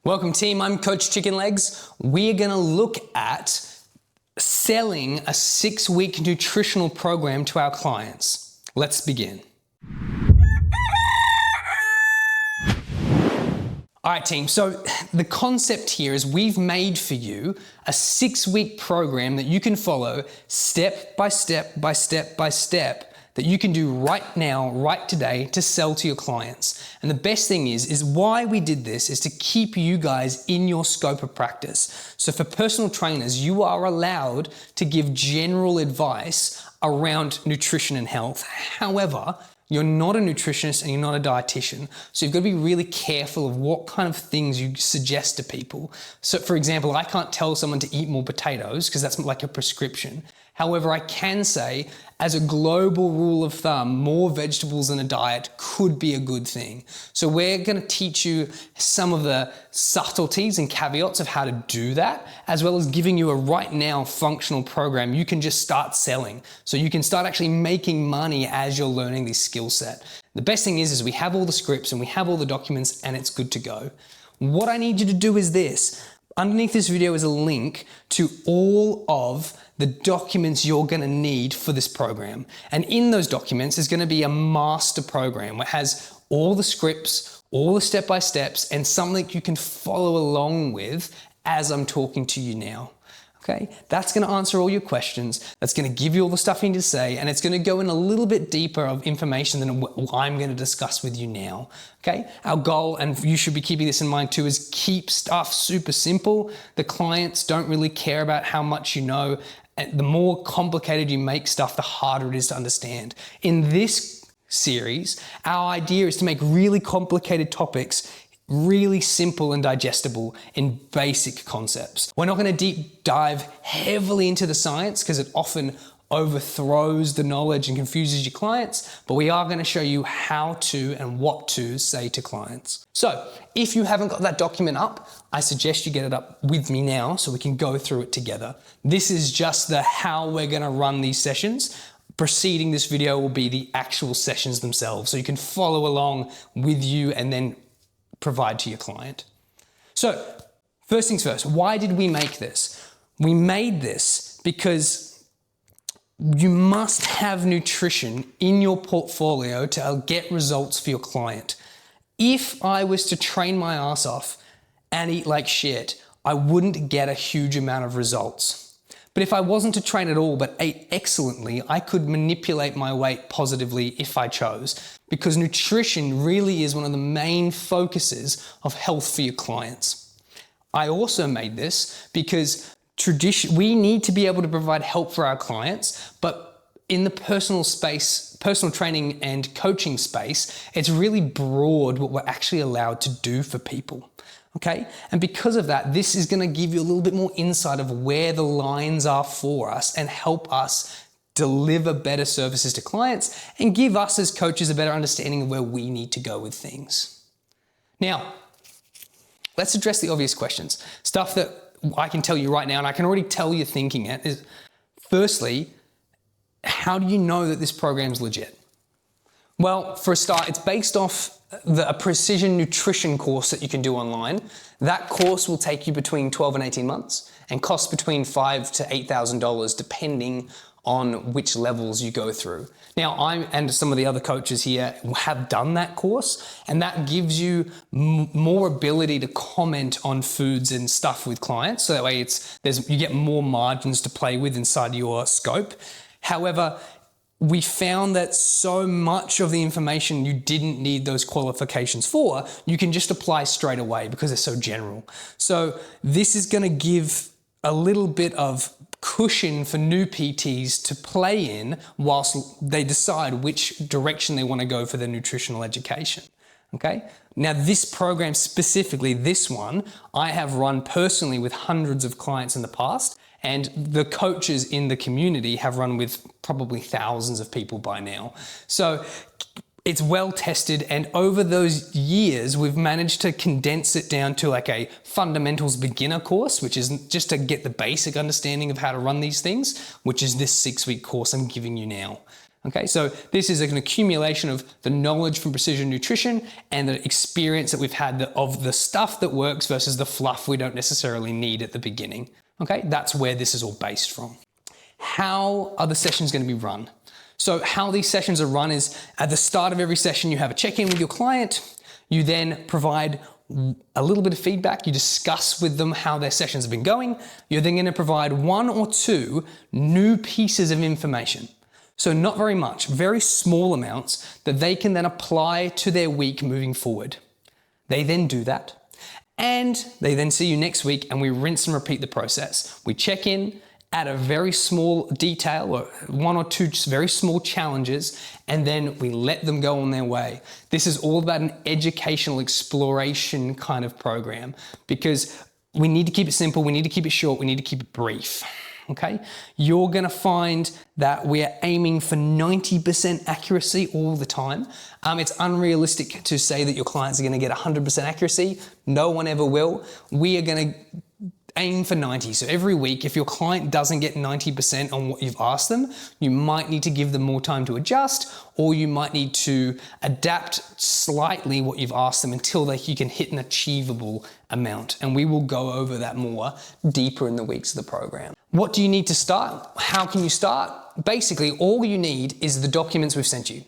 Welcome team, I'm Coach Chickenlegs. We're gonna look at selling a 6-week nutritional program to our clients. Let's begin. All right team, so the concept here is we've made for you a 6-week program that you can follow step by step by step by step that you can do right now, right today to sell to your clients. And the best thing is why we did this is to keep you guys in your scope of practice. So for personal trainers, you are allowed to give general advice around nutrition and health. However, you're not a nutritionist and you're not a dietitian. So you've got to be really careful of what kind of things you suggest to people. So for example, I can't tell someone to eat more potatoes because that's like a prescription. However, I can say, as a global rule of thumb, more vegetables in a diet could be a good thing. So we're going to teach you some of the subtleties and caveats of how to do that, as well as giving you a right now functional program you can just start selling. So you can start actually making money as you're learning this skill set. The best thing is we have all the scripts and we have all the documents and it's good to go. What I need you to do is this. Underneath this video is a link to all of the documents you're going to need for this program. And in those documents is going to be a master program that has all the scripts, all the step-by-steps, and something you can follow along with as I'm talking to you now. Okay, that's going to answer all your questions. That's going to give you all the stuff you need to say, and it's going to go in a little bit deeper of information than what I'm going to discuss with you now. Okay, our goal, and you should be keeping this in mind too, is keep stuff super simple. The clients don't really care about how much you know. The more complicated you make stuff, the harder it is to understand. In this series, our idea is to make really complicated topics really simple and digestible in basic concepts. We're not going to deep dive heavily into the science because it often overthrows the knowledge and confuses your clients, but we are going to show you how to and what to say to clients. So if you haven't got that document up, I suggest you get it up with me now so we can go through it together. This is just the how we're going to run these sessions. Preceding this video will be the actual sessions themselves, so you can follow along with you and then provide to your client. So first things first, why did we make this? We made this because you must have nutrition in your portfolio to get results for your client. If I was to train my ass off and eat like shit, I wouldn't get a huge amount of results. But if I wasn't to train at all but ate excellently, I could manipulate my weight positively if I chose, because nutrition really is one of the main focuses of health for your clients. I also made this because we need to be able to provide help for our clients, but in the personal space, personal training and coaching space, it's really broad what we're actually allowed to do for people. Okay, and because of that, this is going to give you a little bit more insight of where the lines are for us and help us deliver better services to clients and give us as coaches a better understanding of where we need to go with things. Now, let's address the obvious questions. Stuff that I can tell you right now, and I can already tell you're thinking it, is firstly, how do you know that this program's legit? Well, for a start, it's based off a precision nutrition course that you can do online. That course will take you between 12 and 18 months and cost between $5,000 to $8,000 depending on which levels you go through. Now, I and some of the other coaches here have done that course, and that gives you more ability to comment on foods and stuff with clients. So that way you get more margins to play with inside your scope. However, we found that so much of the information you didn't need those qualifications for, you can just apply straight away because they're so general. So this is going to give a little bit of cushion for new PTs to play in whilst they decide which direction they want to go for their nutritional education. Okay. Now this program specifically, this one, I have run personally with hundreds of clients in the past, and the coaches in the community have run with probably thousands of people by now. So it's well tested, and over those years, we've managed to condense it down to like a fundamentals beginner course, which is just to get the basic understanding of how to run these things, which is this 6-week course I'm giving you now. Okay, so this is an accumulation of the knowledge from precision nutrition and the experience that we've had of the stuff that works versus the fluff we don't necessarily need at the beginning. Okay, that's where this is all based from. How are the sessions going to be run? So how these sessions are run is at the start of every session, you have a check-in with your client. You then provide a little bit of feedback. You discuss with them how their sessions have been going. You're then going to provide 1 or 2 new pieces of information. So not very much, very small amounts that they can then apply to their week moving forward. They then do that. And they then see you next week and we rinse and repeat the process. We check in, add a very small detail or 1 or 2 just very small challenges, and then we let them go on their way. This is all about an educational exploration kind of program because we need to keep it simple, we need to keep it short, we need to keep it brief. Okay, you're going to find that we're aiming for 90% accuracy all the time. It's unrealistic to say that your clients are going to get 100% accuracy. No one ever will. We are going to aim for 90. So every week, if your client doesn't get 90% on what you've asked them, you might need to give them more time to adjust, or you might need to adapt slightly what you've asked them until you can hit an achievable amount. And we will go over that more deeper in the weeks of the program. What do you need to start? How can you start? Basically, all you need is the documents we've sent you.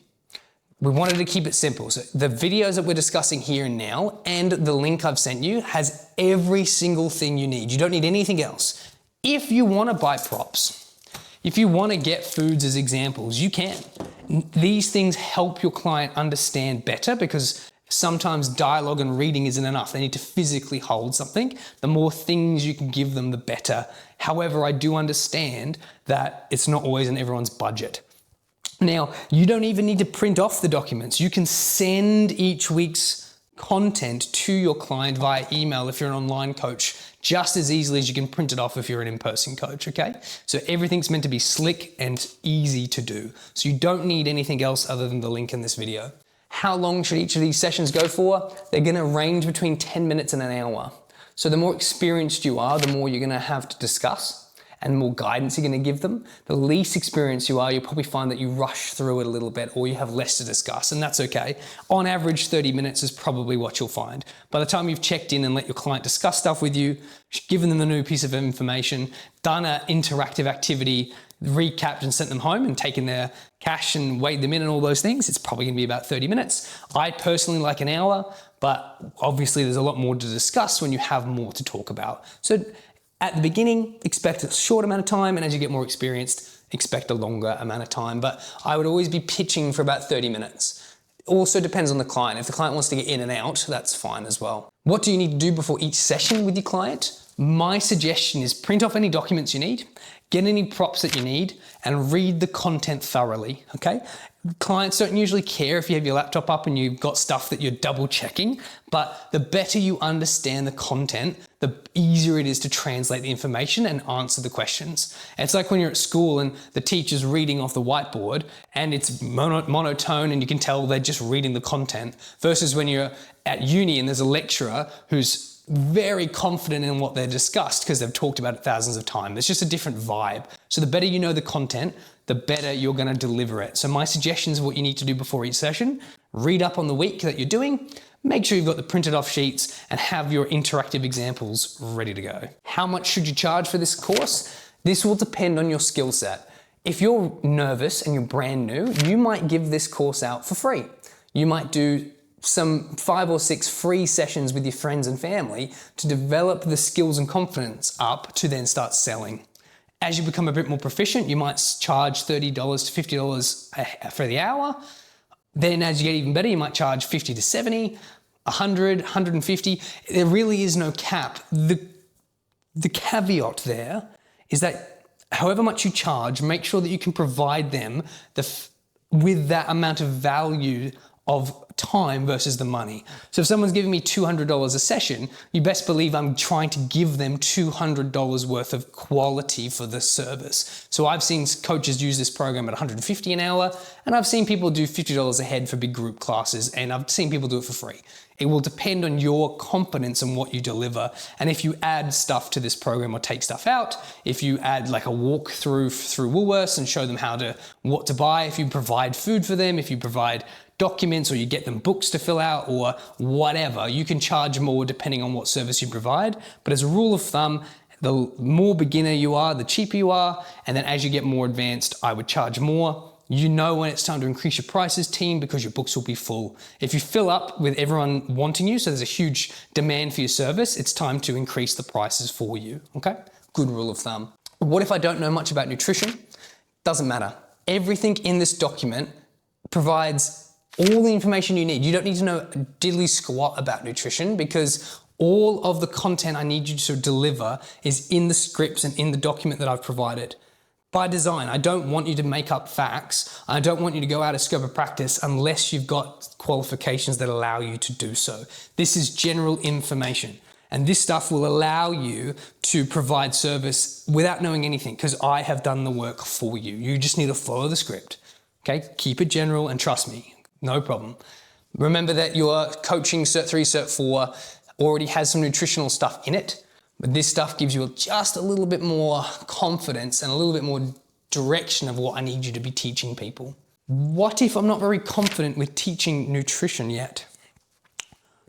We wanted to keep it simple. So the videos that we're discussing here and now and the link I've sent you has every single thing you need. You don't need anything else. If you want to buy props, if you want to get foods as examples, you can. These things help your client understand better because sometimes dialogue and reading isn't enough. They need to physically hold something. The more things you can give them, the better. However, I do understand that it's not always in everyone's budget. Now, you don't even need to print off the documents. You can send each week's content to your client via email if you're an online coach, just as easily as you can print it off if you're an in-person coach, okay? So everything's meant to be slick and easy to do. So you don't need anything else other than the link in this video. How long should each of these sessions go for? They're gonna range between 10 minutes and an hour. So the more experienced you are, the more you're gonna have to discuss and more guidance you're going to give them. The least experienced you are, you'll probably find that you rush through it a little bit or you have less to discuss, and that's okay. On average, 30 minutes is probably what you'll find. By the time you've checked in and let your client discuss stuff with you, given them the new piece of information, done an interactive activity, recapped and sent them home and taken their cash and weighed them in and all those things, it's probably going to be about 30 minutes. I personally like an hour, but obviously there's a lot more to discuss when you have more to talk about. So at the beginning, expect a short amount of time, and as you get more experienced, expect a longer amount of time. But I would always be pitching for about 30 minutes. Also depends on the client. If the client wants to get in and out, that's fine as well. What do you need to do before each session with your client? My suggestion is print off any documents you need, get any props that you need, and read the content thoroughly, okay? Clients don't usually care if you have your laptop up and you've got stuff that you're double checking, but the better you understand the content, the easier it is to translate the information and answer the questions. It's like when you're at school and the teacher's reading off the whiteboard and it's monotone and you can tell they're just reading the content, versus when you're at uni and there's a lecturer who's very confident in what they're discussed because they've talked about it thousands of times. It's just a different vibe. So the better you know the content, the better you're going to deliver it. So my suggestions of what you need to do before each session: read up on the week that you're doing, make sure you've got the printed off sheets, and have your interactive examples ready to go. How much should you charge for this course? This will depend on your skill set. If you're nervous and you're brand new, you might give this course out for free. You might do some 5 or 6 free sessions with your friends and family to develop the skills and confidence up to then start selling. As you become a bit more proficient, you might charge $30 to $50 for the hour. Then as you get even better, you might charge $50 to $70, $100, $150. There really is no cap. The caveat there is that however much you charge, make sure that you can provide them with that amount of value of time versus the money. So if someone's giving me $200 a session, you best believe I'm trying to give them $200 worth of quality for the service. So I've seen coaches use this program at $150 an hour, and I've seen people do $50 a head for big group classes, and I've seen people do it for free. It will depend on your confidence in what you deliver. And if you add stuff to this program or take stuff out, if you add like a walkthrough through Woolworths and show them what to buy, if you provide food for them, if you provide documents or you get them books to fill out or whatever, you can charge more depending on what service you provide. But as a rule of thumb, the more beginner you are, the cheaper you are. And then as you get more advanced, I would charge more. You know when it's time to increase your prices, team, because your books will be full. If you fill up with everyone wanting you, so there's a huge demand for your service, it's time to increase the prices for you, okay? Good rule of thumb. What if I don't know much about nutrition? Doesn't matter. Everything in this document provides all the information you need. You don't need to know a diddly squat about nutrition because all of the content I need you to deliver is in the scripts and in the document that I've provided. By design, I don't want you to make up facts. I don't want you to go out of scope of practice unless you've got qualifications that allow you to do so. This is general information. And this stuff will allow you to provide service without knowing anything because I have done the work for you. You just need to follow the script. Okay, keep it general and trust me, no problem. Remember that your coaching Cert 3, Cert 4 already has some nutritional stuff in it. But this stuff gives you just a little bit more confidence and a little bit more direction of what I need you to be teaching people. What if I'm not very confident with teaching nutrition yet?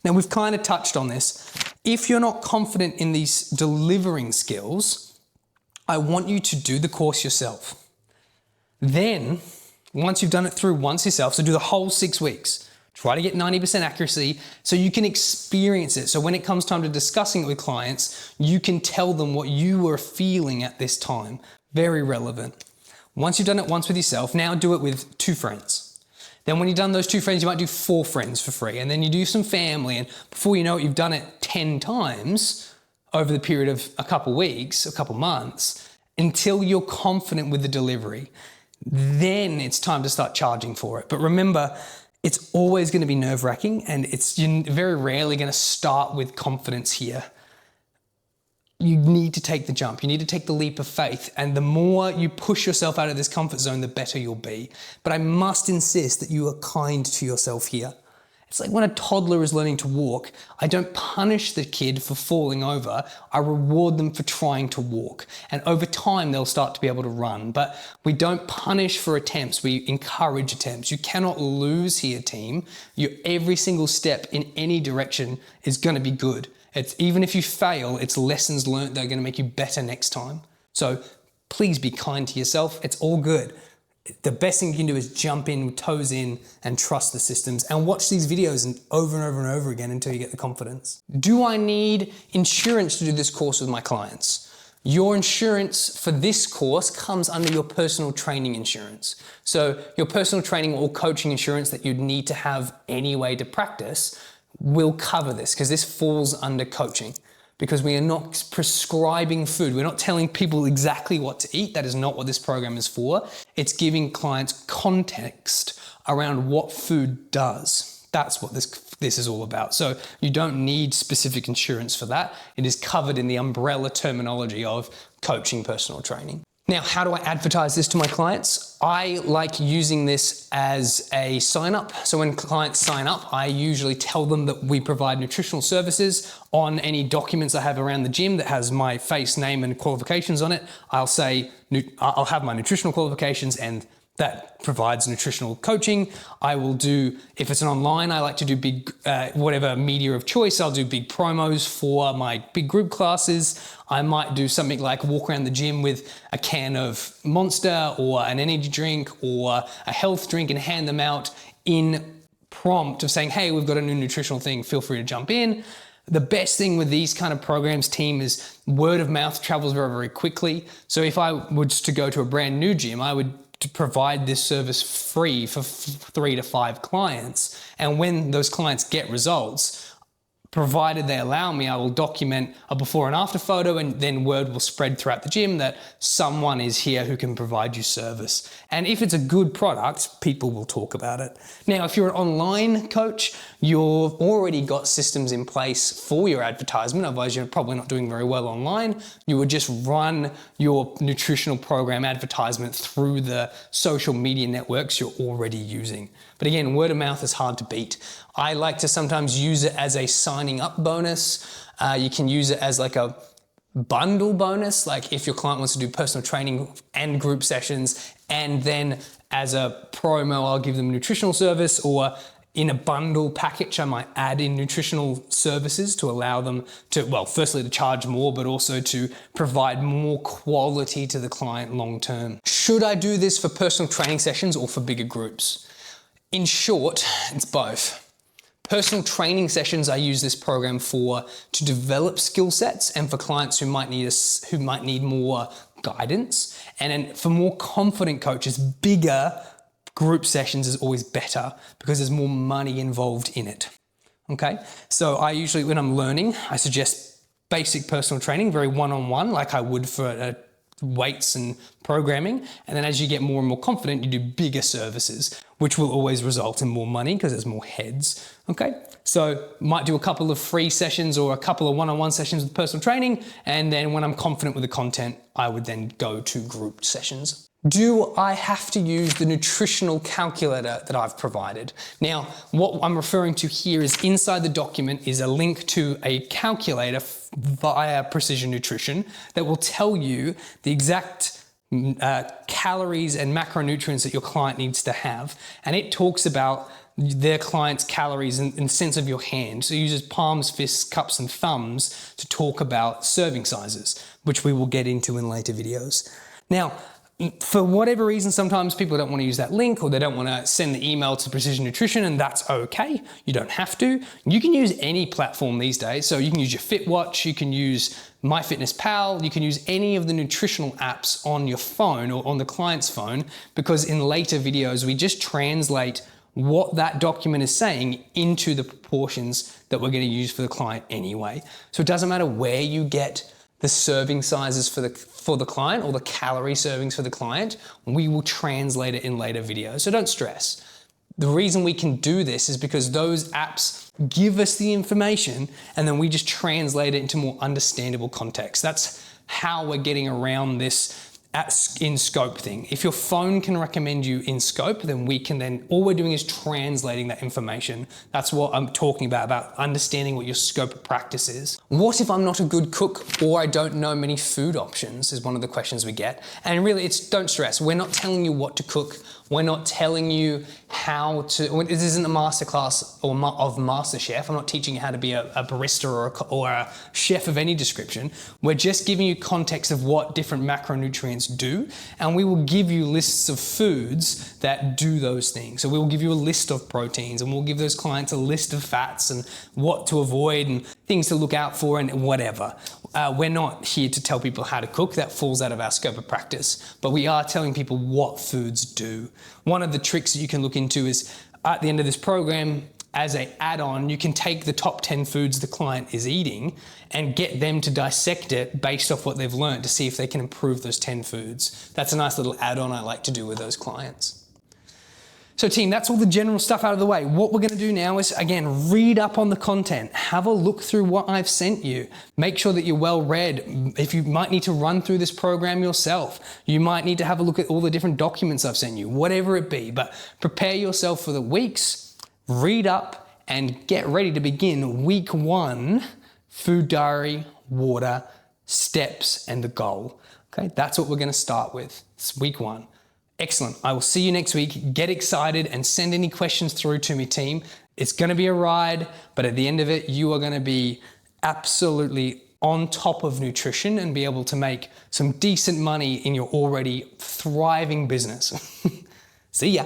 Now we've kind of touched on this. If you're not confident in these delivering skills, I want you to do the course yourself. Then, once you've done it through once yourself, so do the whole 6 weeks. Try to get 90% accuracy so you can experience it. So when it comes time to discussing it with clients, you can tell them what you were feeling at this time. Very relevant. Once you've done it once with yourself, now do it with 2 friends. Then when you've done those 2 friends, you might do 4 friends for free. And then you do some family. And before you know it, you've done it 10 times over the period of a couple weeks, a couple months, until you're confident with the delivery. Then it's time to start charging for it. But remember, it's always going to be nerve-wracking and you're very rarely going to start with confidence here. You need to take the jump. You need to take the leap of faith. And the more you push yourself out of this comfort zone, the better you'll be. But I must insist that you are kind to yourself here. It's like when a toddler is learning to walk, I don't punish the kid for falling over. I reward them for trying to walk. And over time, they'll start to be able to run. But we don't punish for attempts. We encourage attempts. You cannot lose here, team. Every single step in any direction is going to be good. Even if you fail, it's lessons learned that are going to make you better next time. So please be kind to yourself. It's all good. The best thing you can do is jump in, toes in, and trust the systems and watch these videos over and over and over again until you get the confidence. Do I need insurance to do this course with my clients? Your insurance for this course comes under your personal training insurance. So your personal training or coaching insurance that you'd need to have anyway to practice will cover this because this falls under coaching. Because we are not prescribing food. We're not telling people exactly what to eat. That is not what this program is for. It's giving clients context around what food does. That's what this is all about. So you don't need specific insurance for that. It is covered in the umbrella terminology of coaching personal training. Now, how do I advertise this to my clients? I like using this as a sign up. So when clients sign up, I usually tell them that we provide nutritional services. On any documents I have around the gym that has my face, name, and qualifications on it, I'll say, I'll have my nutritional qualifications and that provides nutritional coaching. I will do, if it's an online, I like to do big, whatever media of choice, I'll do big promos for my big group classes. I might do something like walk around the gym with a can of Monster or an energy drink or a health drink and hand them out in prompt of saying, hey, we've got a new nutritional thing, feel free to jump in. The best thing with these kind of programs, team, is word of mouth travels very, very quickly. So if I was to go to a brand new gym, I would provide this service free for 3 to 5 clients. And when those clients get results, provided they allow me, I will document a before and after photo, and then word will spread throughout the gym that someone is here who can provide you service. And if it's a good product, people will talk about it. Now, if you're an online coach, you've already got systems in place for your advertisement. Otherwise, you're probably not doing very well online. You would just run your nutritional program advertisement through the social media networks you're already using. But again, word of mouth is hard to beat. I like to sometimes use it as a signing up bonus. You can use it as like a bundle bonus, like if your client wants to do personal training and group sessions, and then as a promo, I'll give them a nutritional service, or in a bundle package, I might add in nutritional services to allow them to, well, firstly to charge more, but also to provide more quality to the client long term. Should I do this for personal training sessions or for bigger groups? In short, it's both. Personal training sessions I use this program for to develop skill sets and for clients who might need more guidance. And then for more confident coaches, bigger group sessions is always better because there's more money involved in it. Okay, so I usually, when I'm learning, I suggest basic personal training, very one-on-one, like I would for weights and programming. And then as you get more and more confident, you do bigger services, which will always result in more money because there's more heads. Okay, so might do a couple of free sessions or a couple of one-on-one sessions with personal training. And then when I'm confident with the content, I would then go to group sessions. Do I have to use the nutritional calculator that I've provided? Now, what I'm referring to here is inside the document is a link to a calculator via Precision Nutrition that will tell you the exact calories and macronutrients that your client needs to have. And it talks about their client's calories in the sense of your hand. So it uses palms, fists, cups, and thumbs to talk about serving sizes, which we will get into in later videos. Now, for whatever reason, sometimes people don't want to use that link or they don't want to send the email to Precision Nutrition, and that's okay. You don't have to. You can use any platform these days. So you can use your Fitwatch, you can use MyFitnessPal, you can use any of the nutritional apps on your phone or on the client's phone, because in later videos, we just translate what that document is saying into the proportions that we're going to use for the client anyway. So it doesn't matter where you get the serving sizes for the client or the calorie servings for the client, we will translate it in later videos. So don't stress. The reason we can do this is because those apps give us the information and then we just translate it into more understandable context. That's how we're getting around this in scope thing. If your phone can recommend you in scope, then all we're doing is translating that information. That's what I'm talking about understanding what your scope of practice is. What if I'm not a good cook or I don't know many food options is one of the questions we get. And really, don't stress. We're not telling you what to cook. We're not telling you how to, this isn't a masterclass of MasterChef. I'm not teaching you how to be a barista or a chef of any description. We're just giving you context of what different macronutrients do, and we will give you lists of foods that do those things. So we will give you a list of proteins, and we'll give those clients a list of fats and what to avoid and things to look out for and whatever. We're not here to tell people how to cook. That falls out of our scope of practice, but we are telling people what foods do. One of the tricks that you can look into is at the end of this program, as an add-on, you can take the top 10 foods the client is eating and get them to dissect it based off what they've learned to see if they can improve those 10 foods. That's a nice little add-on I like to do with those clients. So team, that's all the general stuff out of the way. What we're going to do now is, again, read up on the content. Have a look through what I've sent you. Make sure that you're well read. If you might need to run through this program yourself, you might need to have a look at all the different documents I've sent you, whatever it be. But prepare yourself for the weeks, read up, and get ready to begin week 1, food diary, water, steps, and the goal. Okay, that's what we're going to start with. It's week 1. Excellent. I will see you next week. Get excited and send any questions through to me, team. It's going to be a ride, but at the end of it, you are going to be absolutely on top of nutrition and be able to make some decent money in your already thriving business. See ya.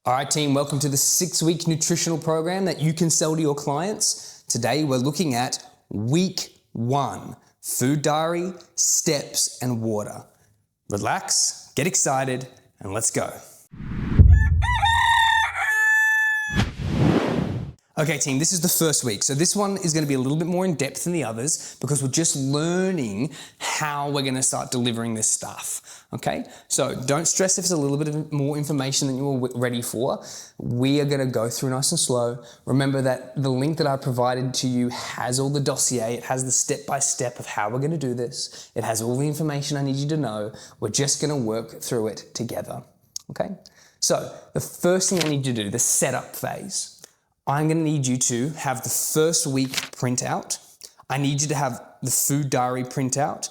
All right, team, welcome to the 6-week nutritional program that you can sell to your clients. Today, we're looking at week 1. Food diary, steps, and water. Relax, get excited, and let's go. Okay team, this is the first week. So this one is going to be a little bit more in depth than the others because we're just learning how we're going to start delivering this stuff. Okay, so don't stress if it's a little bit of more information than you were ready for. We are going to go through nice and slow. Remember that the link that I provided to you has all the dossier. It has the step-by-step of how we're going to do this. It has all the information I need you to know. We're just going to work through it together. Okay, so the first thing I need you to do, the setup phase. I'm going to need you to have the first week printout. I need you to have the food diary printout,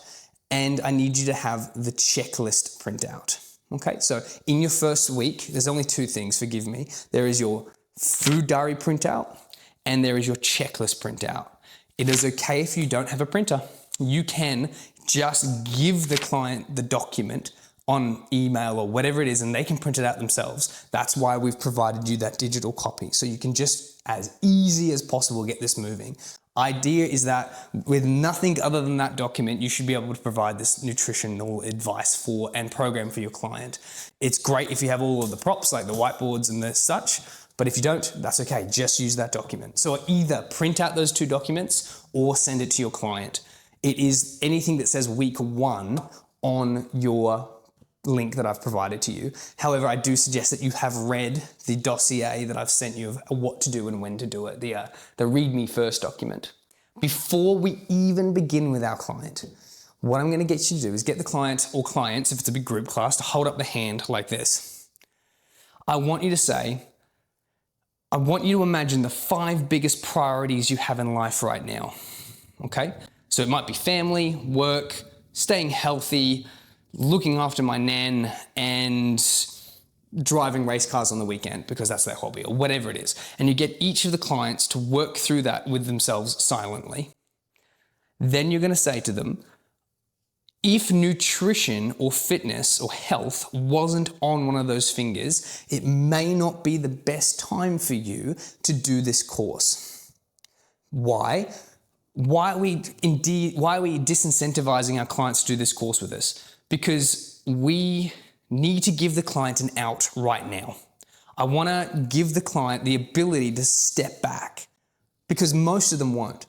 and I need you to have the checklist printout. Okay, so in your first week, there's only two things, forgive me. There is your food diary printout and there is your checklist printout. It is okay if you don't have a printer. You can just give the client the document on email or whatever it is, and they can print it out themselves. That's why we've provided you that digital copy. So you can just, as easy as possible, get this moving. Idea is that with nothing other than that document, you should be able to provide this nutritional advice for and program for your client. It's great if you have all of the props like the whiteboards and the such, but if you don't, that's okay. Just use that document. So either print out those two documents or send it to your client. It is anything that says week 1 on your link that I've provided to you. However, I do suggest that you have read the dossier that I've sent you of what to do and when to do it, the read me first document. Before we even begin with our client, what I'm going to get you to do is get the client or clients, if it's a big group class, to hold up the hand like this. I want you to say, I want you to imagine the 5 biggest priorities you have in life right now. Okay? So it might be family, work, staying healthy, looking after my nan, and driving race cars on the weekend because that's their hobby, or whatever it is. And you get each of the clients to work through that with themselves silently. Then you're going to say to them, if nutrition or fitness or health wasn't on one of those fingers, it may not be the best time for you to do this course. Why? Why are we disincentivizing our clients to do this course with us? Because we need to give the client an out right now. I want to give the client the ability to step back because most of them won't.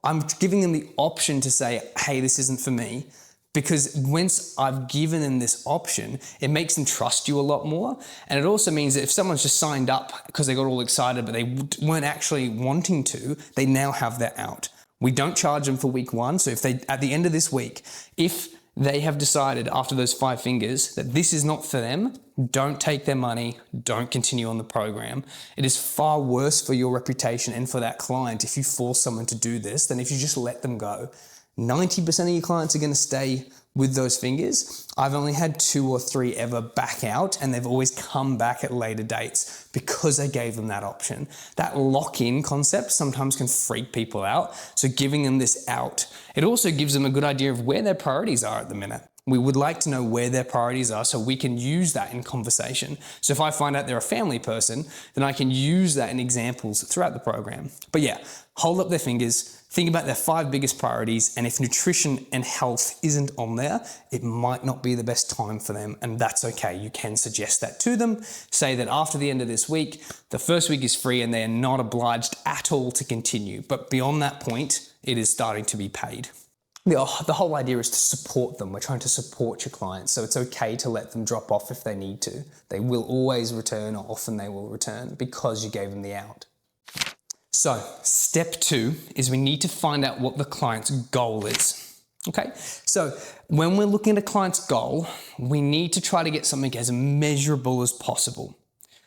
I'm giving them the option to say, hey, this isn't for me, because once I've given them this option, it makes them trust you a lot more. And it also means that if someone's just signed up because they got all excited, but they weren't actually wanting to, they now have their out. We don't charge them for week 1. So if they, at the end of this week, if they have decided after those 5 fingers that this is not for them, don't take their money, don't continue on the program. It is far worse for your reputation and for that client if you force someone to do this than if you just let them go. 90% of your clients are going to stay with those fingers. I've only had 2 or 3 ever back out, and they've always come back at later dates because I gave them that option. That lock-in concept sometimes can freak people out, so giving them this out. It also gives them a good idea of where their priorities are at the minute. We would like to know where their priorities are so we can use that in conversation. So if I find out they're a family person, then I can use that in examples throughout the program. But yeah, hold up their fingers, think about their 5 biggest priorities, and if nutrition and health isn't on there, it might not be the best time for them, and that's okay. You can suggest that to them. Say that after the end of this week, the first week is free and they are not obliged at all to continue. But beyond that point, it is starting to be paid. The whole idea is to support them. We're trying to support your clients, so it's okay to let them drop off if they need to. They will always return, or often they will return, because you gave them the out. So step 2 is we need to find out what the client's goal is. Okay, so when we're looking at a client's goal, we need to try to get something as measurable as possible.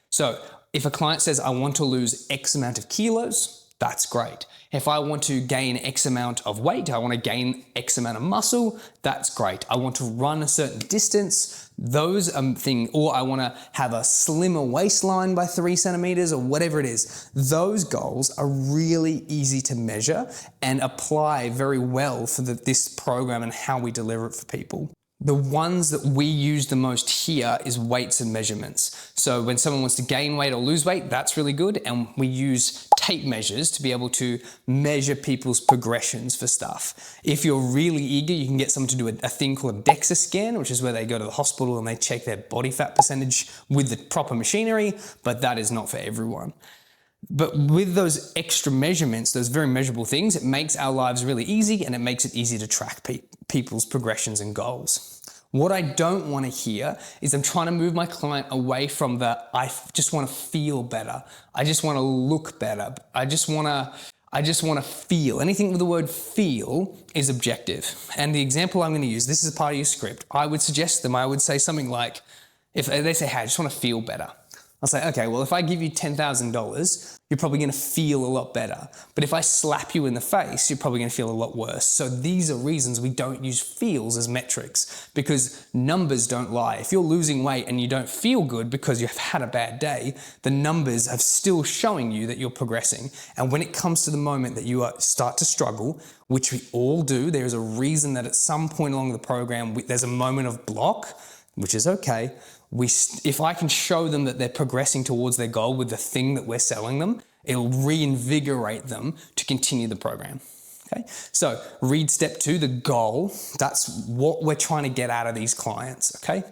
So if a client says, I want to lose X amount of kilos, that's great. If I want to gain X amount of weight, I want to gain X amount of muscle, that's great. I want to run a certain distance, those things, or I want to have a slimmer waistline by 3 centimeters or whatever it is. Those goals are really easy to measure and apply very well for this program and how we deliver it for people. The ones that we use the most here is weights and measurements. So when someone wants to gain weight or lose weight, that's really good. And we use tape measures to be able to measure people's progressions for stuff. If you're really eager, you can get someone to do a thing called a DEXA scan, which is where they go to the hospital and they check their body fat percentage with the proper machinery, but that is not for everyone. But with those extra measurements, those very measurable things, it makes our lives really easy, and it makes it easy to track people's progressions and goals. What I don't want to hear is I'm trying to move my client away from I just want to feel better. I just want to look better. I just want to feel. Anything with the word feel is objective. And the example I'm going to use, this is part of your script. I would say something like, if they say, hey, I just want to feel better. I'll say, okay, well, if I give you $10,000, you're probably going to feel a lot better. But if I slap you in the face, you're probably going to feel a lot worse. So these are reasons we don't use feels as metrics, because numbers don't lie. If you're losing weight and you don't feel good because you've had a bad day, the numbers are still showing you that you're progressing. And when it comes to the moment that you start to struggle, which we all do, there's a reason that at some point along the program, there's a moment of block, which is okay. If I can show them that they're progressing towards their goal with the thing that we're selling them, it'll reinvigorate them to continue the program. Okay, so read step 2, the goal. That's what we're trying to get out of these clients. Okay,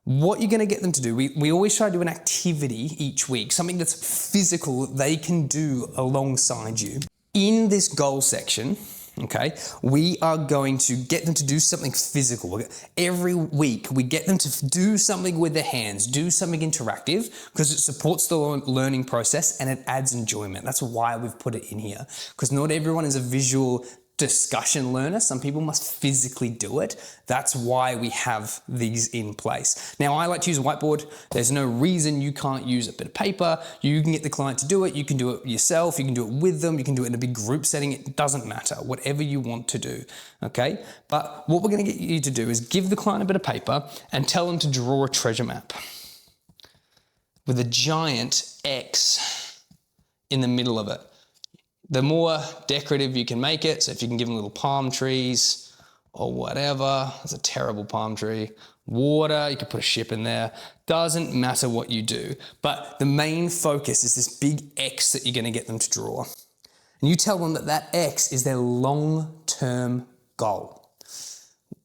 what you're going to get them to do, we always try to do an activity each week, something that's physical that they can do alongside you. In this goal section, okay, we are going to get them to do something physical. Every week, we get them to do something with their hands, do something interactive, because it supports the learning process and it adds enjoyment. That's why we've put it in here, because not everyone is a visual discussion learner. Some people must physically do it. That's why we have these in place. Now, I like to use a whiteboard. There's no reason you can't use a bit of paper. You can get the client to do it. You can do it yourself. You can do it with them. You can do it in a big group setting. It doesn't matter, whatever you want to do, okay? But what we're going to get you to do is give the client a bit of paper and tell them to draw a treasure map with a giant X in the middle of it. The more decorative you can make it, so if you can give them little palm trees or whatever, it's a terrible palm tree, water, you could put a ship in there, doesn't matter what you do. But the main focus is this big X that you're going to get them to draw. And you tell them that that X is their long-term goal.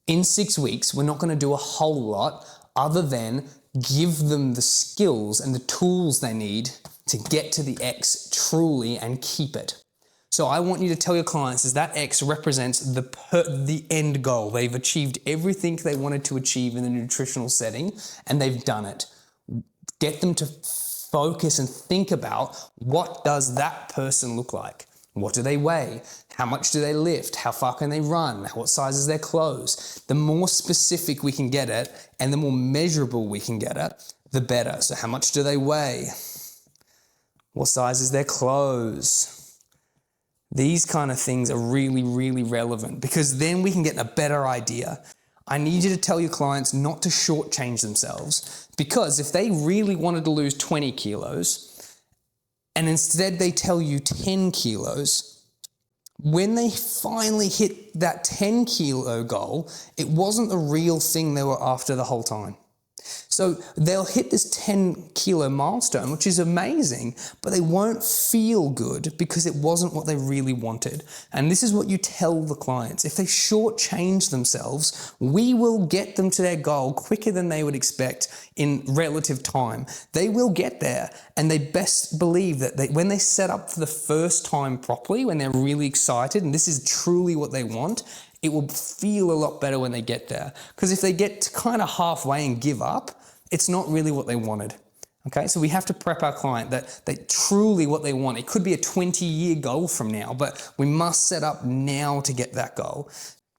In 6 weeks, we're not going to do a whole lot other than give them the skills and the tools they need to get to the X truly and keep it. So I want you to tell your clients is that X represents the end goal. They've achieved everything they wanted to achieve in the nutritional setting, and they've done it. Get them to focus and think about, what does that person look like? What do they weigh? How much do they lift? How far can they run? What size is their clothes? The more specific we can get it and the more measurable we can get it, the better. So how much do they weigh? What size is their clothes? These kind of things are really, really relevant, because then we can get a better idea. I need you to tell your clients not to shortchange themselves, because if they really wanted to lose 20 kilos and instead they tell you 10 kilos, when they finally hit that 10 kilo goal, it wasn't the real thing they were after the whole time. So they'll hit this 10 kilo milestone, which is amazing, but they won't feel good because it wasn't what they really wanted. And this is what you tell the clients. If they shortchange themselves, we will get them to their goal quicker than they would expect in relative time. They will get there, and they best believe that when they set up for the first time properly, when they're really excited, and this is truly what they want, it will feel a lot better when they get there. Because if they get to kind of halfway and give up, it's not really what they wanted. Okay, so we have to prep our client that they truly what they want. It could be a 20-year goal from now, but we must set up now to get that goal.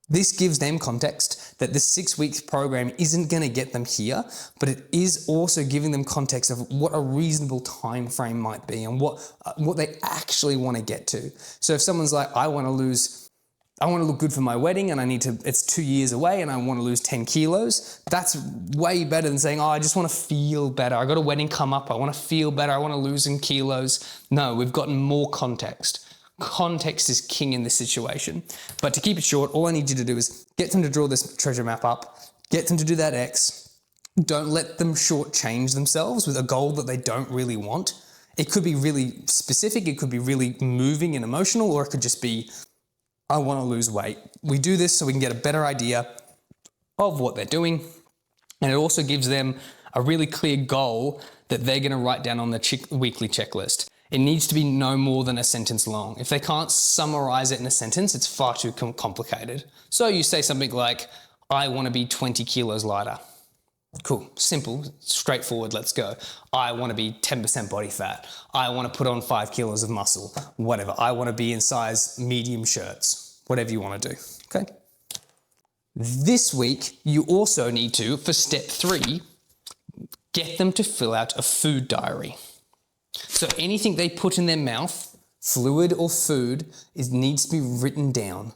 This gives them context that the 6 weeks program isn't going to get them here, but it is also giving them context of what a reasonable time frame might be and what they actually want to get to. So if someone's like, I want to look good for my wedding and it's 2 years away and I want to lose 10 kilos. That's way better than saying, I just want to feel better. I got a wedding come up. I want to feel better. I want to lose some kilos. No, we've gotten more context. Context is king in this situation. But to keep it short, all I need you to do is get them to draw this treasure map up, get them to do that X. Don't let them shortchange themselves with a goal that they don't really want. It could be really specific. It could be really moving and emotional, or it could just be, I want to lose weight. We do this so we can get a better idea of what they're doing. And it also gives them a really clear goal that they're going to write down on the weekly checklist. It needs to be no more than a sentence long. If they can't summarize it in a sentence, it's far too complicated. So you say something like, I want to be 20 kilos lighter. Cool, simple, straightforward, let's go. I want to be 10% body fat. I want to put on 5 kilos of muscle, whatever. I want to be in size medium shirts, whatever you want to do, okay? This week, you also need to, for step 3, get them to fill out a food diary. So anything they put in their mouth, fluid or food, needs to be written down.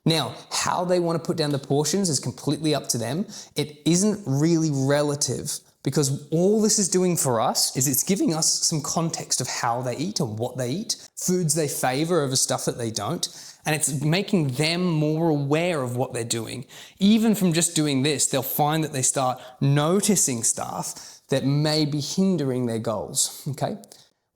Now, how they want to put down the portions is completely up to them. It isn't really relative because all this is doing for us is it's giving us some context of how they eat and what they eat, foods they favor over stuff that they don't, and it's making them more aware of what they're doing. Even from just doing this, they'll find that they start noticing stuff that may be hindering their goals, okay?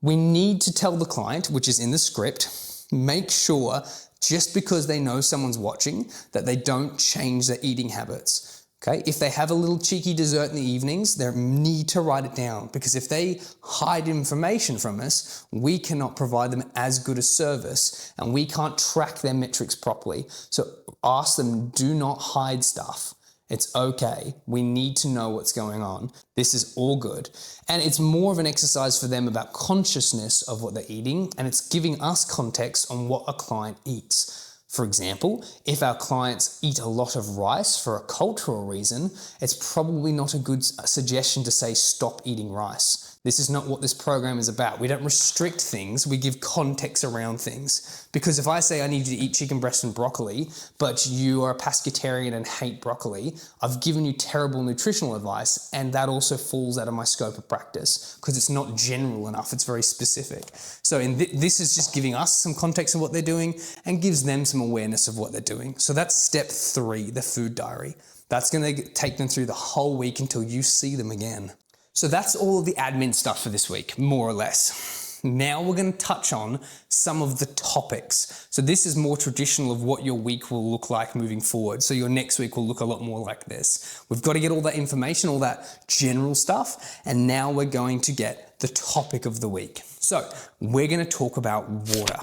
We need to tell the client, which is in the script, make sure just because they know someone's watching, that they don't change their eating habits, okay? If they have a little cheeky dessert in the evenings, they need to write it down because if they hide information from us, we cannot provide them as good a service and we can't track their metrics properly. So ask them, do not hide stuff. It's okay. We need to know what's going on. This is all good. And it's more of an exercise for them about consciousness of what they're eating, and it's giving us context on what a client eats. For example, if our clients eat a lot of rice for a cultural reason, it's probably not a good suggestion to say stop eating rice. This is not what this program is about. We don't restrict things, we give context around things. Because if I say I need you to eat chicken breast and broccoli, but you are a pescatarian and hate broccoli, I've given you terrible nutritional advice, and that also falls out of my scope of practice because it's not general enough, it's very specific. So this is just giving us some context of what they're doing and gives them some awareness of what they're doing. So that's step 3, the food diary. That's going to take them through the whole week until you see them again. So that's all of the admin stuff for this week, more or less. Now we're going to touch on some of the topics. So this is more traditional of what your week will look like moving forward. So your next week will look a lot more like this. We've got to get all that information, all that general stuff, and now we're going to get the topic of the week. So we're going to talk about water.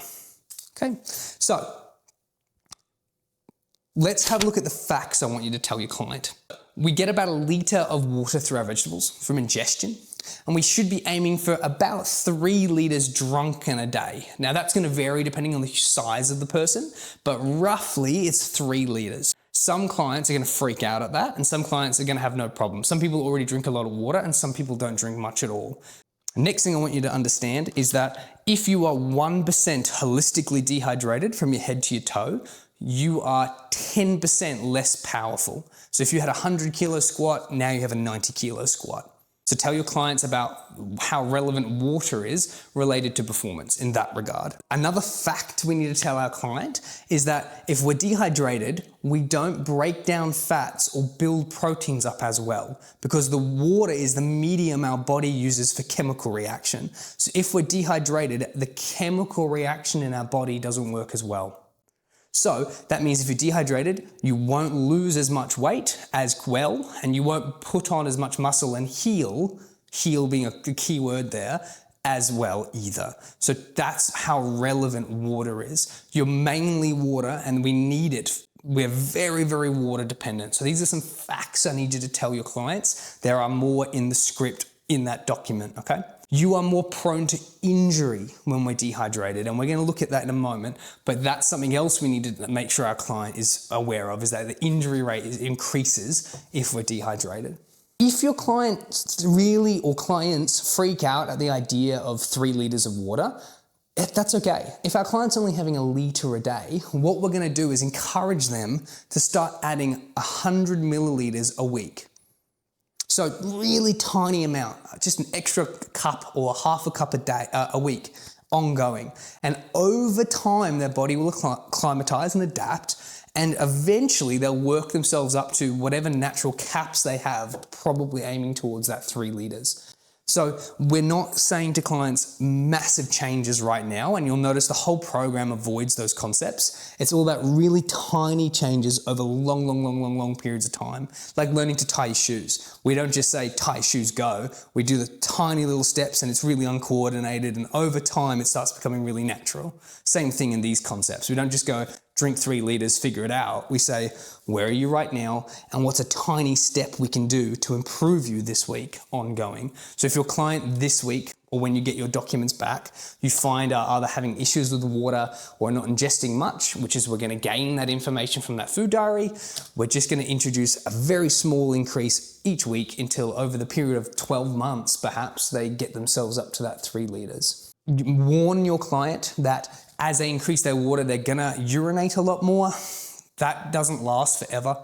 Okay, so let's have a look at the facts I want you to tell your client. We get about 1 litre of water through our vegetables from ingestion, and we should be aiming for about 3 litres drunk in a day. Now that's going to vary depending on the size of the person, but roughly it's 3 litres. Some clients are going to freak out at that, and some clients are going to have no problem. Some people already drink a lot of water, and some people don't drink much at all. Next thing I want you to understand is that if you are 1% holistically dehydrated from your head to your toe, you are 10% less powerful. So if you had a 100 kilo squat, now you have a 90 kilo squat. So tell your clients about how relevant water is related to performance in that regard. Another fact we need to tell our client is that if we're dehydrated, we don't break down fats or build proteins up as well because the water is the medium our body uses for chemical reaction. So if we're dehydrated, the chemical reaction in our body doesn't work as well. So that means if you're dehydrated, you won't lose as much weight as well, and you won't put on as much muscle and heal being a key word there, as well either. So that's how relevant water is. You're mainly water and we need it. We're very, very water dependent. So these are some facts I need you to tell your clients. There are more in the script in that document, okay? You are more prone to injury when we're dehydrated, and we're going to look at that in a moment, but that's something else we need to make sure our client is aware of, is that the injury rate increases if we're dehydrated. If your clients or clients freak out at the idea of 3 litres of water, that's okay. If our client's only having 1 litre a day, what we're going to do is encourage them to start adding 100 millilitres a week. So really tiny amount, just an extra cup or half a cup a week, ongoing. And over time, their body will acclimatize and adapt, and eventually they'll work themselves up to whatever natural caps they have, probably aiming towards that 3 litres. So we're not saying to clients massive changes right now, and you'll notice the whole program avoids those concepts. It's all about really tiny changes over long periods of time, like learning to tie your shoes. We don't just say tie your shoes, go. We do the tiny little steps and it's really uncoordinated, and over time it starts becoming really natural. Same thing in these concepts. We don't just go drink 3 liters, figure it out. We say, where are you right now? And what's a tiny step we can do to improve you this week ongoing? So if your client this week, or when you get your documents back, you find are either having issues with the water or not ingesting much, which is we're going to gain that information from that food diary. We're just going to introduce a very small increase each week until over the period of 12 months, perhaps, they get themselves up to that 3 liters. Warn your client that as they increase their water, they're gonna urinate a lot more. That doesn't last forever.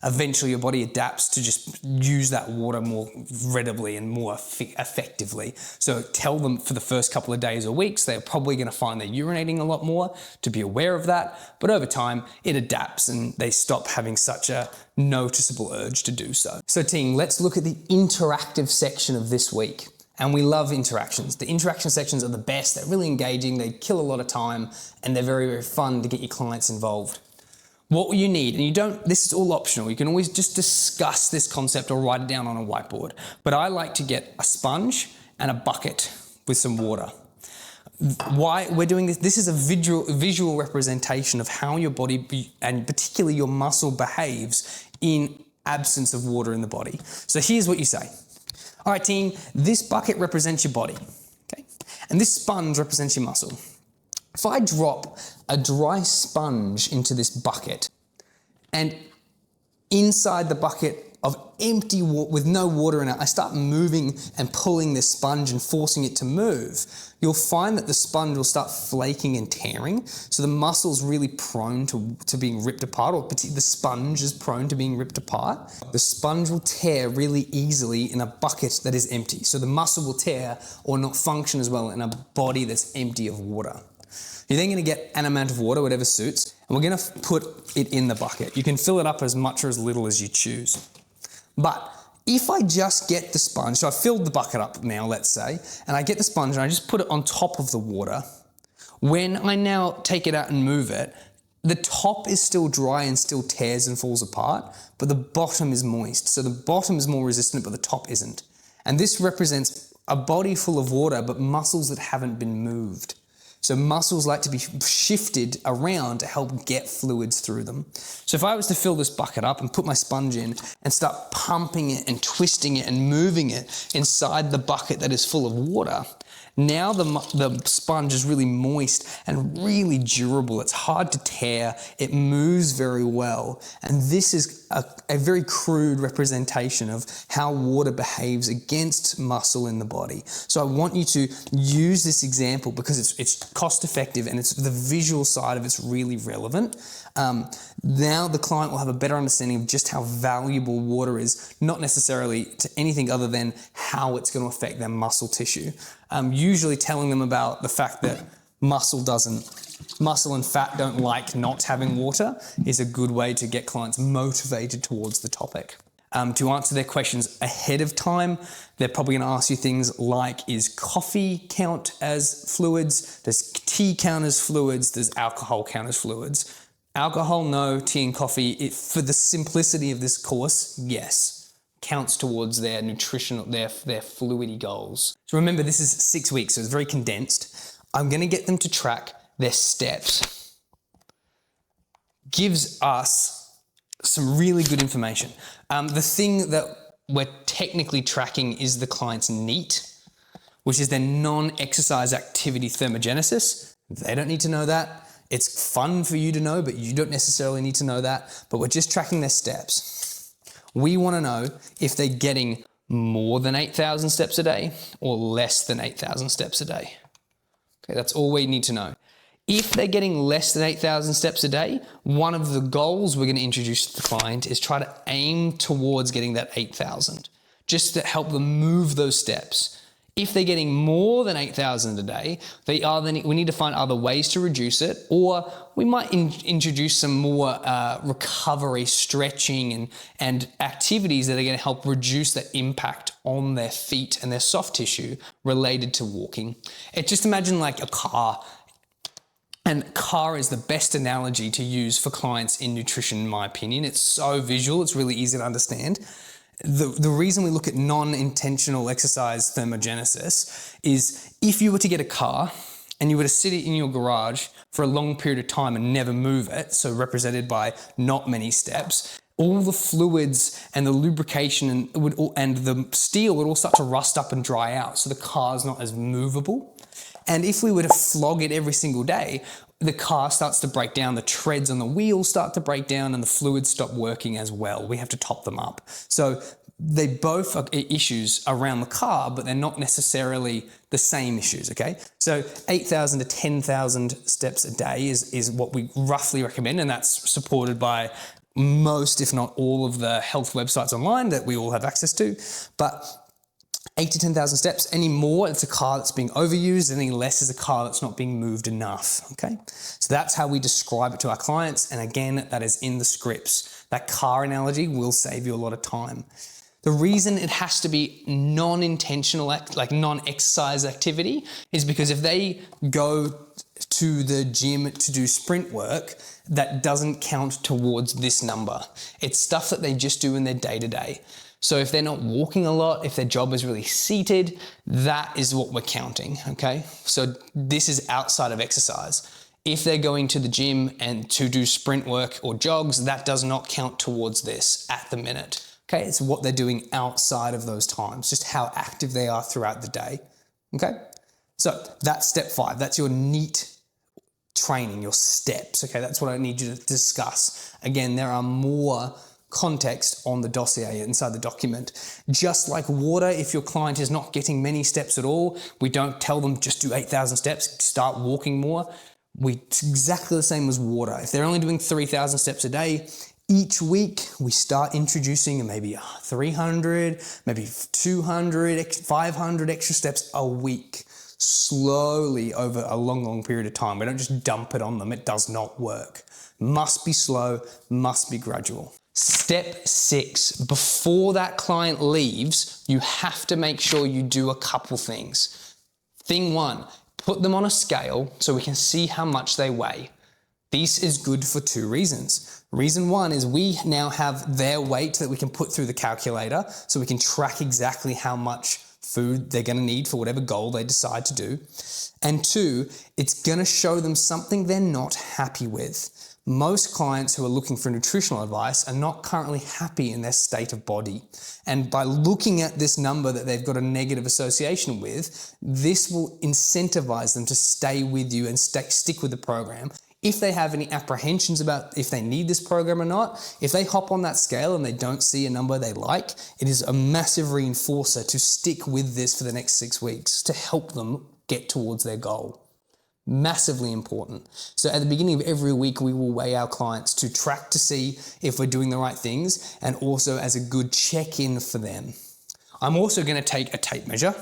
Eventually your body adapts to just use that water more readily and more effectively. So tell them for the first couple of days or weeks, they're probably gonna find they're urinating a lot more, to be aware of that. But over time, it adapts and they stop having such a noticeable urge to do so. So team, let's look at the interactive section of this week. And we love interactions. The interaction sections are the best. They're really engaging, they kill a lot of time, and they're very fun to get your clients involved. What you need, and this is all optional, you can always just discuss this concept or write it down on a whiteboard. But I like to get a sponge and a bucket with some water. Why we're doing this, this is a visual representation of how your body, and particularly your muscle, behaves in absence of water in the body. So here's what you say. All right, team, this bucket represents your body, okay? And this sponge represents your muscle. If I drop a dry sponge into this bucket, and inside the bucket of empty water with no water in it, I start moving and pulling this sponge and forcing it to move, you'll find that the sponge will start flaking and tearing. So the muscle's really prone to being ripped apart, or the sponge is prone to being ripped apart. The sponge will tear really easily in a bucket that is empty. So the muscle will tear or not function as well in a body that's empty of water. You're then going to get an amount of water, whatever suits, and we're going to put it in the bucket. You can fill it up as much or as little as you choose. But if I just get the sponge, so I filled the bucket up now, let's say, and I get the sponge and I just put it on top of the water, when I now take it out and move it, the top is still dry and still tears and falls apart, but the bottom is moist. So the bottom is more resistant, but the top isn't. And this represents a body full of water, but muscles that haven't been moved. So muscles like to be shifted around to help get fluids through them. So if I was to fill this bucket up and put my sponge in and start pumping it and twisting it and moving it inside the bucket that is full of water, now the sponge is really moist and really durable. It's hard to tear. It moves very well. And this is a very crude representation of how water behaves against muscle in the body. So I want you to use this example because it's cost effective and it's the visual side of it's really relevant. Now the client will have a better understanding of just how valuable water is, not necessarily to anything other than how it's going to affect their muscle tissue. Usually telling them about the fact that muscle and fat don't like not having water is a good way to get clients motivated towards the topic. To answer their questions ahead of time, they're probably going to ask you things like, is coffee count as fluids? Does tea count as fluids? Does alcohol count as fluids? Alcohol, no. Tea and coffee, for the simplicity of this course, yes. Counts towards their nutritional, their fluidy goals. So remember, this is 6 weeks, so it's very condensed. I'm going to get them to track their steps. Gives us some really good information. The thing that we're technically tracking is the client's NEAT, which is their non-exercise activity thermogenesis. They don't need to know that. It's fun for you to know, but you don't necessarily need to know that. But we're just tracking their steps. We want to know if they're getting more than 8,000 steps a day or less than 8,000 steps a day. Okay, that's all we need to know. If they're getting less than 8,000 steps a day, one of the goals we're going to introduce to the client is try to aim towards getting that 8,000, just to help them move those steps. If they're getting more than 8,000 a day, we need to find other ways to reduce it, or we might introduce some more recovery, stretching, and activities that are going to help reduce the impact on their feet and their soft tissue related to walking. Just imagine like a car. And car is the best analogy to use for clients in nutrition, in my opinion. It's so visual, it's really easy to understand. The reason we look at non-intentional exercise thermogenesis is if you were to get a car and you were to sit it in your garage for a long period of time and never move it, so represented by not many steps, all the fluids and the lubrication and the steel would all start to rust up and dry out, so the car's not as movable. And if we were to flog it every single day, the car starts to break down, the treads on the wheels start to break down, and the fluids stop working as well. We have to top them up. So they both are issues around the car, but they're not necessarily the same issues, okay? So 8,000 to 10,000 steps a day is what we roughly recommend, and that's supported by most, if not all, of the health websites online that we all have access to. But 8 to 10,000 steps, any more, it's a car that's being overused, any less is a car that's not being moved enough, okay? So that's how we describe it to our clients, and again, that is in the scripts. That car analogy will save you a lot of time. The reason it has to be non-intentional, like non-exercise activity, is because if they go to the gym to do sprint work, that doesn't count towards this number. It's stuff that they just do in their day-to-day. So if they're not walking a lot, if their job is really seated, that is what we're counting, okay? So this is outside of exercise. If they're going to the gym and to do sprint work or jogs, that does not count towards this at the minute, okay? It's what they're doing outside of those times, just how active they are throughout the day, okay? So that's step 5. That's your NEAT training, your steps, okay? That's what I need you to discuss. Again, there are more context on the dossier inside the document. Just like water, if your client is not getting many steps at all, we don't tell them just do 8,000 steps, start walking more. It's exactly the same as water. If they're only doing 3,000 steps a day, each week we start introducing maybe 300, maybe 200, 500 extra steps a week, slowly over a long period of time. We don't just dump it on them. It does not work. Must be slow, must be gradual. Step 6, before that client leaves, you have to make sure you do a couple things. Thing 1, put them on a scale so we can see how much they weigh. This is good for 2 reasons. Reason 1 is we now have their weight that we can put through the calculator so we can track exactly how much food they're going to need for whatever goal they decide to do. And 2, it's going to show them something they're not happy with. Most clients who are looking for nutritional advice are not currently happy in their state of body. And by looking at this number that they've got a negative association with, this will incentivize them to stay with you and stick with the program. If they have any apprehensions about if they need this program or not, if they hop on that scale and they don't see a number they like, it is a massive reinforcer to stick with this for the next 6 weeks to help them get towards their goal. Massively important. So at the beginning of every week, we will weigh our clients to track to see if we're doing the right things, and also as a good check-in for them. I'm also going to take a tape measure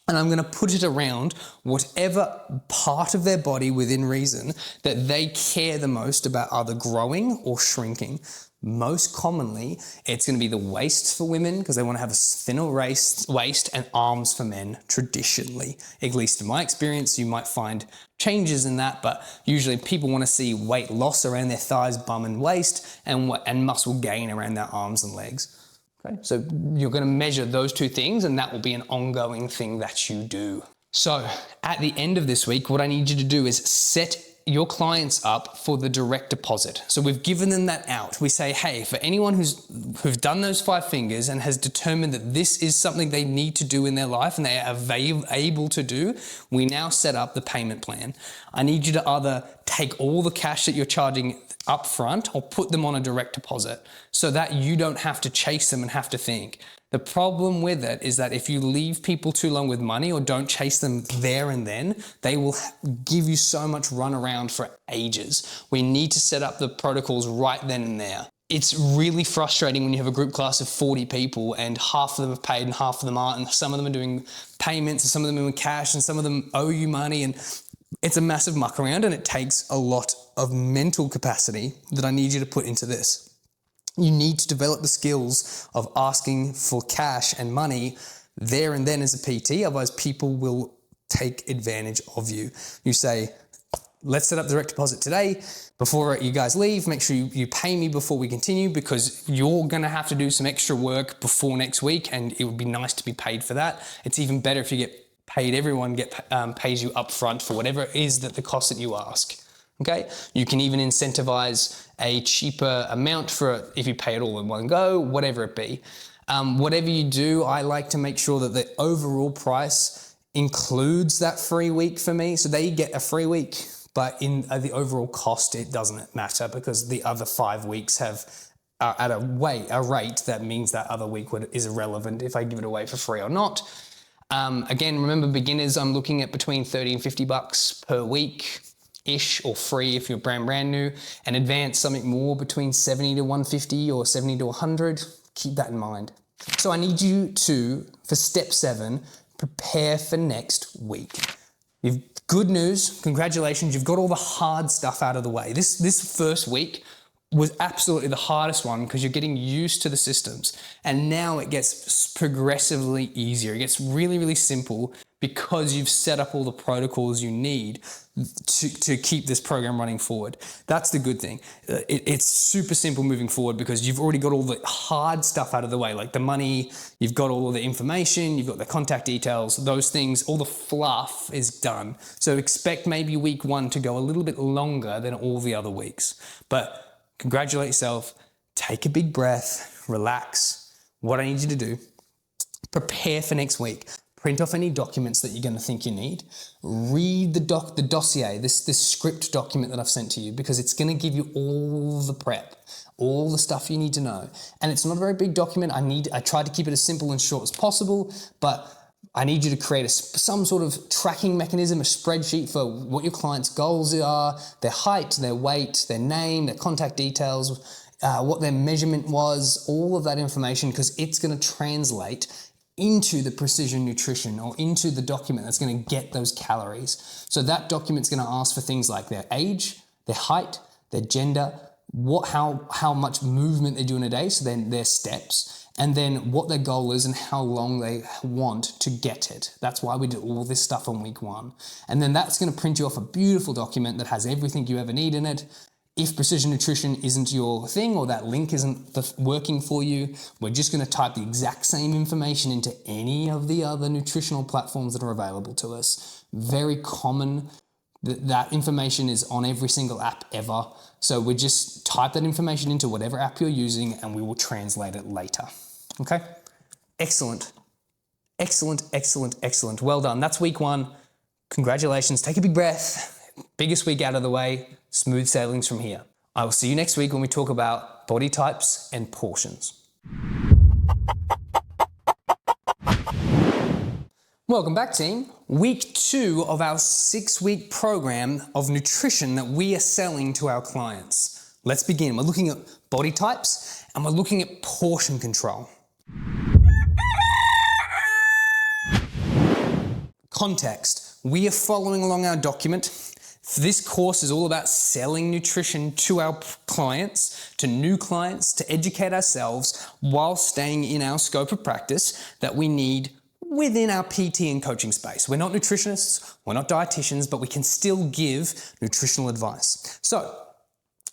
and I'm going to put it around whatever part of their body within reason that they care the most about either growing or shrinking. Most commonly, it's going to be the waist for women because they want to have a thinner waist, and arms for men traditionally. At least in my experience, you might find changes in that, but usually people want to see weight loss around their thighs, bum and waist, and muscle gain around their arms and legs. Okay, so you're going to measure those 2 things, and that will be an ongoing thing that you do. So at the end of this week, what I need you to do is set your clients up for the direct deposit. So we've given them that out. We say, hey, for anyone who's done those 5 fingers and has determined that this is something they need to do in their life and they are able to do, we now set up the payment plan. I need you to either take all the cash that you're charging up front or put them on a direct deposit so that you don't have to chase them and have to think. The problem with it is that if you leave people too long with money or don't chase them there and then, they will give you so much runaround for ages. We need to set up the protocols right then and there. it's really frustrating when you have a group class of 40 people and half of them have paid and half of them aren't, and some of them are doing payments and some of them are doing cash and some of them owe you money, and it's a massive muck around, and it takes a lot of mental capacity that I need you to put into this. You need to develop the skills of asking for cash and money there and then as a PT, otherwise people will take advantage of you. You say, let's set up direct deposit today. Before you guys leave, make sure you pay me before we continue, because you're gonna have to do some extra work before next week, and it would be nice to be paid for that. It's even better if you get paid, everyone pays you up front for whatever it is that the cost that you ask, okay? You can even incentivize a cheaper amount for if you pay it all in one go, whatever it be. Whatever you do, I like to make sure that the overall price includes that free week for me. So they get a free week, but in the overall cost, it doesn't matter, because the other 5 weeks are at a rate that means that other week is irrelevant if I give it away for free or not. Again, remember, beginners, I'm looking at between 30 and 50 bucks per week-ish, or free if you're brand new, and advanced something more between 70 to 150 or 70 to 100. Keep that in mind. So I need you to, for step 7, prepare for next week. Good news, congratulations, you've got all the hard stuff out of the way. This first week was absolutely the hardest one, because you're getting used to the systems, and now it gets progressively easier. It gets really, really simple, because you've set up all the protocols you need to keep this program running forward. That's the good thing. It's super simple moving forward, because you've already got all the hard stuff out of the way, like the money, you've got all of the information, you've got the contact details, those things, all the fluff is done. So expect maybe week 1 to go a little bit longer than all the other weeks. But congratulate yourself, take a big breath, relax. What I need you to do, prepare for next week. Print off any documents that you're going to think you need. Read the dossier, this script document that I've sent to you, because it's going to give you all the prep, all the stuff you need to know. And it's not a very big document. I tried to keep it as simple and short as possible, but I need you to create some sort of tracking mechanism, a spreadsheet for what your client's goals are, their height, their weight, their name, their contact details, what their measurement was, all of that information, because it's going to translate into the precision nutrition, or into the document that's going to get those calories. So that document's going to ask for things like their age, their height, their gender, how much movement they do in a day, so then their steps, and then what their goal is and how long they want to get it. That's why we do all this stuff on week 1. And then that's going to print you off a beautiful document that has everything you ever need in it. If precision nutrition isn't your thing, or that link isn't working for you, we're just going to type the exact same information into any of the other nutritional platforms that are available to us. Very common. That information is on every single app ever. So we just type that information into whatever app you're using, and we will translate it later. Okay? Excellent. Excellent, excellent, excellent. Well done. That's week 1. Congratulations. Take a big breath. Biggest week out of the way. Smooth sailings from here. I will see you next week when we talk about body types and portions. Welcome back, team. Week 2 of our 6-week program of nutrition that we are selling to our clients. Let's begin. We're looking at body types and we're looking at portion control. Context. We are following along our document. This course is all about selling nutrition to our clients, to new clients, to educate ourselves while staying in our scope of practice that we need within our PT and coaching space. We're not nutritionists, we're not dietitians, but we can still give nutritional advice. So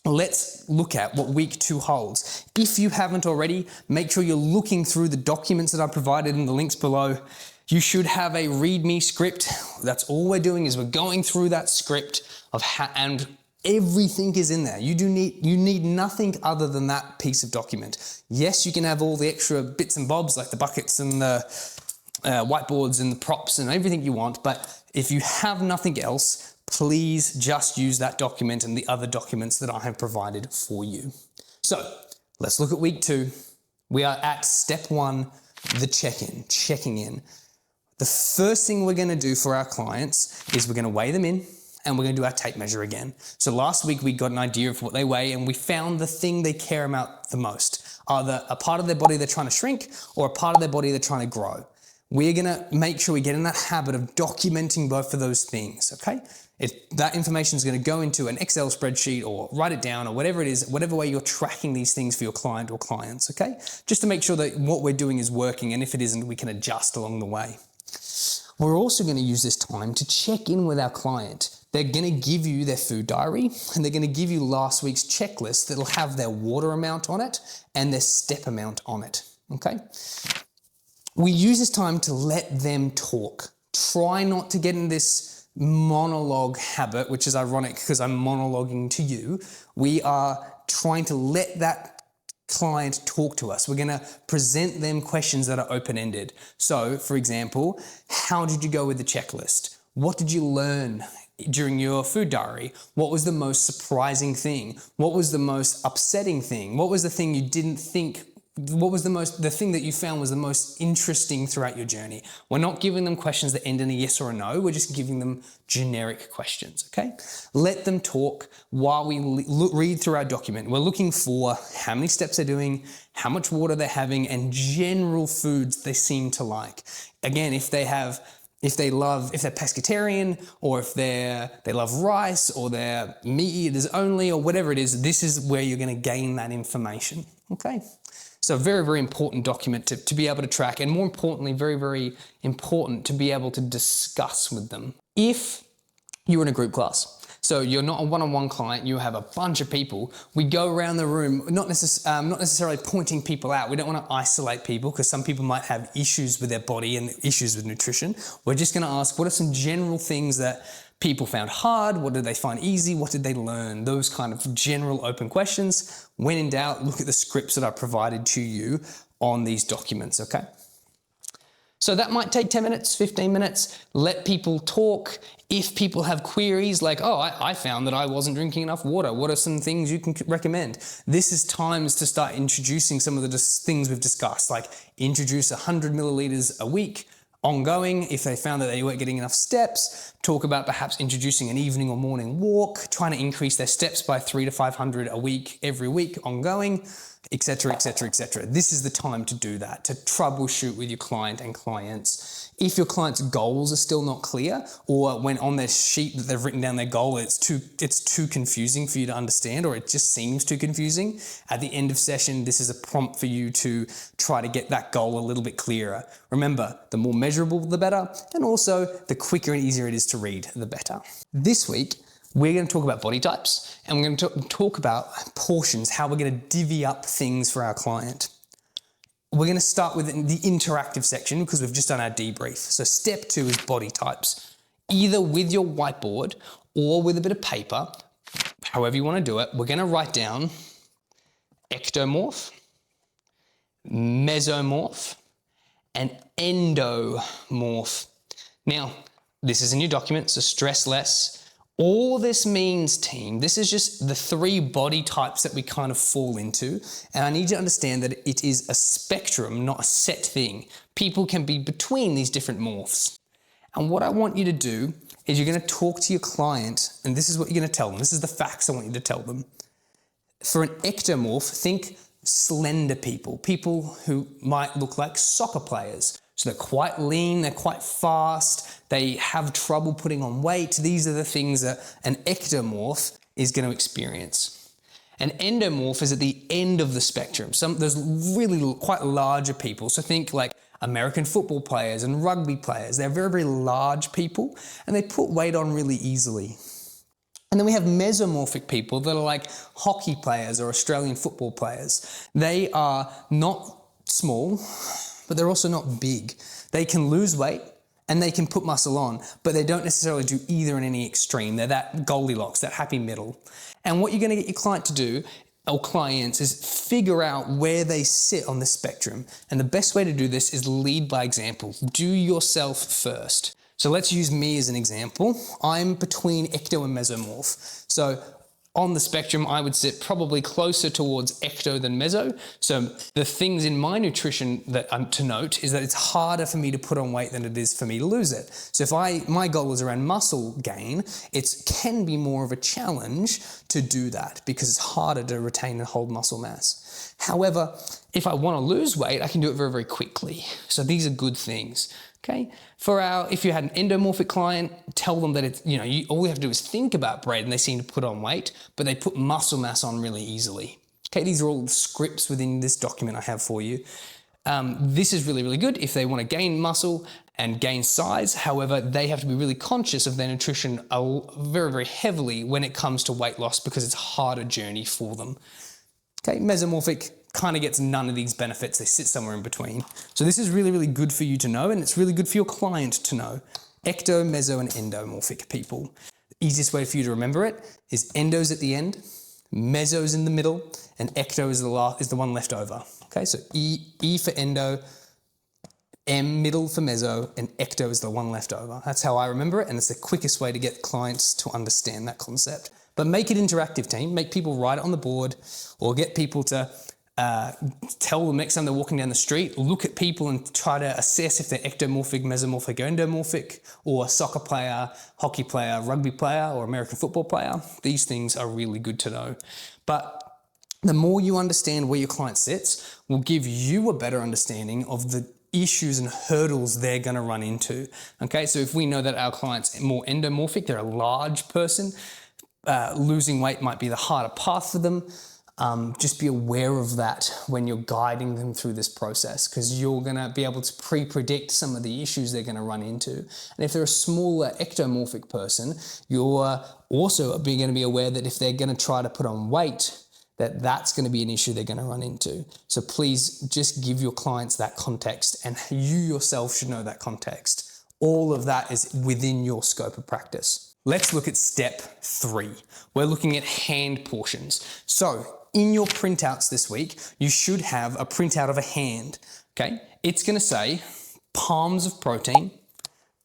let's look at what week 2 holds. If you haven't already, make sure you're looking through the documents that I provided in the links below. You should have a README script. That's all we're doing, is we're going through that script and everything is in there. You need nothing other than that piece of document. Yes, you can have all the extra bits and bobs like the buckets and the whiteboards and the props and everything you want, but if you have nothing else, please just use that document and the other documents that I have provided for you. So let's look at week 2. We are at step 1, the checking in. The first thing we're going to do for our clients is we're going to weigh them in and we're gonna do our tape measure again. So last week we got an idea of what they weigh, and we found the thing they care about the most, either a part of their body they're trying to shrink or a part of their body they're trying to grow. We're gonna make sure we get in that habit of documenting both of those things, okay? That information is gonna go into an Excel spreadsheet or write it down or whatever it is, whatever way you're tracking these things for your client or clients, okay? Just to make sure that what we're doing is working, and if it isn't, we can adjust along the way. We're also gonna use this time to check in with our client. They're gonna give you their food diary, and they're gonna give you last week's checklist that'll have their water amount on it and their step amount on it, okay? We use this time to let them talk. Try not to get in this monologue habit, which is ironic because I'm monologuing to you. We are trying to let that client talk to us. We're gonna present them questions that are open-ended. So, for example, how did you go with the checklist? What did you learn during your food diary? What was the most surprising thing? What was the most upsetting thing? What was the thing you didn't think? What was the thing that you found was the most interesting throughout your journey? We're not giving them questions that end in a yes or a no. We're just giving them generic questions, okay? Let them talk while we read through our document. We're looking for how many steps they're doing, how much water they're having, and general foods they seem to like. Again, if they're pescatarian, or if they love rice, or they're meat eaters only, or whatever it is, this is where you're gonna gain that information, okay? So very, very important document to be able to track, and more importantly, very, very important to be able to discuss with them. If you're in a group class, so you're not a one-on-one client, you have a bunch of people, we go around the room, not necessarily pointing people out. We don't want to isolate people because some people might have issues with their body and issues with nutrition. We're just going to ask, what are some general things that people found hard? What did they find easy? What did they learn? Those kind of general open questions. When in doubt, look at the scripts that I provided to you on these documents, okay? So that might take 10 minutes, 15 minutes. Let people talk. If people have queries like, oh, I found that I wasn't drinking enough water. What are some things you can recommend? This is times to start introducing some of the things we've discussed, like introduce 100 milliliters a week, ongoing. If they found that they weren't getting enough steps, talk about perhaps introducing an evening or morning walk, trying to increase their steps by 300 to 500 a week, every week, ongoing, etc., etc., etc. This is the time to do that, to troubleshoot with your client and clients. If your client's goals are still not clear, or when on their sheet that they've written down their goal, it's too confusing for you to understand, or it just seems too confusing, at the end of session, this is a prompt for you to try to get that goal a little bit clearer. Remember, the more measurable, the better, and also the quicker and easier it is to read, the better. This week, we're going to talk about body types, and we're going to talk about portions, how we're going to divvy up things for our client. We're going to start with the interactive section because we've just done our debrief. So step 2 is body types. Either with your whiteboard or with a bit of paper, however you want to do it, we're going to write down ectomorph, mesomorph, and endomorph. Now, this is in your document, so stress less. All this means, team, this is just the 3 body types that we kind of fall into. And I need you to understand that it is a spectrum, not a set thing. People can be between these different morphs. And what I want you to do is you're going to talk to your client, and this is what you're going to tell them. This is the facts I want you to tell them. For an ectomorph, think slender people, people who might look like soccer players. So they're quite lean, they're quite fast, they have trouble putting on weight. These are the things that an ectomorph is going to experience. An endomorph is at the end of the spectrum. There's really quite larger people. So think like American football players and rugby players. They're very, very large people, and they put weight on really easily. And then we have mesomorphic people that are like hockey players or Australian football players. They are not small, but they're also not big. They can lose weight and they can put muscle on, but they don't necessarily do either in any extreme. They're that Goldilocks, that happy middle. And what you're going to get your client to do, or clients, is figure out where they sit on the spectrum. And the best way to do this is lead by example. Do yourself first. So let's use me as an example. I'm between ecto and mesomorph. So On the spectrum, I would sit probably closer towards ecto than meso. So the things in my nutrition that to note is that it's harder for me to put on weight than it is for me to lose it. So if my goal is around muscle gain, it can be more of a challenge to do that because it's harder to retain and hold muscle mass. However, if I want to lose weight, I can do it very, very quickly. So these are good things. Okay, if you had an endomorphic client, tell them that it's, all you have to do is think about bread and they seem to put on weight, but they put muscle mass on really easily. Okay, these are all the scripts within this document I have for you. This is really, really good if they want to gain muscle and gain size. However, they have to be really conscious of their nutrition very, very heavily when it comes to weight loss because it's a harder journey for them. Okay, mesomorphic kind of gets none of these benefits. They sit somewhere in between. So this is really, really good for you to know, and it's really good for your client to know. Ecto, meso, and endomorphic people. The easiest way for you to remember it is endo's at the end, meso's in the middle, and ecto is the one left over. Okay, so E for endo, M middle for meso, and ecto is the one left over. That's how I remember it, and it's the quickest way to get clients to understand that concept. But make it interactive, team. Make people write it on the board, or get people to tell them next time they're walking down the street, look at people and try to assess if they're ectomorphic, mesomorphic, or endomorphic, or a soccer player, hockey player, rugby player, or American football player. These things are really good to know. But the more you understand where your client sits will give you a better understanding of the issues and hurdles they're going to run into. Okay, so if we know that our client's more endomorphic, they're a large person, losing weight might be the harder path for them. Just be aware of that when you're guiding them through this process, because you're going to be able to pre-predict some of the issues they're going to run into. And if they're a smaller ectomorphic person, you're also going to be aware that if they're going to try to put on weight, that's going to be an issue they're going to run into. So please just give your clients that context, and you yourself should know that context. All of that is within your scope of practice. Let's look at step 3. We're looking at hand portions. So in your printouts this week, you should have a printout of a hand, okay? It's gonna say palms of protein,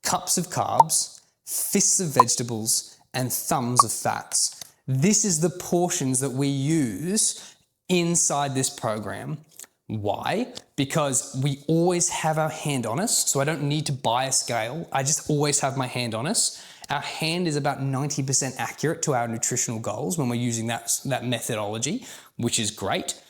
cups of carbs, fists of vegetables, and thumbs of fats. This is the portions that we use inside this program. Why? Because we always have our hand on us, so I don't need to buy a scale. I just always have my hand on us. Our hand is about 90% accurate to our nutritional goals when we're using that methodology, which is great.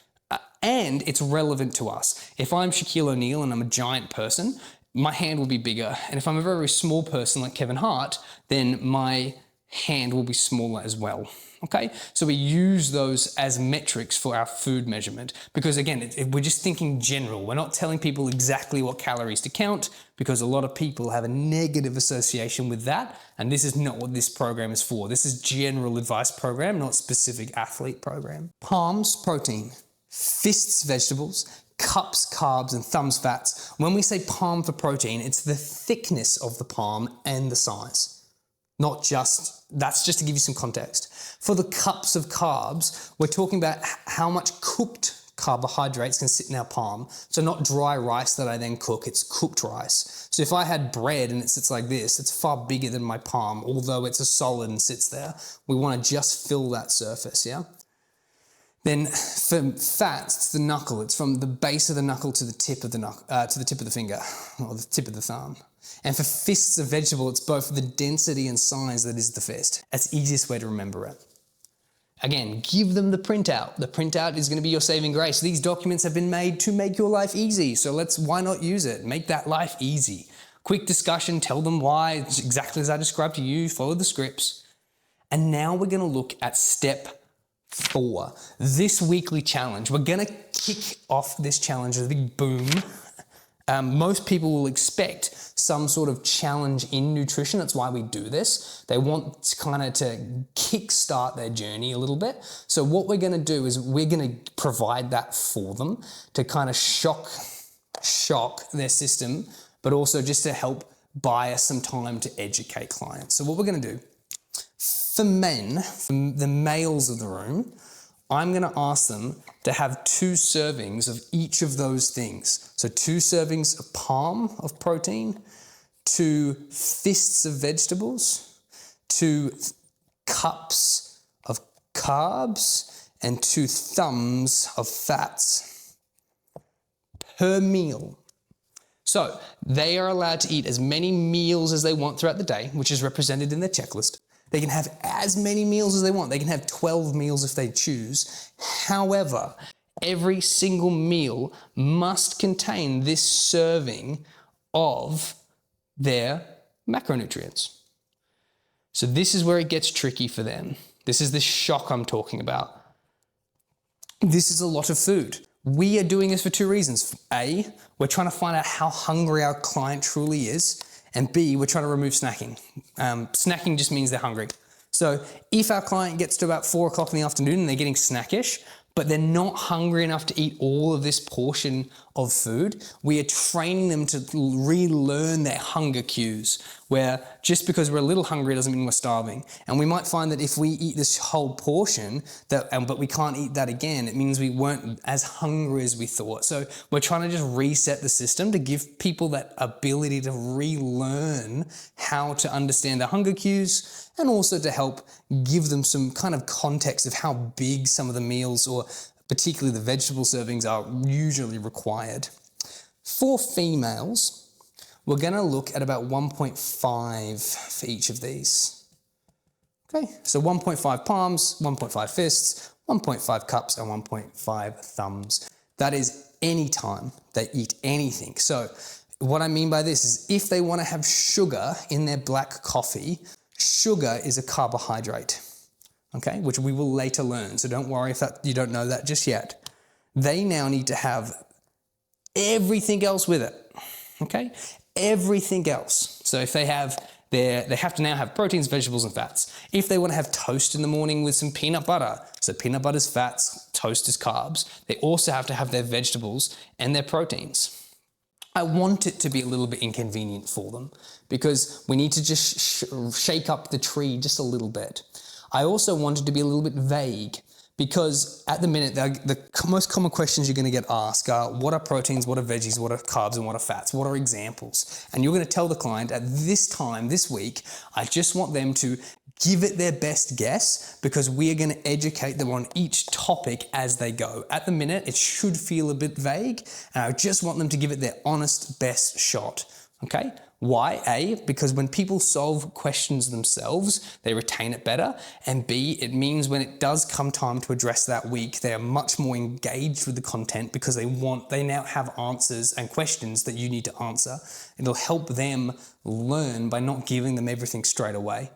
And it's relevant to us. If I'm Shaquille O'Neal and I'm a giant person, my hand will be bigger. And if I'm a very, very small person like Kevin Hart, then my hand will be smaller as well. Okay, so we use those as metrics for our food measurement because again, we're just thinking general. We're not telling people exactly what calories to count because a lot of people have a negative association with that, and this is not what this program is for. This is general advice program, not specific athlete program. Palms, protein. Fists, vegetables. Cups, carbs, and thumbs, fats. When we say palm for protein, it's the thickness of the palm and the size. That's just to give you some context. For the cups of carbs, we're talking about how much cooked carbohydrates can sit in our palm. So not dry rice that I then cook, it's cooked rice. So if I had bread and it sits like this, it's far bigger than my palm, although it's a solid and sits there. We want to just fill that surface, yeah? Then for fats, it's the knuckle. It's from the base of the knuckle to the tip of the finger, or the tip of the thumb. And for fists of vegetable, it's both the density and size that is the fist. That's the easiest way to remember it. Again, give them the printout. The printout is going to be your saving grace. These documents have been made to make your life easy. So why not use it? Make that life easy. Quick discussion, tell them why, it's exactly as I described to you, follow the scripts. And now we're going to look at step 4, this weekly challenge. We're going to kick off this challenge with a big boom. Most people will expect some sort of challenge in nutrition. That's why we do this. They want to kickstart their journey a little bit. So what we're going to do is we're going to provide that for them to kind of shock their system, but also just to help buy us some time to educate clients. So what we're going to do, for men, for the males of the room, I'm going to ask them to have 2 servings of each of those things. So 2 servings of palm of protein, 2 fists of vegetables, 2 cups of carbs and 2 thumbs of fats per meal. So they are allowed to eat as many meals as they want throughout the day, which is represented in their checklist. They can have as many meals as they want. They can have 12 meals if they choose. However, every single meal must contain this serving of their macronutrients. So this is where it gets tricky for them. This is the shock I'm talking about. This is a lot of food. We are doing this for 2 reasons. A, we're trying to find out how hungry our client truly is. And B, we're trying to remove snacking. Snacking just means they're hungry. So if our client gets to about 4 o'clock in the afternoon and they're getting snackish, but they're not hungry enough to eat all of this portion of food, we are training them to relearn their hunger cues, where just because we're a little hungry doesn't mean we're starving. And we might find that if we eat this whole portion, but we can't eat that again, it means we weren't as hungry as we thought. So we're trying to just reset the system to give people that ability to relearn how to understand their hunger cues, and also to help give them some kind of context of how big some of the meals, or particularly the vegetable servings, are usually required. For females, we're going to look at about 1.5 for each of these. Okay, so 1.5 palms, 1.5 fists, 1.5 cups, and 1.5 thumbs. That is any time they eat anything. So what I mean by this is if they want to have sugar in their black coffee, sugar is a carbohydrate, okay, which we will later learn. So don't worry if you don't know that just yet. They now need to have everything else with it, okay? Everything else. So if they have they have to now have proteins, vegetables, and fats. If they want to have toast in the morning with some peanut butter, so peanut butter is fats, toast is carbs, they also have to have their vegetables and their proteins. I want it to be a little bit inconvenient for them because we need to just shake up the tree just a little bit. I also want it to be a little bit vague because at the minute, the most common questions you're going to get asked are, what are proteins, what are veggies, what are carbs, and what are fats? What are examples? And you're going to tell the client at this time, this week, I just want them to give it their best guess because we are going to educate them on each topic as they go. At the minute, it should feel a bit vague, and I just want them to give it their honest best shot, okay? Why? A, because when people solve questions themselves, they retain it better. And B, it means when it does come time to address that week, they are much more engaged with the content because they now have answers and questions that you need to answer. It'll help them learn by not giving them everything straight away.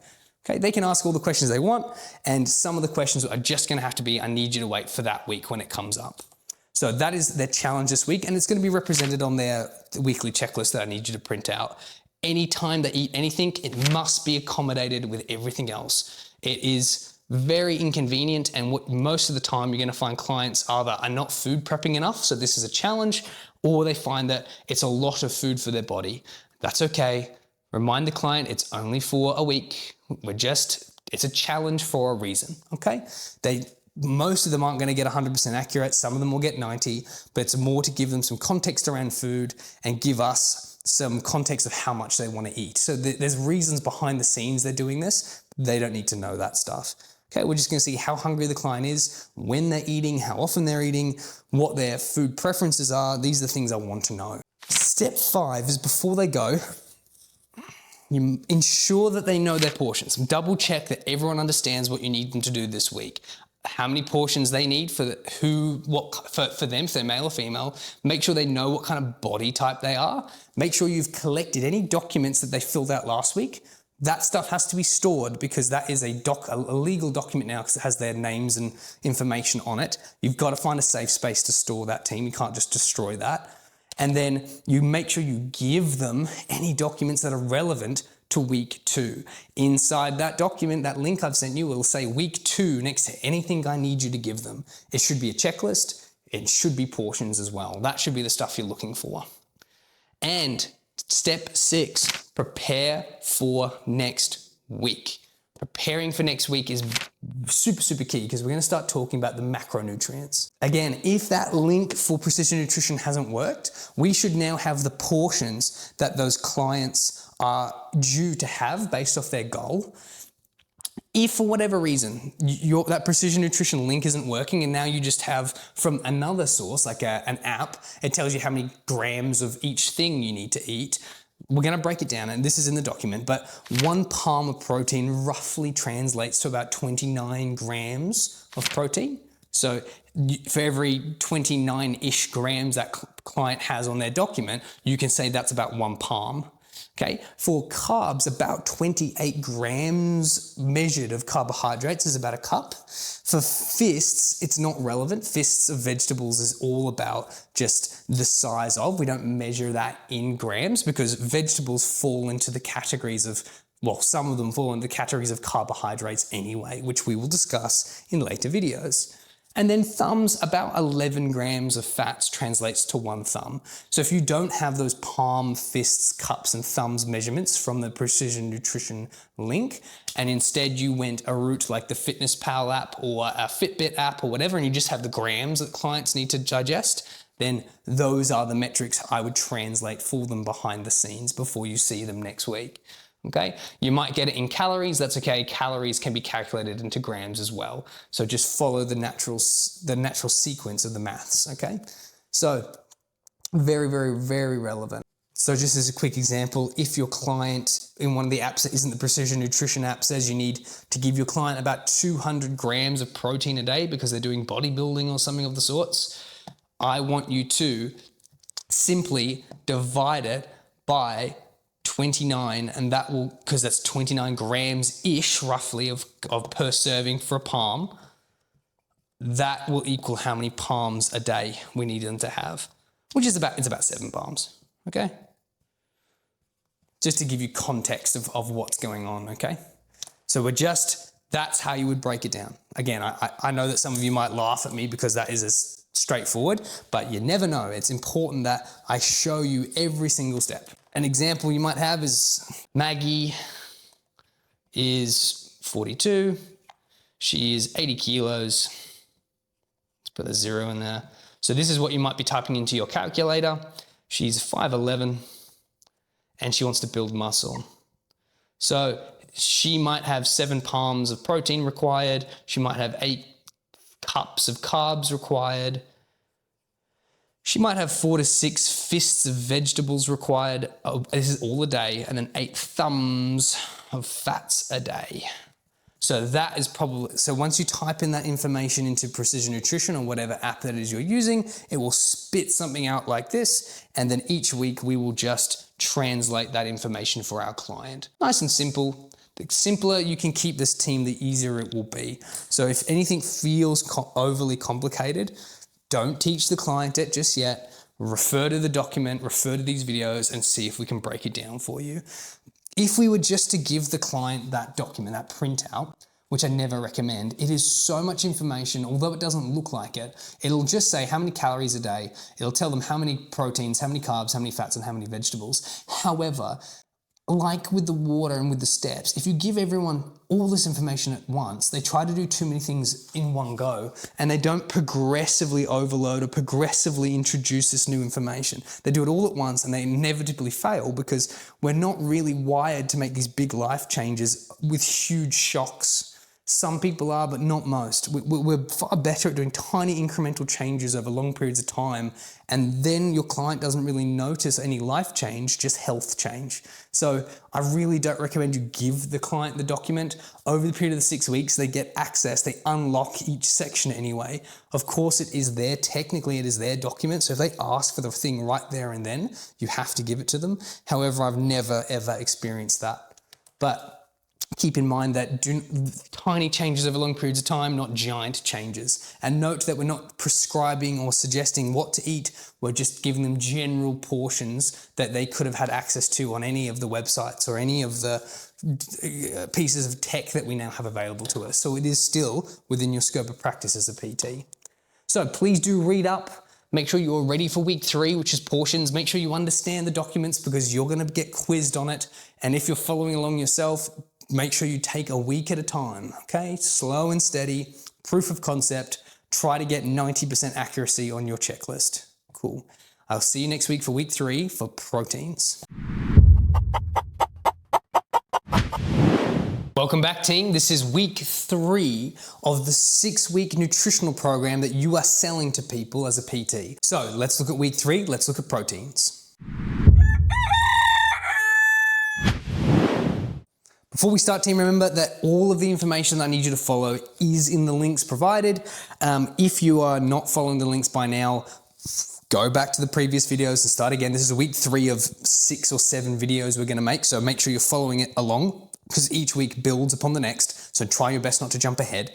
Okay, they can ask all the questions they want, and some of the questions are just going to have to be, I need you to wait for that week when it comes up. So that is their challenge this week, and it's going to be represented on their weekly checklist that I need you to print out. Anytime they eat anything, it must be accommodated with everything else. It is very inconvenient, and most of the time you're going to find clients either are not food prepping enough, so this is a challenge, or they find that it's a lot of food for their body. That's okay. Remind the client it's only for a week. It's a challenge for a reason, okay? Most of them aren't going to get 100% accurate. Some of them will get 90, but it's more to give them some context around food and give us some context of how much they want to eat. So there's reasons behind the scenes they're doing this. They don't need to know that stuff. Okay, we're just going to see how hungry the client is, when they're eating, how often they're eating, what their food preferences are. These are the things I want to know. Step 5 is before they go, you ensure that they know their portions. Double check that everyone understands what you need them to do this week. How many portions they need for them, if they're male or female. Make sure they know what kind of body type they are. Make sure you've collected any documents that they filled out last week. That stuff has to be stored because that is a legal document now because it has their names and information on it. You've got to find a safe space to store that, team. You can't just destroy that. And then you make sure you give them any documents that are relevant to week 2. Inside that document, that link I've sent you will say week 2 next to anything I need you to give them. It should be a checklist. It should be portions as well. That should be the stuff you're looking for. And step 6, prepare for next week. Preparing for next week is super, super key because we're going to start talking about the macronutrients. Again, if that link for precision nutrition hasn't worked, we should now have the portions that those clients are due to have based off their goal. If for whatever reason that precision nutrition link isn't working and now you just have from another source like an app, it tells you how many grams of each thing you need to eat, we're going to break it down, and this is in the document, but 1 palm of protein roughly translates to about 29 grams of protein. So for every 29-ish grams that client has on their document, you can say that's about 1 palm. Okay, for carbs, about 28 grams measured of carbohydrates is about a cup. For fists, it's not relevant. Fists of vegetables is all about just the size of. We don't measure that in grams because vegetables fall into the categories of, well, some of them fall into the categories of carbohydrates anyway, which we will discuss in later videos. And then thumbs, about 11 grams of fats translates to 1 thumb. So if you don't have those palm, fists, cups, and thumbs measurements from the Precision Nutrition link, and instead you went a route like the Fitness Pal app or a Fitbit app or whatever, and you just have the grams that clients need to digest, then those are the metrics I would translate for them behind the scenes before you see them next week. Okay, you might get it in calories, that's okay. Calories can be calculated into grams as well. So just follow the natural sequence of the maths, okay? So very, very, very relevant. So just as a quick example, if your client in one of the apps that isn't the Precision Nutrition app says you need to give your client about 200 grams of protein a day because they're doing bodybuilding or something of the sorts, I want you to simply divide it by 29, and that will, because that's 29 grams-ish roughly of per serving for a palm, that will equal how many palms a day we need them to have, which is it's about 7 palms, okay? Just to give you context of what's going on, okay? So that's how you would break it down. Again, I know that some of you might laugh at me because that is as straightforward, but you never know. It's important that I show you every single step. An example you might have is Maggie is 42. She is 80 kilos. Let's put a 0 in there. So this is what you might be typing into your calculator. She's 5'11", and she wants to build muscle. So she might have 7 palms of protein required. She might have 8 cups of carbs required. She might have 4 to 6 fists of vegetables required. This is all a day, and then 8 thumbs of fats a day. So that is probably, so once you type in that information into Precision Nutrition or whatever app that is you're using, it will spit something out like this. And then each week we will just translate that information for our client. Nice and simple. The simpler you can keep this team, the easier it will be. So if anything feels overly complicated, don't teach the client it just yet. Refer to the document, refer to these videos, and see if we can break it down for you. If we were just to give the client that document, that printout, which I never recommend, it is so much information, although it doesn't look like it. It'll just say how many calories a day. It'll tell them how many proteins, how many carbs, how many fats, and how many vegetables. However, like with the water and with the steps, if you give everyone all this information at once, they try to do too many things in one go, and they don't progressively overload or progressively introduce this new information. They do it all at once, and they inevitably fail because we're not really wired to make these big life changes with huge shocks. Some people are, but not most. We're far better at doing tiny incremental changes over long periods of time, and then your client doesn't really notice any life change, just health change. So I really don't recommend you give the client the document. Over the period of the 6 weeks, they get access, they unlock each section anyway. Of course, technically it is their document, so if they ask for the thing right there and then, you have to give it to them. However, I've never ever experienced that. But keep in mind that tiny changes over long periods of time, not giant changes. And note that we're not prescribing or suggesting what to eat. We're just giving them general portions that they could have had access to on any of the websites or any of the pieces of tech that we now have available to us. So it is still within your scope of practice as a PT. So please do read up. Make sure you're ready for week 3, which is portions. Make sure you understand the documents because you're going to get quizzed on it. And if you're following along yourself, make sure you take a week at a time, okay? Slow and steady, proof of concept. Try to get 90% accuracy on your checklist. Cool. I'll see you next week for week 3 for proteins. Welcome back, team. This is week 3 of the 6-week nutritional program that you are selling to people as a PT. So let's look at week 3. Let's look at proteins. Before we start, team, remember that all of the information that I need you to follow is in the links provided. If you are not following the links by now, go back to the previous videos and start again. This is week 3 of 6 or 7 videos we're going to make, so make sure you're following it along, because each week builds upon the next, so try your best not to jump ahead.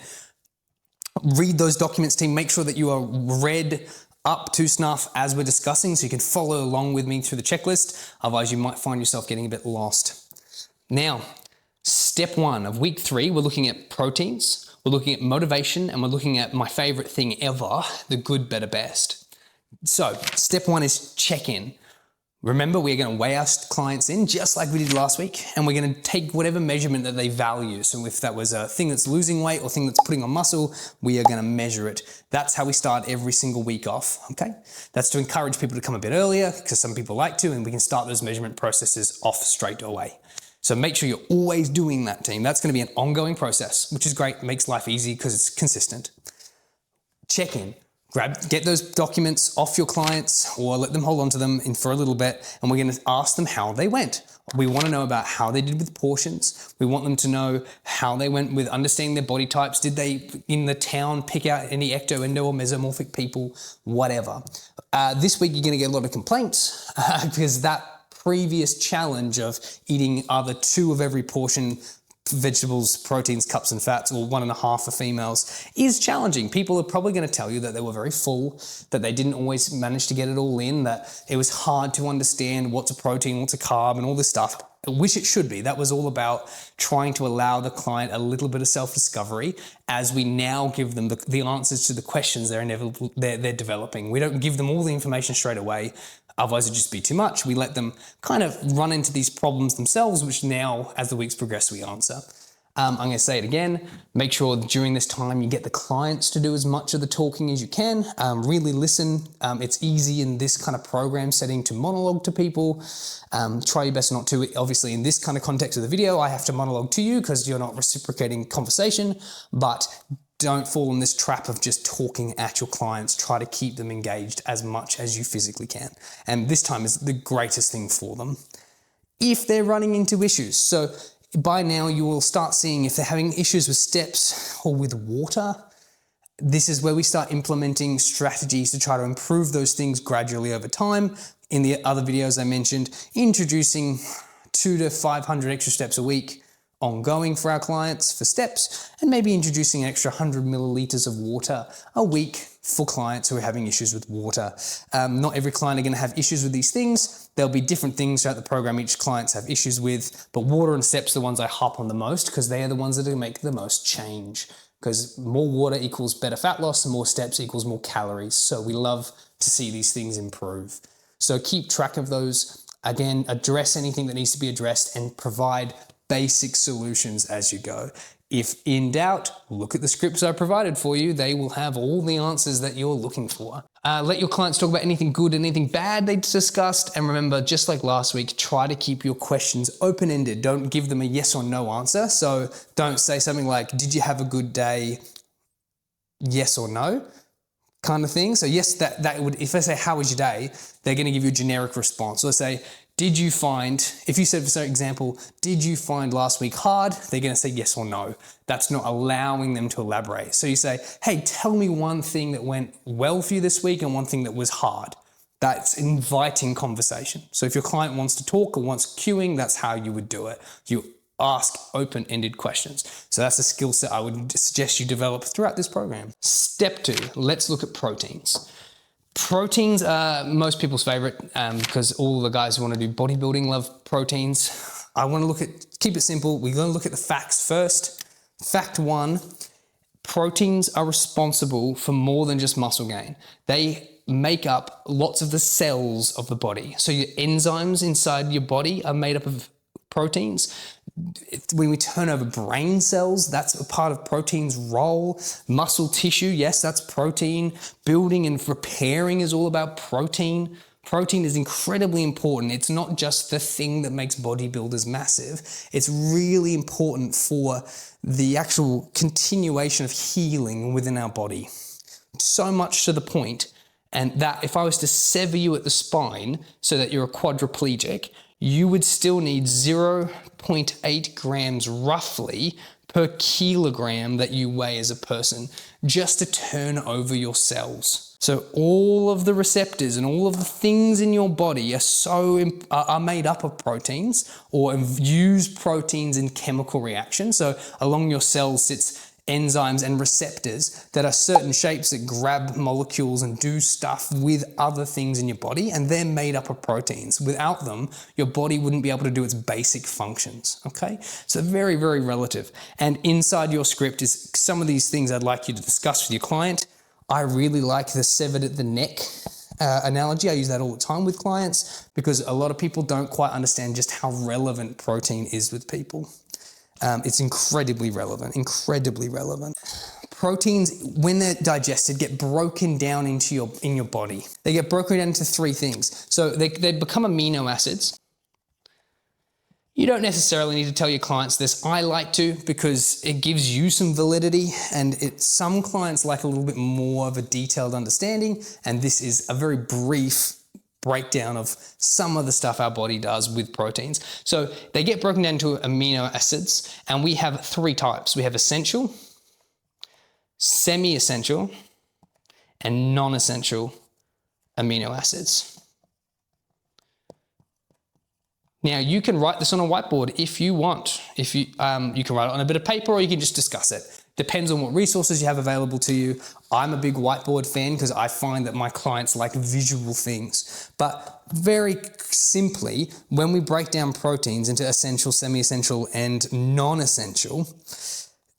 Read those documents, team. Make sure that you are read up to snuff as we're discussing, so you can follow along with me through the checklist. Otherwise, you might find yourself getting a bit lost. Now, step 1 of week 3, we're looking at proteins, we're looking at motivation, and we're looking at my favorite thing ever, the good, better, best. So, step 1 is check-in. Remember, we're going to weigh our clients in just like we did last week, and we're going to take whatever measurement that they value. So if that was a thing that's losing weight or thing that's putting on muscle, we are going to measure it. That's how we start every single week off, okay? That's to encourage people to come a bit earlier, because some people like to, and we can start those measurement processes off straight away. So make sure you're always doing that, team. That's going to be an ongoing process, which is great, makes life easy because it's consistent. Check in. Get those documents off your clients or let them hold on to them for a little bit, and we're going to ask them how they went. We want to know about how they did with portions. We want them to know how they went with understanding their body types. Did they, in the town, pick out any ecto, endo, or mesomorphic people? Whatever. This week, you're going to get a lot of complaints because that previous challenge of eating either 2 of every portion, vegetables, proteins, cups and fats, or 1.5 for females, is challenging. People are probably going to tell you that they were very full, that they didn't always manage to get it all in, that it was hard to understand what's a protein, what's a carb, and all this stuff, which it should be. That was all about trying to allow the client a little bit of self-discovery as we now give them the answers to the questions they're developing. We don't give them all the information straight away. Otherwise, it'd just be too much. We let them kind of run into these problems themselves, which now, as the weeks progress, we answer. I'm going to say it again. Make sure that during this time you get the clients to do as much of the talking as you can. Really listen. It's easy in this kind of program setting to monologue to people. Try your best not to. Obviously, in this kind of context of the video, I have to monologue to you because you're not reciprocating conversation, but don't fall in this trap of just talking at your clients. Try to keep them engaged as much as you physically can. And this time is the greatest thing for them. If they're running into issues, so by now you will start seeing if they're having issues with steps or with water, this is where we start implementing strategies to try to improve those things gradually over time. In the other videos I mentioned, introducing 200 to 500 extra steps a week, ongoing for our clients for steps, and maybe introducing an extra 100 milliliters of water a week for clients who are having issues with water. Not every client are going to have issues with these things. There'll be different things throughout the program each clients have issues with, but water and steps are the ones I harp on the most because they are the ones that are make the most change. Because more water equals better fat loss and more steps equals more calories. So we love to see these things improve. So keep track of those. Again, address anything that needs to be addressed and provide basic solutions as you go. If in doubt, look at the scripts I provided for you. They will have all the answers that you're looking for. Let your clients talk about anything good, anything bad they discussed. And remember, just like last week, try to keep your questions open-ended. Don't give them a yes or no answer. So don't say something like, did you have a good day? Yes or no kind of thing. So yes, that would, if they say, how was your day? They're going to give you a generic response. So let's say, did you find, if you said, for example, did you find last week hard? They're going to say yes or no. That's not allowing them to elaborate. So you say, hey, tell me one thing that went well for you this week and one thing that was hard. That's inviting conversation. So if your client wants to talk or wants cueing, that's how you would do it. You ask open-ended questions. So that's a skill set I would suggest you develop throughout this program. Step 2, let's look at proteins. Proteins are most people's favorite because all the guys who want to do bodybuilding love proteins. I want to look at, keep it simple. We're going to look at the facts first. Fact 1, proteins are responsible for more than just muscle gain. They make up lots of the cells of the body. So your enzymes inside your body are made up of proteins. When we turn over brain cells, that's a part of protein's role. Muscle tissue, yes, that's protein. Building and repairing is all about protein. Protein is incredibly important. It's not just the thing that makes bodybuilders massive. It's really important for the actual continuation of healing within our body. So much to the point, and that if I was to sever you at the spine so that you're a quadriplegic, you would still need 0.8 grams roughly per kilogram that you weigh as a person just to turn over your cells. So all of the receptors and all of the things in your body are made up of proteins or use proteins in chemical reactions. So along your cells sits enzymes and receptors that are certain shapes that grab molecules and do stuff with other things in your body, and they're made up of proteins. Without them, your body wouldn't be able to do its basic functions, okay? So very, very relative. And inside your script is some of these things I'd like you to discuss with your client. I really like the severed at the neck analogy. I use that all the time with clients because a lot of people don't quite understand just how relevant protein is with people. It's incredibly relevant, incredibly relevant. Proteins, when they're digested, get broken down in your body. They get broken down into three things. So they become amino acids. You don't necessarily need to tell your clients this. I like to because it gives you some validity, and some clients like a little bit more of a detailed understanding, and this is a very brief breakdown of some of the stuff our body does with proteins. So they get broken down into amino acids, and we have three types. We have essential, semi-essential, and non-essential amino acids. Now you can write this on a whiteboard if you want. If you can write it on a bit of paper, or you can just discuss it. Depends on what resources you have available to you. I'm a big whiteboard fan because I find that my clients like visual things. But very simply, when we break down proteins into essential, semi-essential, and non-essential,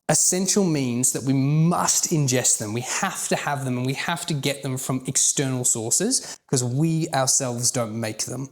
essential means that we must ingest them. We have to have them, and we have to get them from external sources because we ourselves don't make them.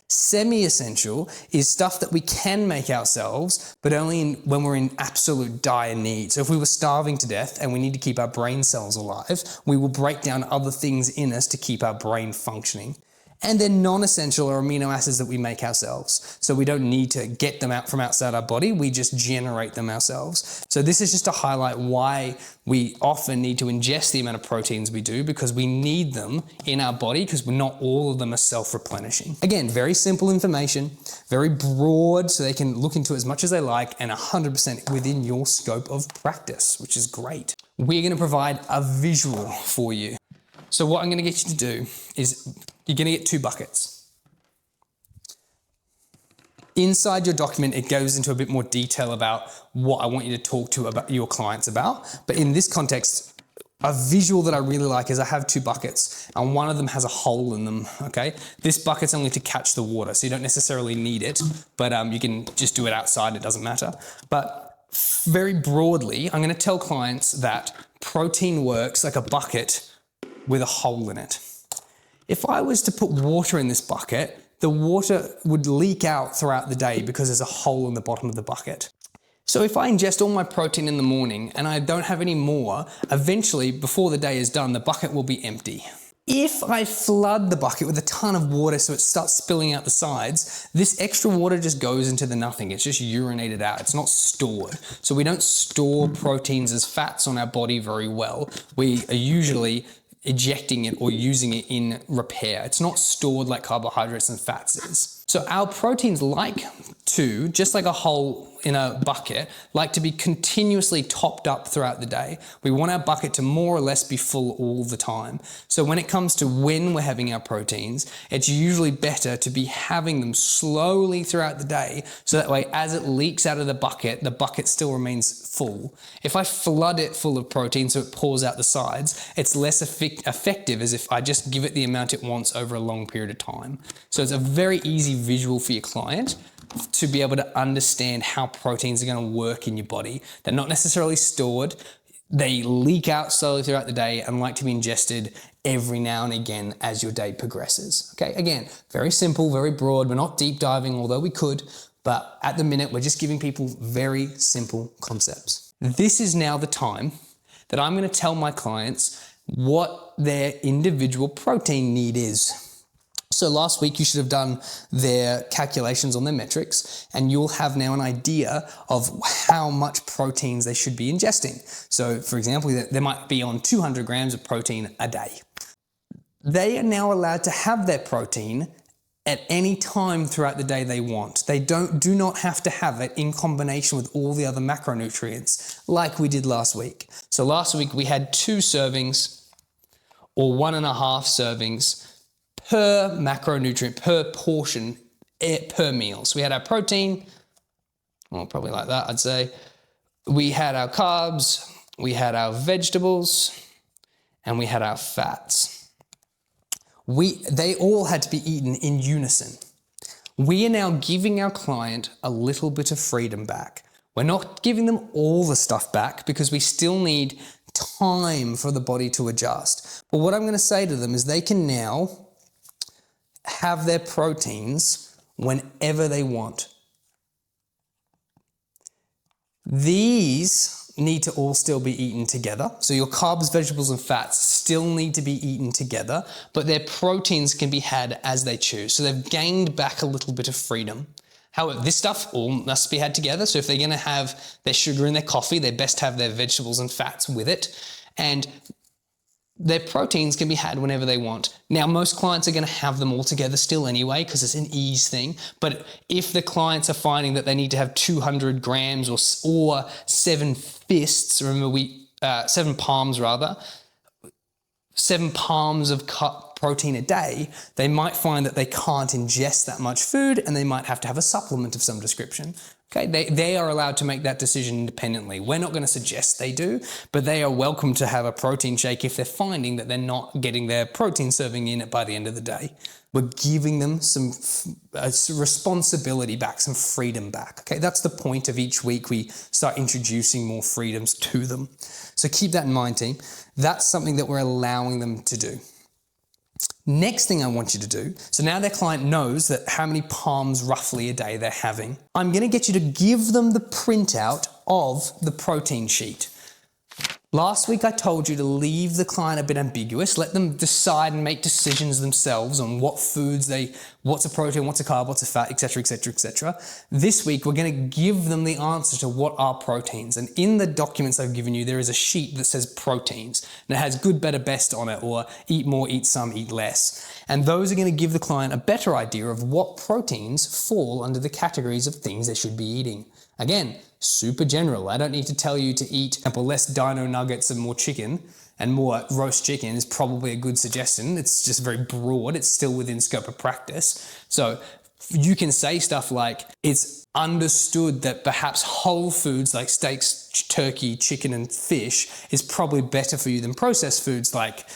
Semi-essential is stuff that we can make ourselves, but only when we're in absolute dire need. So if we were starving to death and we need to keep our brain cells alive, we will break down other things in us to keep our brain functioning. And then non-essential are amino acids that we make ourselves. So we don't need to get them out from outside our body, we just generate them ourselves. So this is just to highlight why we often need to ingest the amount of proteins we do, because we need them in our body, because not all of them are self-replenishing. Again, very simple information, very broad, so they can look into as much as they like, and 100% within your scope of practice, which is great. We're gonna provide a visual for you. So what I'm gonna get you to do is you're gonna get 2 buckets. Inside your document, it goes into a bit more detail about what I want you to talk to about your clients about. But in this context, a visual that I really like is I have 2 buckets, and one of them has a hole in them, okay? This bucket's only to catch the water, so you don't necessarily need it, but you can just do it outside, it doesn't matter. But very broadly, I'm gonna tell clients that protein works like a bucket with a hole in it. If I was to put water in this bucket, the water would leak out throughout the day because there's a hole in the bottom of the bucket. So if I ingest all my protein in the morning and I don't have any more, eventually, before the day is done, the bucket will be empty. If I flood the bucket with a ton of water so it starts spilling out the sides, this extra water just goes into the nothing. It's just urinated out. It's not stored. So we don't store proteins as fats on our body very well. We are usually ejecting it or using it in repair. It's not stored like carbohydrates and fats is. So our proteins like to, just like a hole in a bucket, like to be continuously topped up throughout the day. We want our bucket to more or less be full all the time. So when it comes to when we're having our proteins, it's usually better to be having them slowly throughout the day, so that way as it leaks out of the bucket still remains full. If I flood it full of protein so it pours out the sides, it's less effective as if I just give it the amount it wants over a long period of time. So it's a very easy visual for your client to be able to understand how proteins are going to work in your body. They're not necessarily stored. They leak out slowly throughout the day and like to be ingested every now and again as your day progresses. Okay, again, very simple, very broad. We're not deep diving, although we could, but at the minute, we're just giving people very simple concepts. This is now the time that I'm going to tell my clients what their individual protein need is. So last week you should have done their calculations on their metrics, and you'll have now an idea of how much proteins they should be ingesting. So for example, they might be on 200 grams of protein a day. They are now allowed to have their protein at any time throughout the day they want. They do not have to have it in combination with all the other macronutrients like we did last week. So last week we had 2 servings or 1.5 servings per macronutrient, per portion, per meal. So we had our protein, well, probably like that, I'd say. We had our carbs, we had our vegetables, and we had our fats. They all had to be eaten in unison. We are now giving our client a little bit of freedom back. We're not giving them all the stuff back because we still need time for the body to adjust. But what I'm going to say to them is they can now have their proteins whenever they want. These need to all still be eaten together. So your carbs, vegetables, and fats still need to be eaten together, but their proteins can be had as they choose. So they've gained back a little bit of freedom. However, this stuff all must be had together. So if they're going to have their sugar in their coffee, they best have their vegetables and fats with it. And their proteins can be had whenever they want. Now, most clients are going to have them all together still anyway because it's an ease thing. But if the clients are finding that they need to have 200 grams or 7 fists, remember 7 palms rather, 7 palms of protein a day, they might find that they can't ingest that much food and they might have to have a supplement of some description. Okay, they are allowed to make that decision independently. We're not going to suggest they do, but they are welcome to have a protein shake if they're finding that they're not getting their protein serving in it by the end of the day. We're giving them some responsibility back, some freedom back. Okay, that's the point of each week we start introducing more freedoms to them. So keep that in mind, team. That's something that we're allowing them to do. Next thing I want you to do, so now their client knows that how many palms roughly a day they're having. I'm going to get you to give them the printout of the protein sheet. Last week I told you to leave the client a bit ambiguous, let them decide and make decisions themselves on what foods what's a protein, what's a carb, what's a fat, etc., etc., etc. This week we're going to give them the answer to what are proteins. And in the documents I've given you, there is a sheet that says proteins. And it has good, better, best on it, or eat more, eat some, eat less. And those are going to give the client a better idea of what proteins fall under the categories of things they should be eating. Again, super general. I don't need to tell you to eat less dino nuggets and more chicken, and more roast chicken is probably a good suggestion. It's just very broad. It's still within scope of practice. So you can say stuff like, it's understood that perhaps whole foods like steaks, turkey, chicken, and fish is probably better for you than processed foods like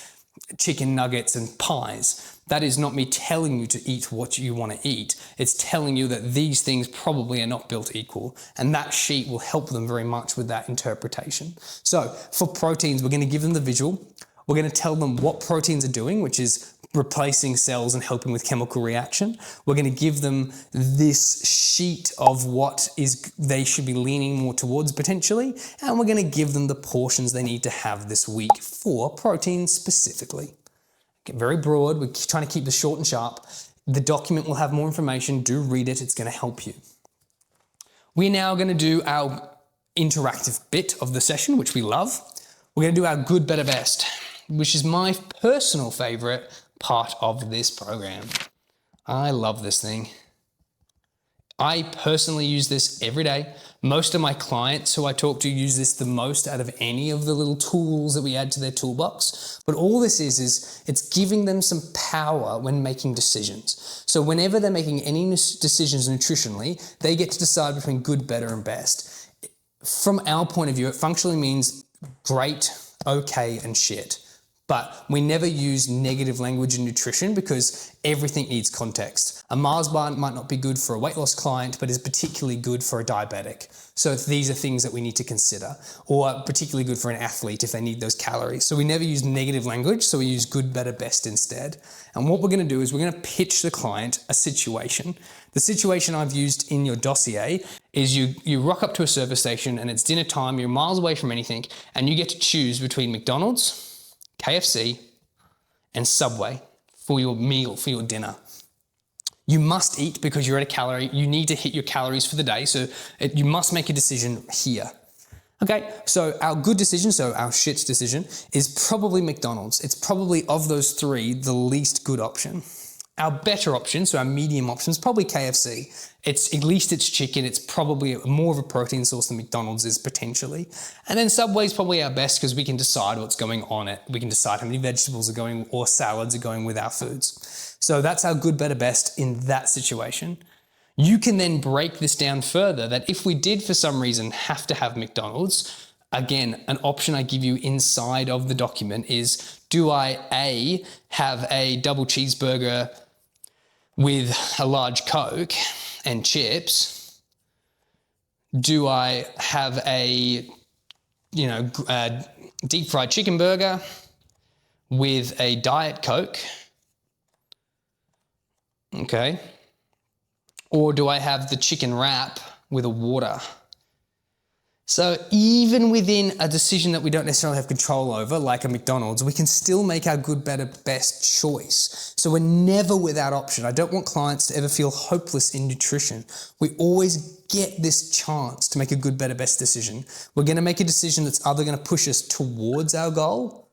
chicken nuggets and pies. That is not me telling you to eat what you want to eat. It's telling you that these things probably are not built equal. And that sheet will help them very much with that interpretation. So for proteins, we're going to give them the visual. We're going to tell them what proteins are doing, which is replacing cells and helping with chemical reaction. We're going to give them this sheet of what they should be leaning more towards potentially. And we're going to give them the portions they need to have this week for proteins specifically. Very broad. We're trying to keep this short and sharp. The document will have more information. Do read it. It's going to help you. We're now going to do our interactive bit of the session, which we love. We're going to do our good, better, best, which is my personal favorite part of this program. I love this thing. I personally use this every day. Most of my clients who I talk to use this the most out of any of the little tools that we add to their toolbox. But all this is it's giving them some power when making decisions. So whenever they're making any decisions nutritionally, they get to decide between good, better, and best. From our point of view, it functionally means great, okay, and shit. But we never use negative language in nutrition because everything needs context. A Mars bar might not be good for a weight loss client, but is particularly good for a diabetic. So these are things that we need to consider, or particularly good for an athlete if they need those calories. So we never use negative language, so we use good, better, best instead. And what we're going to do is we're going to pitch the client a situation. The situation I've used in your dossier is you rock up to a service station and it's dinner time, you're miles away from anything, and you get to choose between McDonald's, KFC, and Subway for your meal, for your dinner. You must eat because you're at a calorie. You need to hit your calories for the day. So you must make a decision here. Okay, so our good decision, so our shit decision, is probably McDonald's. It's probably, of those three, the least good option. Our better option, so our medium option, is probably KFC. At least it's chicken. It's probably more of a protein source than McDonald's is potentially. And then Subway's probably our best because we can decide what's going on it. We can decide how many vegetables are going or salads are going with our foods. So that's our good, better, best in that situation. You can then break this down further that if we did for some reason have to have McDonald's, again, an option I give you inside of the document is, do I A, have a double cheeseburger with a large Coke and chips? Do I have a, deep fried chicken burger with a Diet Coke? Okay. Or do I have the chicken wrap with a water? So even within a decision that we don't necessarily have control over, like a McDonald's, we can still make our good, better, best choice. So we're never without option. I don't want clients to ever feel hopeless in nutrition. We always get this chance to make a good, better, best decision. We're going to make a decision that's either going to push us towards our goal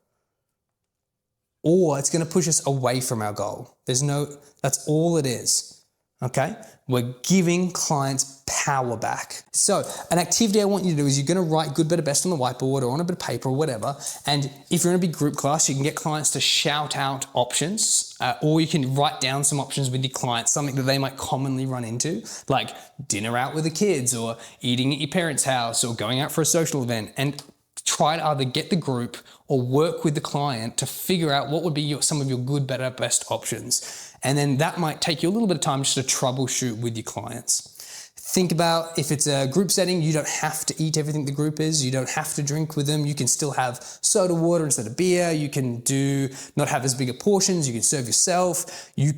or it's going to push us away from our goal. That's all it is. Okay, we're giving clients power back. So an activity I want you to do is you're going to write good, better, best on the whiteboard or on a bit of paper or whatever. And if you're in a big group class, you can get clients to shout out options, or you can write down some options with your clients, something that they might commonly run into, like dinner out with the kids or eating at your parents' house or going out for a social event, and try to either get the group or work with the client to figure out what would be some of your good, better, best options. And then that might take you a little bit of time just to troubleshoot with your clients. Think about if it's a group setting, you don't have to eat everything the group is. You don't have to drink with them. You can still have soda water instead of beer. You can not have as big a portions. You can serve yourself. You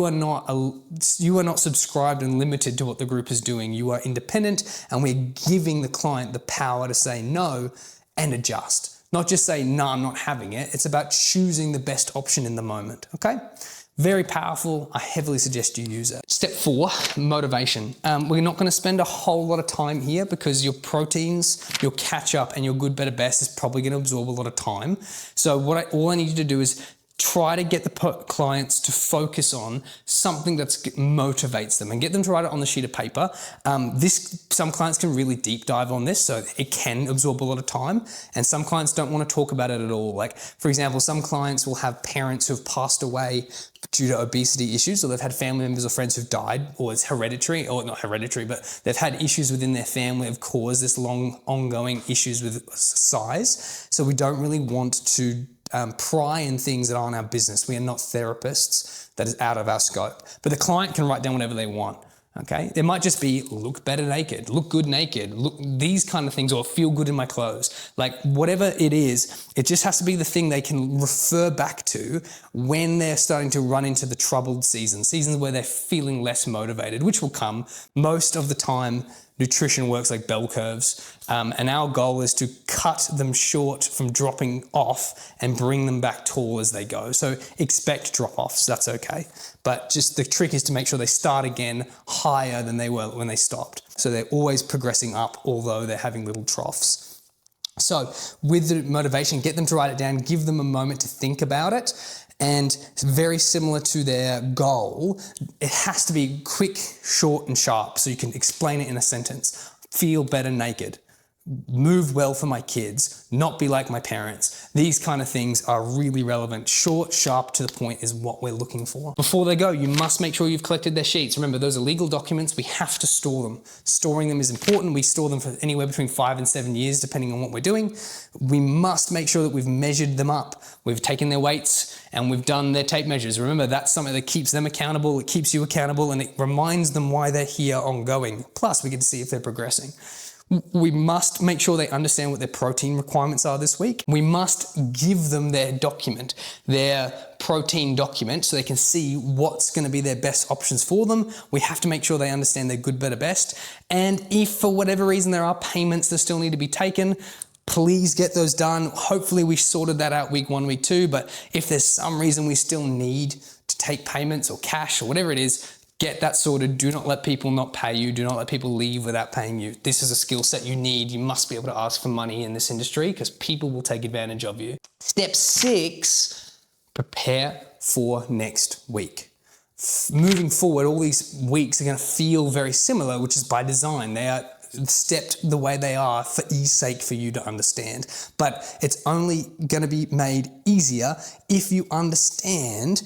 are not subscribed and limited to what the group is doing. You are independent, and we're giving the client the power to say no and adjust. Not just say, no, I'm not having it. It's about choosing the best option in the moment, okay? Very powerful. I heavily suggest you use it. Step 4, motivation. We're not going to spend a whole lot of time here because your proteins, your catch up, and your good, better, best is probably going to absorb a lot of time. So all I need you to do is try to get the clients to focus on something that motivates them and get them to write it on the sheet of paper. Some clients can really deep dive on this, so it can absorb a lot of time, and some clients don't want to talk about it at all. Like, for example, some clients will have parents who've passed away due to obesity issues, or they've had family members or friends who've died, or it's hereditary, or not hereditary, but they've had issues within their family have caused this long ongoing issues with size. So we don't really want to pry in things that aren't our business. We are not therapists. That is out of our scope. But the client can write down whatever they want. Okay, it might just be look better naked, look good naked, look these kind of things, or feel good in my clothes. Like whatever it is, it just has to be the thing they can refer back to when they're starting to run into the troubled seasons where they're feeling less motivated, which will come most of the time. Nutrition works like bell curves, and our goal is to cut them short from dropping off and bring them back tall as they go. So expect drop-offs, that's okay. But just the trick is to make sure they start again higher than they were when they stopped. So they're always progressing up, although they're having little troughs. So with the motivation, get them to write it down, give them a moment to think about it. And it's very similar to their goal. It has to be quick, short, and sharp so you can explain it in a sentence. Feel better naked. Move well for my kids. Not be like my parents. These kind of things are really relevant. Short, sharp, to the point is what we're looking for. Before they go, you must make sure you've collected their sheets. Remember, those are legal documents. We have to store them. Storing them is important. We store them for anywhere between 5 and 7 years, depending on what we're doing. We must make sure that we've measured them up. We've taken their weights and we've done their tape measures. Remember, that's something that keeps them accountable, it keeps you accountable, and it reminds them why they're here ongoing. Plus, we get to see if they're progressing. We must make sure they understand what their protein requirements are this week. We must give them their document, their protein document, so they can see what's going to be their best options for them. We have to make sure they understand their good, better, best. And if for whatever reason there are payments that still need to be taken, Please get those done. Hopefully we sorted that out week 1, week 2, but if there's some reason we still need to take payments or cash or whatever it is, get that sorted. Do not let people not pay you. Do not let people leave without paying you. This is a skill set you need. You must be able to ask for money in this industry because people will take advantage of you. Step 6, prepare for next week. Moving forward, all these weeks are going to feel very similar, which is by design. They are stepped the way they are for ease sake for you to understand. But it's only going to be made easier if you understand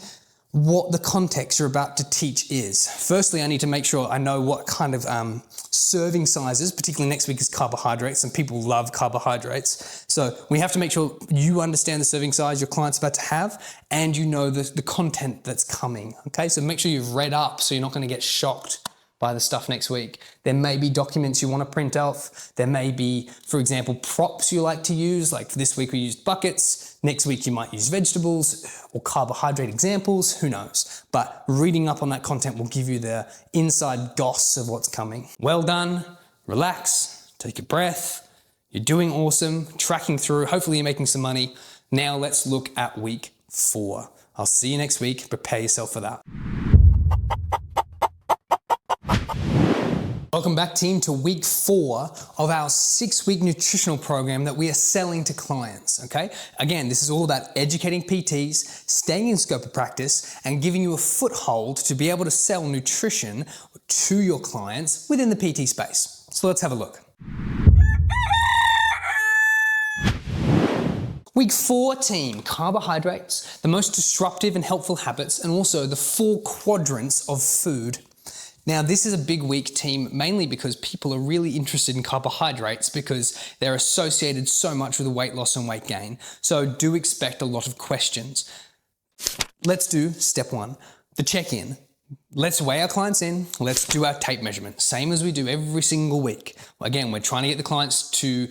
what the context you're about to teach is. Firstly, I need to make sure I know what kind of serving sizes, particularly next week is carbohydrates, and people love carbohydrates. So we have to make sure you understand the serving size your client's about to have, and you know the content that's coming, okay? So make sure you've read up so you're not gonna get shocked by the stuff next week. There may be documents you want to print off. There may be, for example, props you like to use. Like this week we used buckets. Next week you might use vegetables or carbohydrate examples, who knows? But reading up on that content will give you the inside goss of what's coming. Well done, relax, take a breath. You're doing awesome, tracking through. Hopefully you're making some money. Now let's look at week 4. I'll see you next week. Prepare yourself for that. Welcome back, team, to week 4 of our 6-week nutritional program that we are selling to clients, okay? Again, this is all about educating PTs, staying in scope of practice, and giving you a foothold to be able to sell nutrition to your clients within the PT space. So let's have a look. Week 4, team, carbohydrates, the most disruptive and helpful habits, and also the 4 quadrants of food. Now, this is a big week, team, mainly because people are really interested in carbohydrates because they're associated so much with weight loss and weight gain. So do expect a lot of questions. Let's do step 1, the check-in. Let's weigh our clients in. Let's do our tape measurement, same as we do every single week. Again, we're trying to get the clients to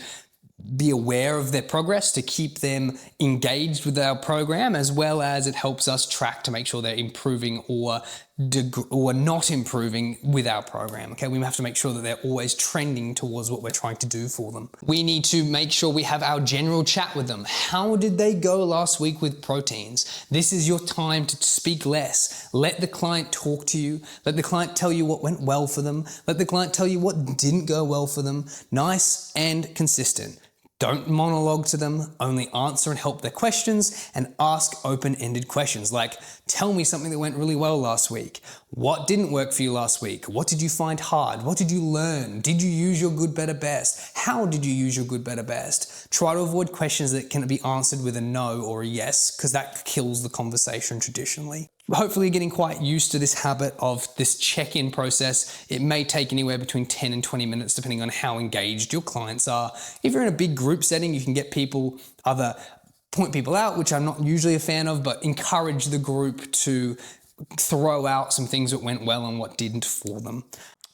be aware of their progress, to keep them engaged with our program, as well as it helps us track to make sure they're improving or not improving with our program. Okay, we have to make sure that they're always trending towards what we're trying to do for them. We need to make sure we have our general chat with them. How did they go last week with proteins? This is your time to speak less. Let the client talk to you. Let the client tell you what went well for them. Let the client tell you what didn't go well for them. Nice and consistent. Don't monologue to them, only answer and help their questions, and ask open-ended questions like, tell me something that went really well last week. What didn't work for you last week? What did you find hard? What did you learn? Did you use your good, better, best? How did you use your good, better, best? Try to avoid questions that can be answered with a no or a yes, because that kills the conversation traditionally. Hopefully you're getting quite used to this habit of this check-in process. It may take anywhere between 10 and 20 minutes depending on how engaged your clients are. If you're in a big group setting, you can get people, either point people out, which I'm not usually a fan of, but encourage the group to throw out some things that went well and what didn't for them.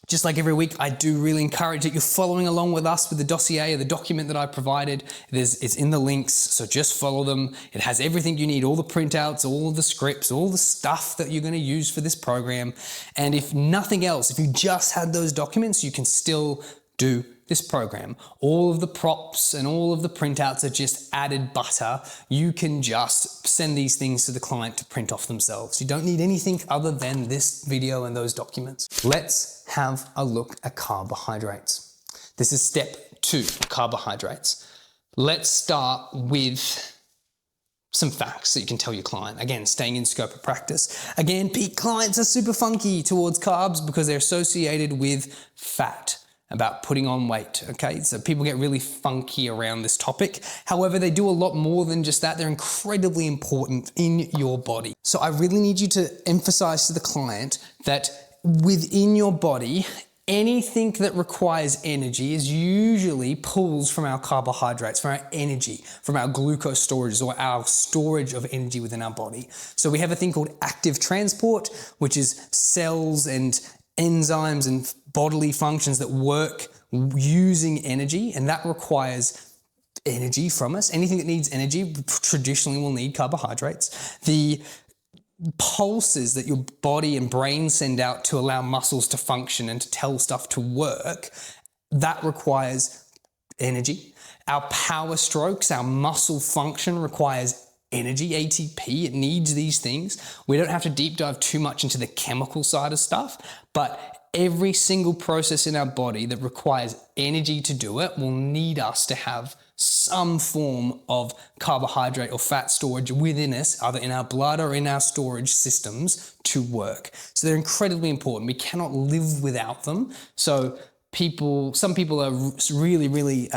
Just like every week, I do really encourage that you're following along with us with the dossier or the document that I provided. It's in the links, so just follow them. It has everything you need, all the printouts, all the scripts, all the stuff that you're going to use for this program. And if nothing else, if you just had those documents, you can still do this program. All of the props and all of the printouts are just added butter. You can just send these things to the client to print off themselves. You don't need anything other than this video and those documents. Let's have a look at carbohydrates. This is step 2, carbohydrates. Let's start with some facts that you can tell your client. Again, staying in scope of practice. Again, peak clients are super funky towards carbs because they're associated with fat, about putting on weight, okay? So people get really funky around this topic. However, they do a lot more than just that. They're incredibly important in your body. So I really need you to emphasize to the client that within your body, anything that requires energy is usually pulls from our carbohydrates, from our energy, from our glucose storages, or our storage of energy within our body. So we have a thing called active transport, which is cells and enzymes and bodily functions that work using energy, and that requires energy from us. Anything that needs energy traditionally will need carbohydrates. The pulses that your body and brain send out to allow muscles to function and to tell stuff to work, that requires energy. Our power strokes, our muscle function requires energy, ATP. It needs these things. We don't have to deep dive too much into the chemical side of stuff, but every single process in our body that requires energy to do it will need us to have some form of carbohydrate or fat storage within us, either in our blood or in our storage systems, to work. So they're incredibly important. We cannot live without them. So some people are really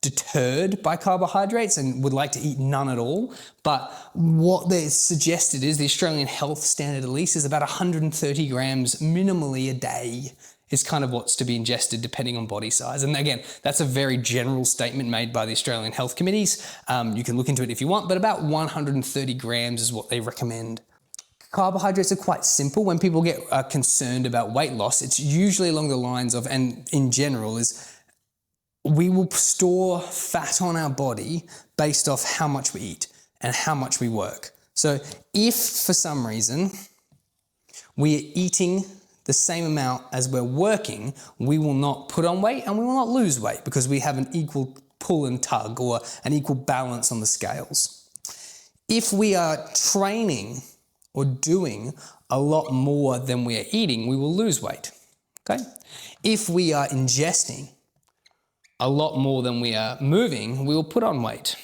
deterred by carbohydrates and would like to eat none at all. But what they suggested is, the Australian health standard at least, is about 130 grams minimally a day is kind of what's to be ingested depending on body size. And again, that's a very general statement made by the Australian health committees. You can look into it if you want, but about 130 grams is what they recommend. Carbohydrates are quite simple. When people get concerned about weight loss, it's usually along the lines of, and in general, is we will store fat on our body based off how much we eat and how much we work. So if for some reason we are eating the same amount as we're working, we will not put on weight and we will not lose weight because we have an equal pull and tug or an equal balance on the scales. If we are training or doing a lot more than we are eating, we will lose weight, okay? If we are ingesting a lot more than we are moving, we will put on weight.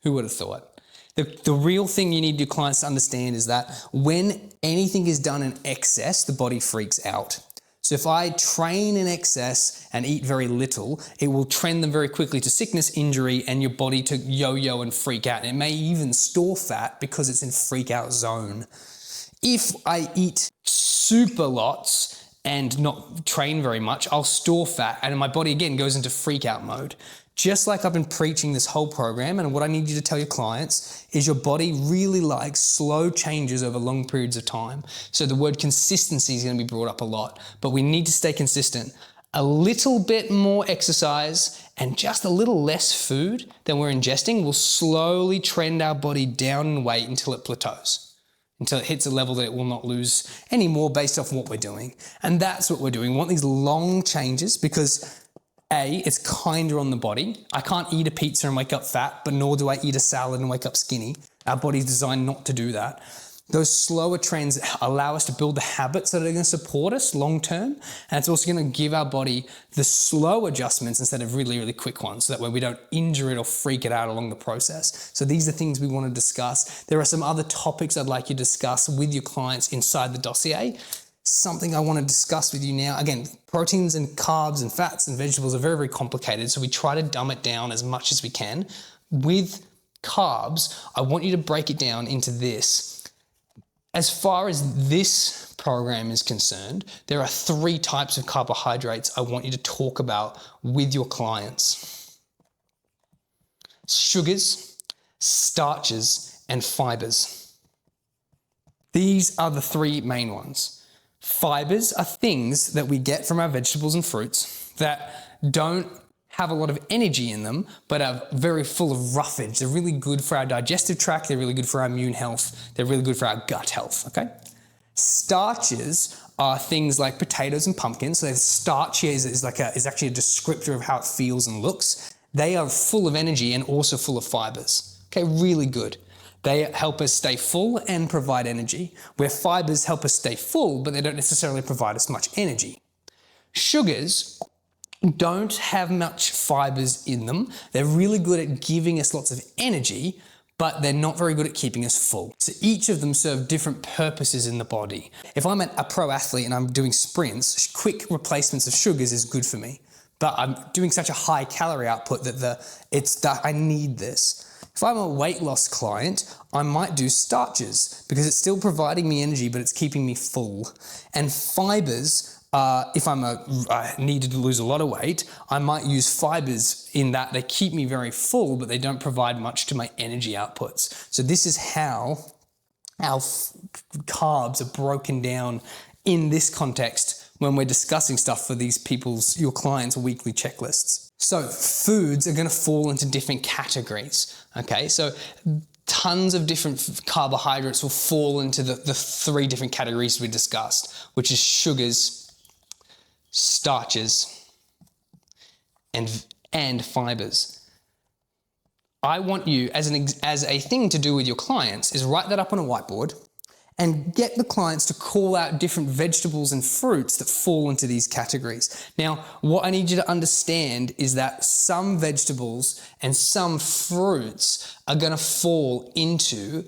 Who would have thought? The real thing you need your clients to understand is that when anything is done in excess, the body freaks out. So if I train in excess and eat very little, it will trend them very quickly to sickness, injury, and your body to yo-yo and freak out. And it may even store fat because it's in freak out zone. If I eat super lots and not train very much, I'll store fat and my body again goes into freak out mode. Just like I've been preaching this whole program, and what I need you to tell your clients is your body really likes slow changes over long periods of time. So the word consistency is going to be brought up a lot, but we need to stay consistent. A little bit more exercise and just a little less food than we're ingesting will slowly trend our body down in weight until it plateaus, until it hits a level that it will not lose anymore based off what we're doing. And that's what we're doing. We want these long changes because it's kinder on the body. I can't eat a pizza and wake up fat, but nor do I eat a salad and wake up skinny. Our body's designed not to do that. Those slower trends allow us to build the habits that are going to support us long term. And it's also going to give our body the slow adjustments instead of really quick ones. So that way we don't injure it or freak it out along the process. So these are things we want to discuss. There are some other topics I'd like you to discuss with your clients inside the dossier. Something I want to discuss with you now. Again, proteins and carbs and fats and vegetables are very complicated. So we try to dumb it down as much as we can. With carbs, I want you to break it down into this. As far as this program is concerned, there are 3 types of carbohydrates I want you to talk about with your clients: sugars, starches, and fibers. These are the 3 main ones. Fibers are things that we get from our vegetables and fruits that don't have a lot of energy in them, but are very full of roughage. They're really good for our digestive tract. They're really good for our immune health. They're really good for our gut health, okay? Starches are things like potatoes and pumpkins. So starch here is actually a descriptor of how it feels and looks. They are full of energy and also full of fibers, okay? Really good. They help us stay full and provide energy, where fibers help us stay full, but they don't necessarily provide us much energy. Sugars don't have much fibers in them. They're really good at giving us lots of energy, but they're not very good at keeping us full. So each of them serve different purposes in the body. If I'm a pro athlete and I'm doing sprints, quick replacements of sugars is good for me, but I'm doing such a high calorie output that I need this. If I'm a weight loss client, I might do starches because it's still providing me energy, but it's keeping me full. And fibers, if I needed to lose a lot of weight, I might use fibers in that they keep me very full, but they don't provide much to my energy outputs. So this is how our carbs are broken down in this context when we're discussing stuff for your clients' weekly checklists. So foods are going to fall into different categories, okay? So tons of different carbohydrates will fall into the 3 different categories we discussed, which is sugars, starches, and fibers. I want you, as a thing to do with your clients, is write that up on a whiteboard and get the clients to call out different vegetables and fruits that fall into these categories. Now, what I need you to understand is that some vegetables and some fruits are going to fall into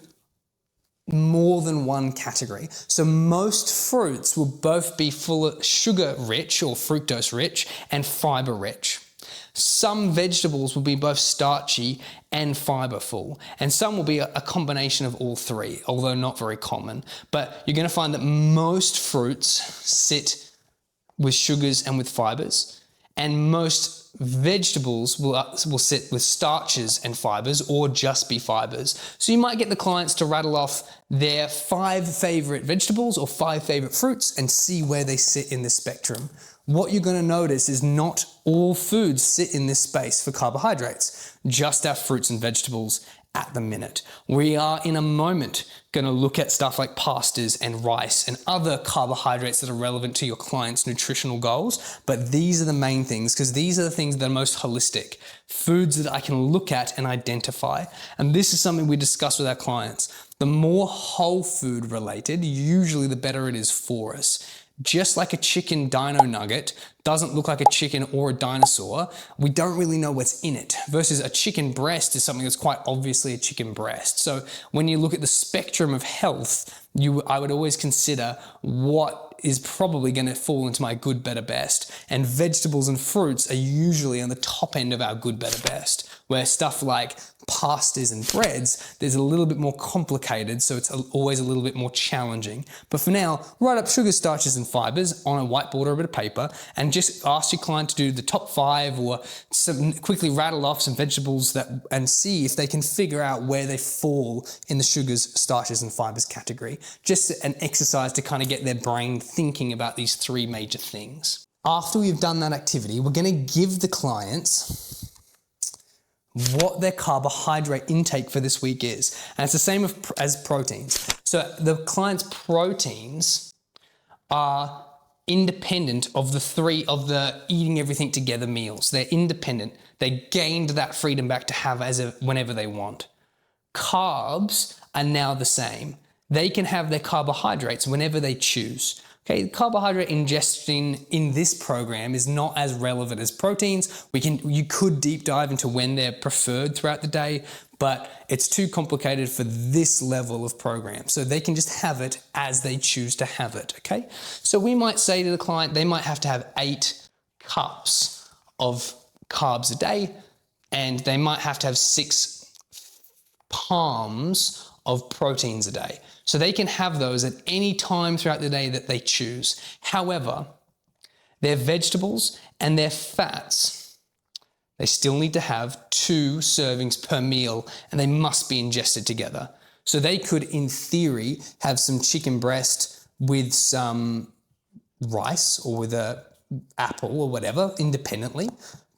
more than one category. So most fruits will both be full of sugar rich or fructose rich and fiber rich. Some vegetables will be both starchy and fiberful, and some will be a combination of all three, although not very common. But you're going to find that most fruits sit with sugars and with fibers, and most vegetables will sit with starches and fibers or just be fibers. So you might get the clients to rattle off their 5 favorite vegetables or 5 favorite fruits and see where they sit in the spectrum. What you're going to notice is not all foods sit in this space for carbohydrates, just our fruits and vegetables at the minute. We are in a moment going to look at stuff like pastas and rice and other carbohydrates that are relevant to your clients' nutritional goals. But these are the main things, because these are the things that are most holistic, foods that I can look at and identify. And this is something we discuss with our clients. The more whole food related, usually the better it is for us. Just like a chicken dino nugget doesn't look like a chicken or a dinosaur, we don't really know what's in it, versus a chicken breast is something that's quite obviously a chicken breast. So when you look at the spectrum of health, I would always consider what is probably going to fall into my good, better, best. And vegetables and fruits are usually on the top end of our good, better, best, where stuff like pastas and breads, there's a little bit more complicated, so it's always a little bit more challenging. But for now, write up sugars, starches and fibers on a whiteboard or a bit of paper, and just ask your client to do the top 5 or quickly rattle off some vegetables and see if they can figure out where they fall in the sugars, starches and fibers category. Just an exercise to kind of get their brain thinking about these 3 major things. After we've done that activity, we're going to give the clients what their carbohydrate intake for this week is. And it's the same as proteins. So the client's proteins are independent of the eating everything together meals. They're independent. They gained that freedom back to have whenever they want. Carbs are now the same. They can have their carbohydrates whenever they choose. Okay, carbohydrate ingestion in this program is not as relevant as proteins. You could deep dive into when they're preferred throughout the day, but it's too complicated for this level of program. So they can just have it as they choose to have it, okay? So we might say to the client, they might have to have 8 cups of carbs a day, and they might have to have 6 palms of proteins a day. So they can have those at any time throughout the day that they choose. However, their vegetables and their fats, they still need to have 2 servings per meal, and they must be ingested together. So they could, in theory, have some chicken breast with some rice or with an apple or whatever independently.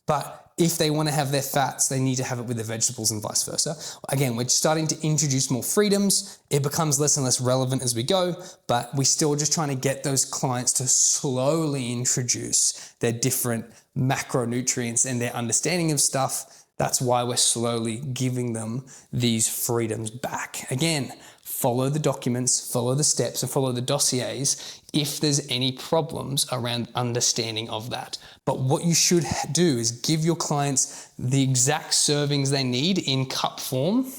But if they want to have their fats, they need to have it with the vegetables and vice versa. Again, we're starting to introduce more freedoms. It becomes less and less relevant as we go, but we're still just trying to get those clients to slowly introduce their different macronutrients and their understanding of stuff. That's why we're slowly giving them these freedoms back. Again, follow the documents, follow the steps, and follow the dossiers if there's any problems around understanding of that. But what you should do is give your clients the exact servings they need in cup form,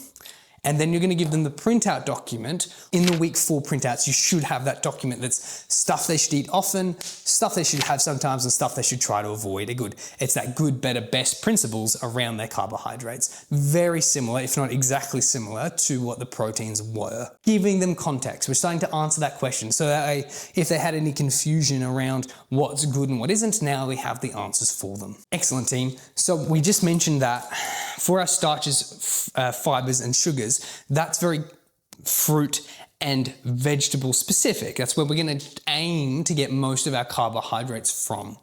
and then you're going to give them the printout document. In the week 4 printouts, you should have that document that's stuff they should eat often, stuff they should have sometimes, and stuff they should try to avoid. It's that good, better, best principles around their carbohydrates. Very similar, if not exactly similar, to what the proteins were. Giving them context. We're starting to answer that question. So that if they had any confusion around what's good and what isn't, now we have the answers for them. Excellent, team. So we just mentioned that for our starches, fibers, and sugars, that's very fruit and vegetable specific. That's where we're going to aim to get most of our carbohydrates from.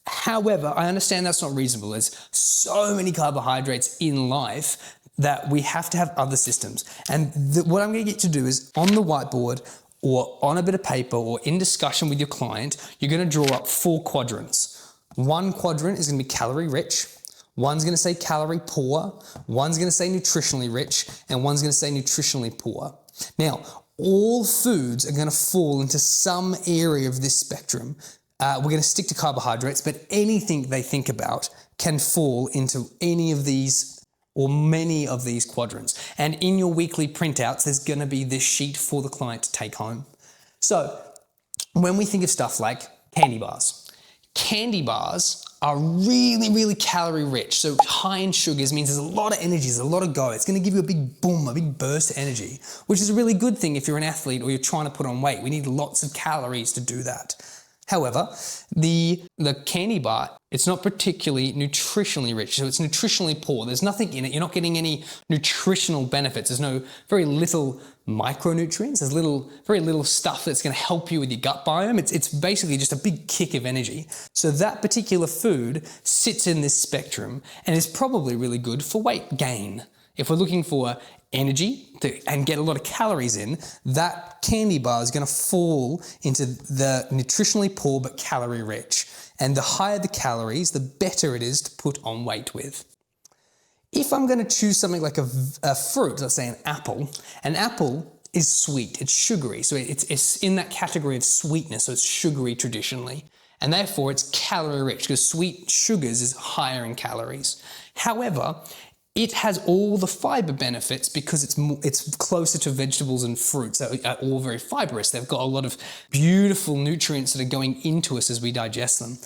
However, I understand that's not reasonable. There's so many carbohydrates in life that we have to have other systems. And what I'm going to get you to do is on the whiteboard or on a bit of paper or in discussion with your client, you're going to draw up 4 quadrants. One quadrant is going to be calorie rich. One's going to say calorie poor, one's going to say nutritionally rich, and one's going to say nutritionally poor. Now, all foods are going to fall into some area of this spectrum. We're going to stick to carbohydrates, but anything they think about can fall into any of these or many of these quadrants. And in your weekly printouts, there's going to be this sheet for the client to take home. So when we think of stuff like candy bars are really, really calorie rich. So high in sugars means there's a lot of energy, there's a lot of go. It's going to give you a big boom, a big burst of energy, which is a really good thing if you're an athlete or you're trying to put on weight. We need lots of calories to do that. However, the candy bar, it's not particularly nutritionally rich, so it's nutritionally poor. There's nothing in it. You're not getting any nutritional benefits. There's very little micronutrients. There's very little stuff that's going to help you with your gut biome. It's basically just a big kick of energy. So that particular food sits in this spectrum and is probably really good for weight gain. If we're looking for energy and get a lot of calories in, that candy bar is going to fall into the nutritionally poor but calorie rich. And the higher the calories, the better it is to put on weight with. If I'm going to choose something like a fruit, let's say an apple is sweet, it's sugary. So it's in that category of sweetness, so it's sugary traditionally. And therefore it's calorie rich because sweet sugars is higher in calories. However, it has all the fiber benefits because it's closer to vegetables and fruits that are all very fibrous. They've got a lot of beautiful nutrients that are going into us as we digest them.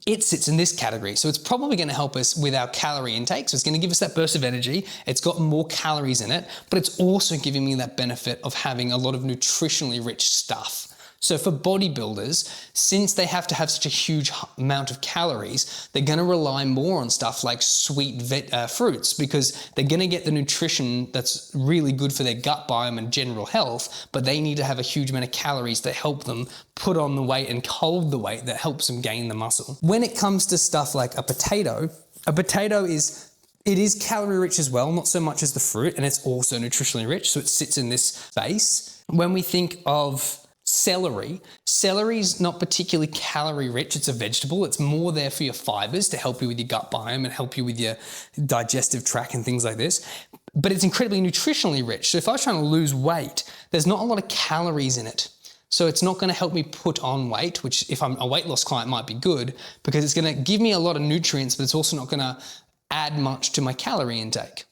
It sits in this category, so it's probably going to help us with our calorie intake. So it's going to give us that burst of energy. It's got more calories in it, but it's also giving me that benefit of having a lot of nutritionally rich stuff. So for bodybuilders, since they have to have such a huge amount of calories, they're going to rely more on stuff like sweet fruits because they're going to get the nutrition that's really good for their gut biome and general health, but they need to have a huge amount of calories to help them put on the weight and hold the weight that helps them gain the muscle. When it comes to stuff like a potato is calorie rich as well, not so much as the fruit, and it's also nutritionally rich, so it sits in this space. When we think of celery is not particularly calorie rich. It's a vegetable. It's more there for your fibers to help you with your gut biome and help you with your digestive tract and things like this. But it's incredibly nutritionally rich. So if I was trying to lose weight, there's not a lot of calories in it. So it's not going to help me put on weight, which if I'm a weight loss client might be good because it's going to give me a lot of nutrients, but it's also not going to add much to my calorie intake.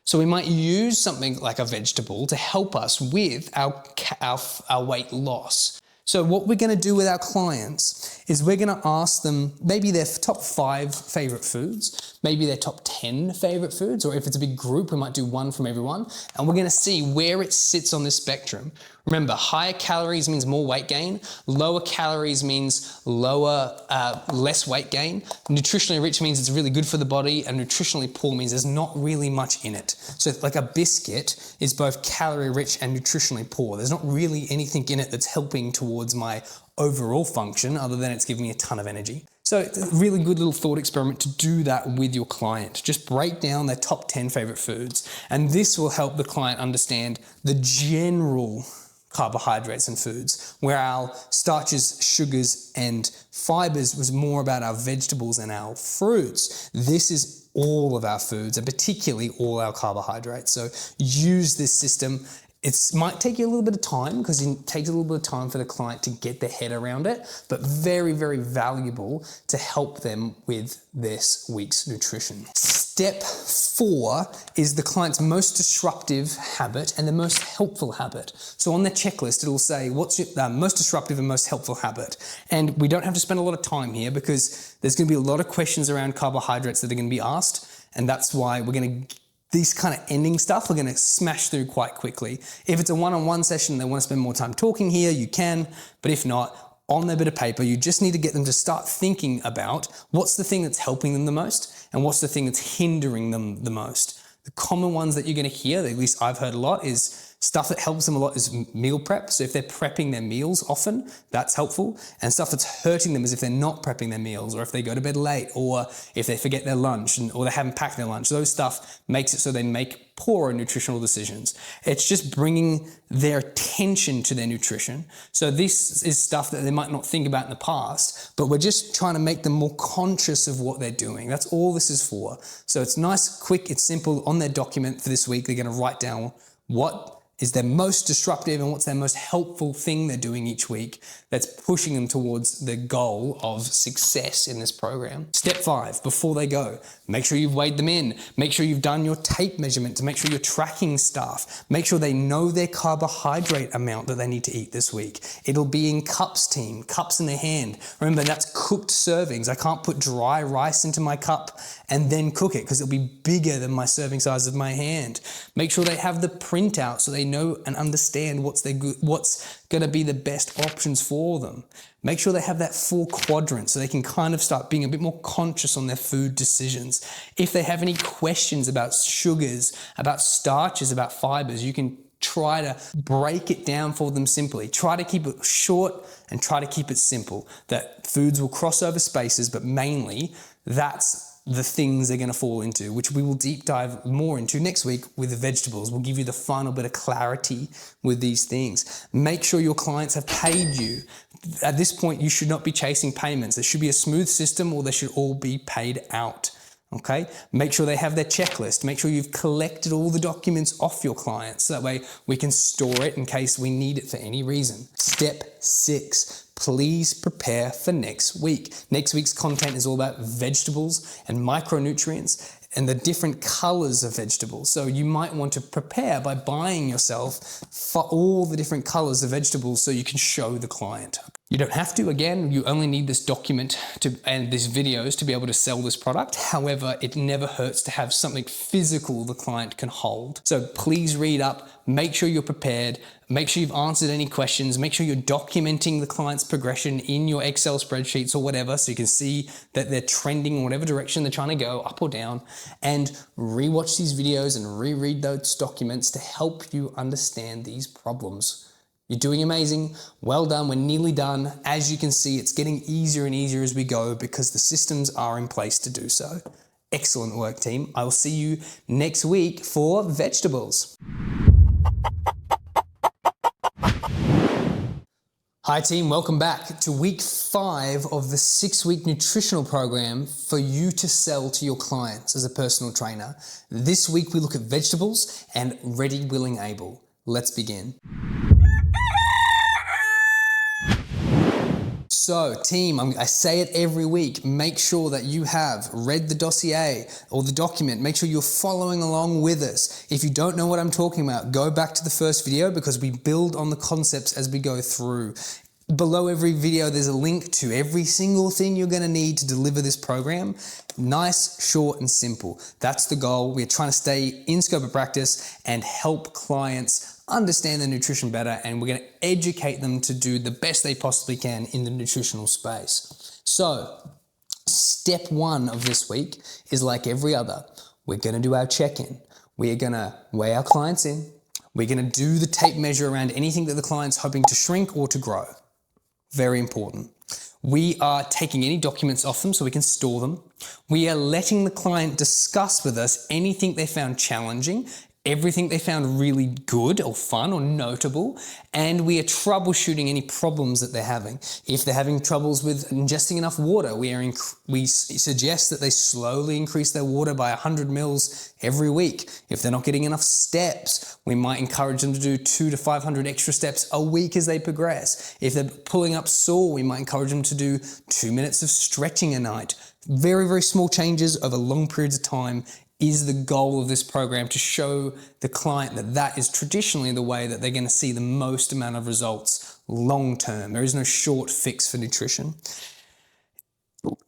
So we might use something like a vegetable to help us with our weight loss. So what we're going to do with our clients is we're going to ask them maybe their top 5 favorite foods, maybe their top 10 favorite foods, or if it's a big group, we might do one from everyone. And we're going to see where it sits on this spectrum. Remember, higher calories means more weight gain. Lower calories means less weight gain. Nutritionally rich means it's really good for the body, and nutritionally poor means there's not really much in it. So like a biscuit is both calorie rich and nutritionally poor. There's not really anything in it that's helping towards my overall function other than it's giving me a ton of energy. So it's a really good little thought experiment to do that with your client. Just break down their top 10 favorite foods, and this will help the client understand the general carbohydrates and foods, where our starches, sugars, and fibers was more about our vegetables and our fruits. This is all of our foods, and particularly all our carbohydrates. So use this system. It might take you a little bit of time because it takes a little bit of time for the client to get their head around it, but very, very valuable to help them with this week's nutrition. Step 4 is the client's most disruptive habit and the most helpful habit. So on the checklist, it'll say, what's your most disruptive and most helpful habit? And we don't have to spend a lot of time here because there's going to be a lot of questions around carbohydrates that are going to be asked. And that's why we're going to these kind of ending stuff, we're going to smash through quite quickly. If it's a one-on-one session and they want to spend more time talking here, you can. But if not, on their bit of paper, you just need to get them to start thinking about what's the thing that's helping them the most and what's the thing that's hindering them the most. The common ones that you're going to hear, at least I've heard a lot, is Stuff that helps them a lot is meal prep. So if they're prepping their meals often, that's helpful. And stuff that's hurting them is if they're not prepping their meals, or if they go to bed late, or if they forget their lunch, or they haven't packed their lunch. Those stuff makes it so they make poorer nutritional decisions. It's just bringing their attention to their nutrition. So this is stuff that they might not think about in the past, but we're just trying to make them more conscious of what they're doing. That's all this is for. So it's nice, quick, it's simple. On their document for this week, they're going to write down what is their most disruptive and what's their most helpful thing they're doing each week that's pushing them towards the goal of success in this program. Step 5, before they go, make sure you've weighed them in. Make sure you've done your tape measurement to make sure you're tracking stuff. Make sure they know their carbohydrate amount that they need to eat this week. It'll be in cups, team, cups in their hand. Remember, that's cooked servings. I can't put dry rice into my cup and then cook it because it'll be bigger than my serving size of my hand. Make sure they have the printout so they know and understand what's going to be the best options for them. Make sure they have that 4 quadrant so they can kind of start being a bit more conscious on their food decisions. If they have any questions about sugars, about starches, about fibers, you can try to break it down for them simply. Try to keep it short and try to keep it simple. That foods will cross over spaces, but mainly that's the things they're going to fall into, which we will deep dive more into next week with the vegetables. We'll give you the final bit of clarity with these things. Make sure your clients have paid you. At this point, you should not be chasing payments. There should be a smooth system, or they should all be paid out. Okay? Make sure they have their checklist. Make sure you've collected all the documents off your clients. So that way we can store it in case we need it for any reason. Step 6. Please prepare for next week. Next week's content is all about vegetables and micronutrients and the different colors of vegetables. So you might want to prepare by buying yourself for all the different colors of vegetables so you can show the client. You don't have to, again, you only need this document and these videos to be able to sell this product. However, it never hurts to have something physical the client can hold. So please read up, make sure you're prepared, make sure you've answered any questions, make sure you're documenting the client's progression in your Excel spreadsheets or whatever so you can see that they're trending in whatever direction they're trying to go, up or down, and rewatch these videos and reread those documents to help you understand these problems. You're doing amazing. Well done. We're nearly done. As you can see, it's getting easier and easier as we go because the systems are in place to do so. Excellent work, team. I will see you next week for vegetables. Hi team, welcome back to week 5 of the 6-week nutritional program for you to sell to your clients as a personal trainer. This week we look at vegetables and ready, willing, able. Let's begin. So team, I say it every week, make sure that you have read the dossier or the document. Make sure you're following along with us. If you don't know what I'm talking about, go back to the first video because we build on the concepts as we go through. Below every video, there's a link to every single thing you're going to need to deliver this program. Nice, short, and simple. That's the goal. We're trying to stay in scope of practice and help clients understand their nutrition better, and we're going to educate them to do the best they possibly can in the nutritional space. So, step 1 of this week is like every other. We're going to do our check-in. We are going to weigh our clients in. We're going to do the tape measure around anything that the client's hoping to shrink or to grow. Very important. We are taking any documents off them so we can store them. We are letting the client discuss with us anything they found challenging, everything they found really good or fun or notable, and we are troubleshooting any problems that they're having. If they're having troubles with ingesting enough water, we suggest that they slowly increase their water by 100 mils every week. If they're not getting enough steps, we might encourage them to do 200 to 500 extra steps a week as they progress. If they're pulling up sore, we might encourage them to do 2 minutes of stretching a night. Very, very small changes over long periods of time is the goal of this program, to show the client that that is traditionally the way that they're going to see the most amount of results long term. There is no short fix for nutrition.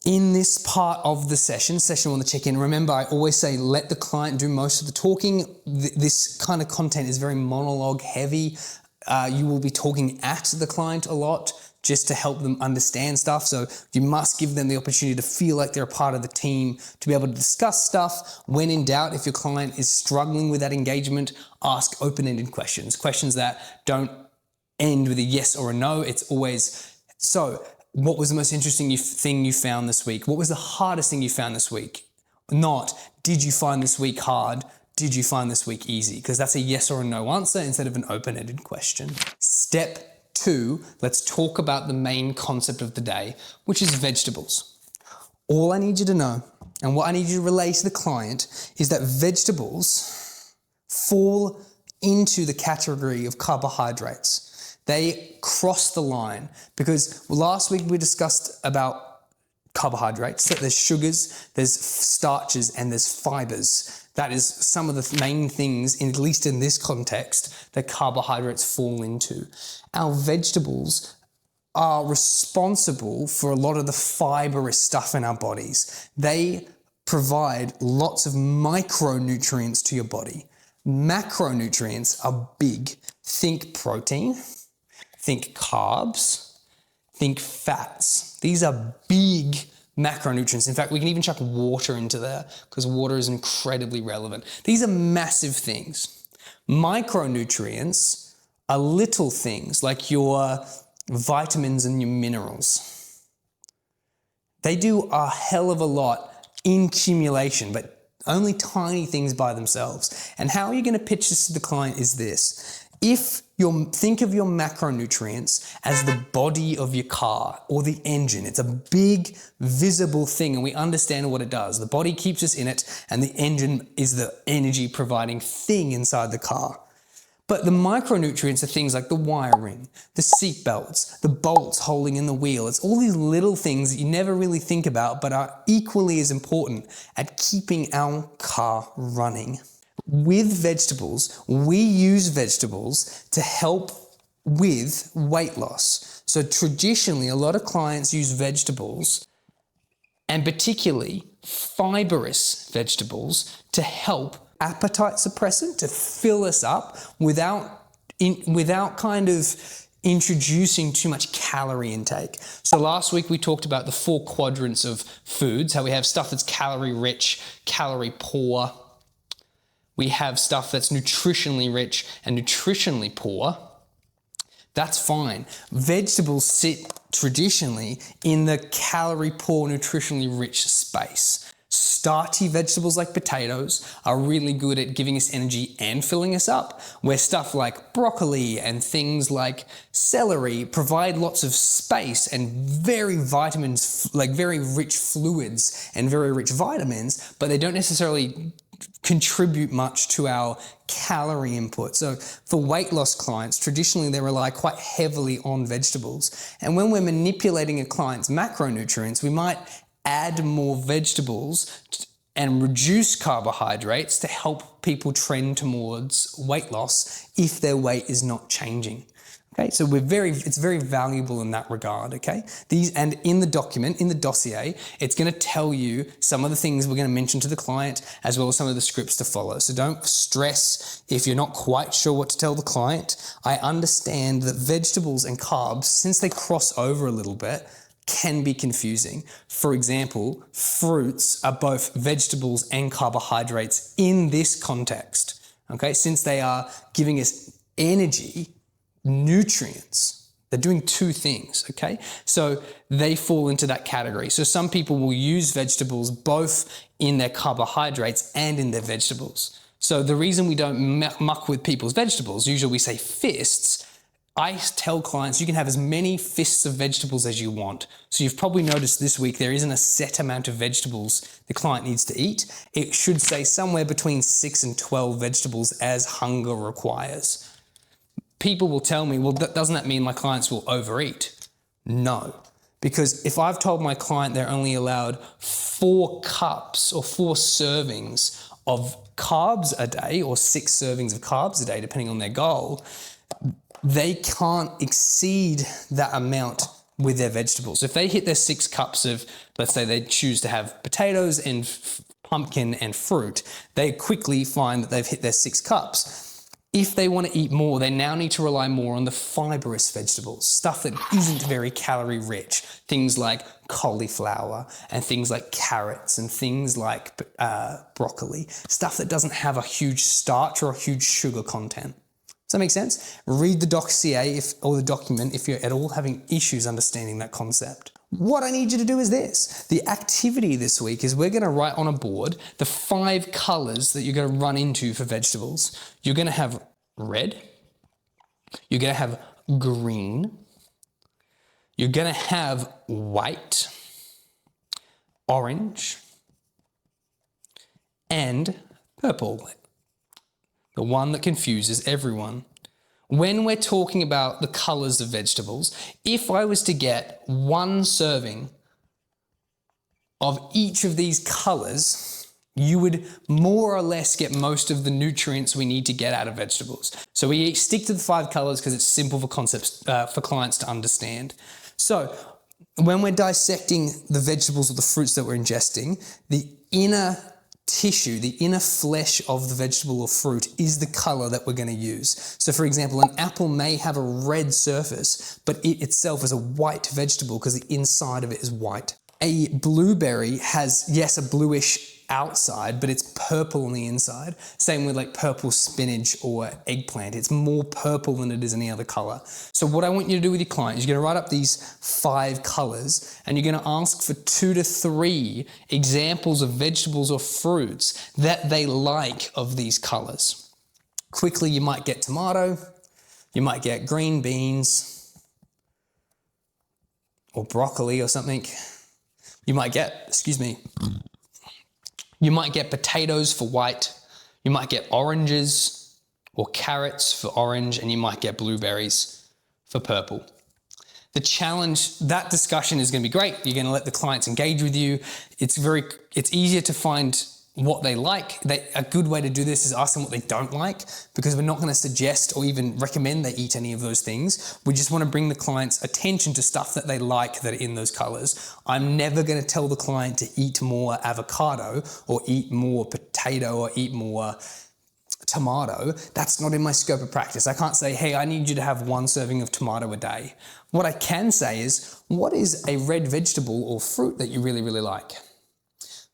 In this part of the session 1 the check-in, remember I always say let the client do most of the talking. This kind of content is very monologue heavy. You will be talking at the client a lot. just to help them understand stuff. So you must give them the opportunity to feel like they're a part of the team, to be able to discuss stuff. When in doubt, if your client is struggling with that engagement, ask open-ended questions, questions that don't end with a yes or a no. It's always, so what was the most interesting thing you found this week? What was the hardest thing you found this week? Not, did you find this week hard? Did you find this week easy? Because that's a yes or a no answer instead of an open-ended question. Step 2, let's talk about the main concept of the day, which is vegetables. All I need you to know, and what I need you to relay to the client, is that vegetables fall into the category of carbohydrates. They cross the line, because last week we discussed about carbohydrates, that there's sugars, there's starches, and there's fibers. That is some of the main things, at least in this context, that carbohydrates fall into. Our vegetables are responsible for a lot of the fibrous stuff in our bodies. They provide lots of micronutrients to your body. Macronutrients are big. Think protein, think carbs, think fats. These are big macronutrients. In fact, we can even chuck water into there because water is incredibly relevant. These are massive things. Micronutrients are little things like your vitamins and your minerals. They do a hell of a lot in accumulation, but only tiny things by themselves. And how you're going to pitch this to the client is this. Think of your macronutrients as the body of your car or the engine. It's a big, visible thing, and we understand what it does. The body keeps us in it, and the engine is the energy-providing thing inside the car. But the micronutrients are things like the wiring, the seat belts, the bolts holding in the wheel. It's all these little things that you never really think about, but are equally as important at keeping our car running. With vegetables, we use vegetables to help with weight loss. So traditionally, a lot of clients use vegetables, and particularly fibrous vegetables, to help appetite suppressant, to fill us up without kind of introducing too much calorie intake. So last week we talked about the 4 quadrants of foods, how we have stuff that's calorie rich, calorie poor. We have stuff that's nutritionally rich and nutritionally poor. That's fine. Vegetables sit traditionally in the calorie poor, nutritionally rich space. Starchy vegetables like potatoes are really good at giving us energy and filling us up, where stuff like broccoli and things like celery provide lots of space and very vitamins, like very rich fluids and very rich vitamins, but they don't necessarily contribute much to our calorie input. So for weight loss clients, traditionally they rely quite heavily on vegetables. And when we're manipulating a client's macronutrients, we might add more vegetables and reduce carbohydrates to help people trend towards weight loss if their weight is not changing. Okay, so it's very valuable in that regard, okay? And in the document, in the dossier, it's gonna tell you some of the things we're gonna mention to the client, as well as some of the scripts to follow. So don't stress if you're not quite sure what to tell the client. I understand that vegetables and carbs, since they cross over a little bit, can be confusing. For example, fruits are both vegetables and carbohydrates in this context, okay? Since they are giving us energy, nutrients. They're doing 2 things, okay? So they fall into that category. So some people will use vegetables both in their carbohydrates and in their vegetables. So the reason we don't muck with people's vegetables, usually we say fists. I tell clients you can have as many fists of vegetables as you want. So you've probably noticed this week there isn't a set amount of vegetables the client needs to eat. It should say somewhere between 6 and 12 vegetables as hunger requires. People will tell me, well, doesn't that mean my clients will overeat? No, because if I've told my client they're only allowed 4 cups or 4 servings of carbs a day, or 6 servings of carbs a day, depending on their goal, they can't exceed that amount with their vegetables. If they hit their 6 cups of, let's say they choose to have potatoes and pumpkin and fruit, they quickly find that they've hit their 6 cups. If they want to eat more, they now need to rely more on the fibrous vegetables, stuff that isn't very calorie rich, things like cauliflower and things like carrots and things like broccoli, stuff that doesn't have a huge starch or a huge sugar content. Does that make sense? Read the dossier or the document if you're at all having issues understanding that concept. What I need you to do is this. The activity this week is we're going to write on a board the 5 colors that you're going to run into for vegetables. You're going to have red. You're going to have green. You're going to have white, orange, and purple. The one that confuses everyone. When we're talking about the colors of vegetables, if I was to get 1 serving of each of these colors, you would more or less get most of the nutrients we need to get out of vegetables. So we stick to the 5 colors because it's simple for clients to understand. So when we're dissecting the vegetables or the fruits that we're ingesting, the inner tissue, the inner flesh of the vegetable or fruit is the color that we're going to use. So for example, an apple may have a red surface, but it itself is a white vegetable because the inside of it is white. A blueberry has, yes, a bluish outside, but it's purple on the inside. Same with like purple spinach or eggplant. It's more purple than it is any other color. So what I want you to do with your client is you're going to write up these 5 colors and you're going to ask for 2 to 3 examples of vegetables or fruits that they like of these colors. Quickly, you might get tomato, you might get green beans or broccoli or something. You might get, you might get potatoes for white, you might get oranges or carrots for orange, and you might get blueberries for purple. The challenge, that discussion is going to be great. You're going to let the clients engage with you. It's easier to find what they like. A good way to do this is ask them what they don't like, because we're not going to suggest or even recommend they eat any of those things. We just want to bring the client's attention to stuff that they like that are in those colors. I'm never going to tell the client to eat more avocado or eat more potato or eat more tomato. That's not in my scope of practice. I can't say, hey, I need you to have 1 serving of tomato a day. What I can say is, what is a red vegetable or fruit that you really, really like?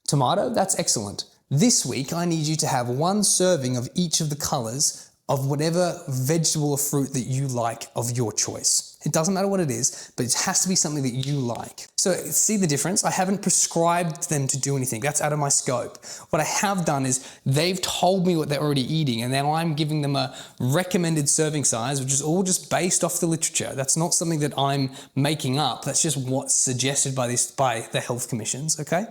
Tomato, that's excellent. This week, I need you to have 1 serving of each of the colors of whatever vegetable or fruit that you like of your choice. It doesn't matter what it is, but it has to be something that you like. So see the difference? I haven't prescribed them to do anything. That's out of my scope. What I have done is they've told me what they're already eating, and now I'm giving them a recommended serving size, which is all just based off the literature. That's not something that I'm making up. That's just what's suggested by the health commissions, okay?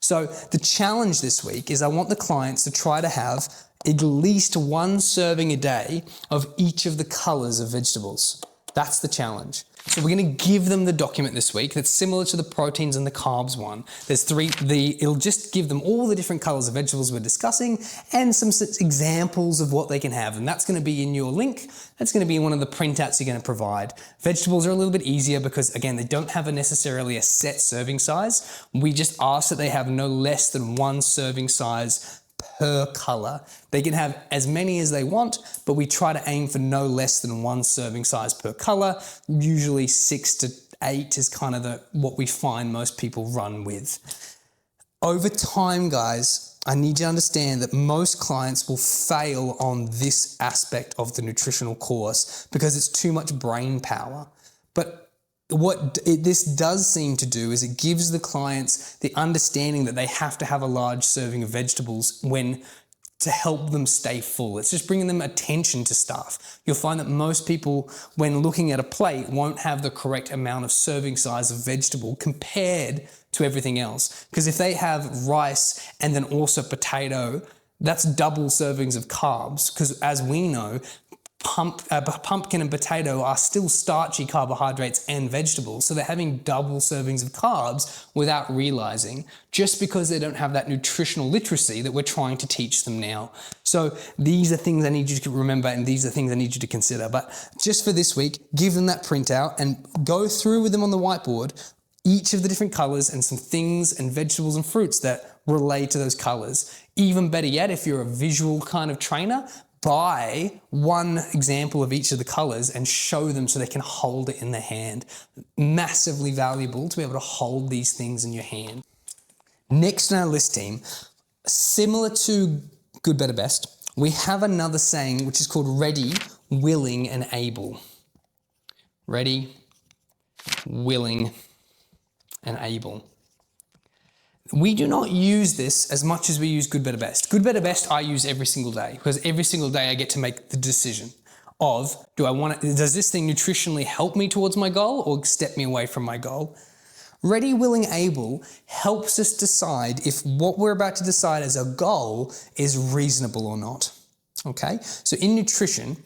So the challenge this week is I want the clients to try to have at least 1 serving a day of each of the colors of vegetables. That's the challenge. So we're going to give them the document this week that's similar to the proteins and the carbs one. There's 3, it'll just give them all the different colors of vegetables we're discussing and some examples of what they can have. And that's going to be in your link. That's going to be in one of the printouts you're going to provide. Vegetables are a little bit easier because, again, they don't have necessarily a set serving size. We just ask that they have no less than 1 serving size per color. They can have as many as they want, but we try to aim for no less than 1 serving size per color. Usually 6 to 8 is kind of what we find most people run with. Over time, guys, I need you to understand that most clients will fail on this aspect of the nutritional course because it's too much brain power. But what this does seem to do is it gives the clients the understanding that they have to have a large serving of vegetables to help them stay full. It's just bringing them attention to stuff. You'll find that most people, when looking at a plate, won't have the correct amount of serving size of vegetable compared to everything else. Because if they have rice and then also potato, that's double servings of carbs. Because as we know, pumpkin and potato are still starchy carbohydrates and vegetables, so they're having double servings of carbs without realizing, just because they don't have that nutritional literacy that we're trying to teach them now. So these are things I need you to remember, and these are things I need you to consider. But just for this week, give them that printout and go through with them on the whiteboard each of the different colors and some things and vegetables and fruits that relate to those colors. Even better yet, if you're a visual kind of trainer, buy one example of each of the colors and show them so they can hold it in their hand. Massively valuable to be able to hold these things in your hand. Next on our list, team, similar to good, better, best, we have another saying which is called ready, willing, and able. Ready, willing, and able. We do not use this as much as we use good, better, best. Good, better, best I use every single day because every single day I get to make the decision of, does this thing nutritionally help me towards my goal or step me away from my goal? Ready, willing, able helps us decide if what we're about to decide as a goal is reasonable or not. Okay? So in nutrition,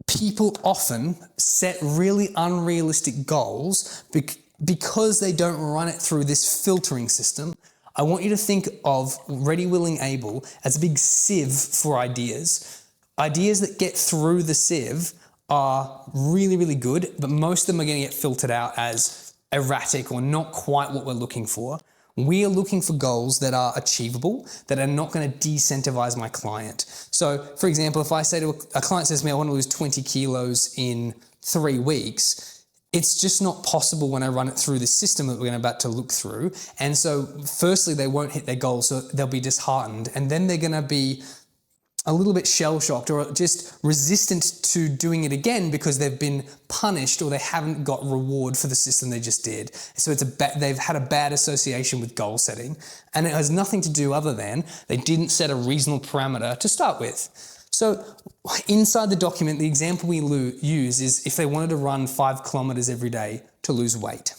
people often set really unrealistic goals because they don't run it through this filtering system. I want you to think of ready, willing, able as a big sieve for ideas. Ideas that get through the sieve are really, really good, but most of them are going to get filtered out as erratic or not quite what we're looking for. We are looking for goals that are achievable, that are not going to de-incentivize my client. So, for example, if I say to a client says to me, I want to lose 20 kilos in 3 weeks, it's just not possible when I run it through the system that we're about to look through. And so firstly, they won't hit their goals, so they'll be disheartened. And then they're going to be a little bit shell-shocked or just resistant to doing it again because they've been punished or they haven't got reward for the system they just did. So they've had a bad association with goal setting. And it has nothing to do other than they didn't set a reasonable parameter to start with. So inside the document, the example we use is if they wanted to run 5 kilometers every day to lose weight.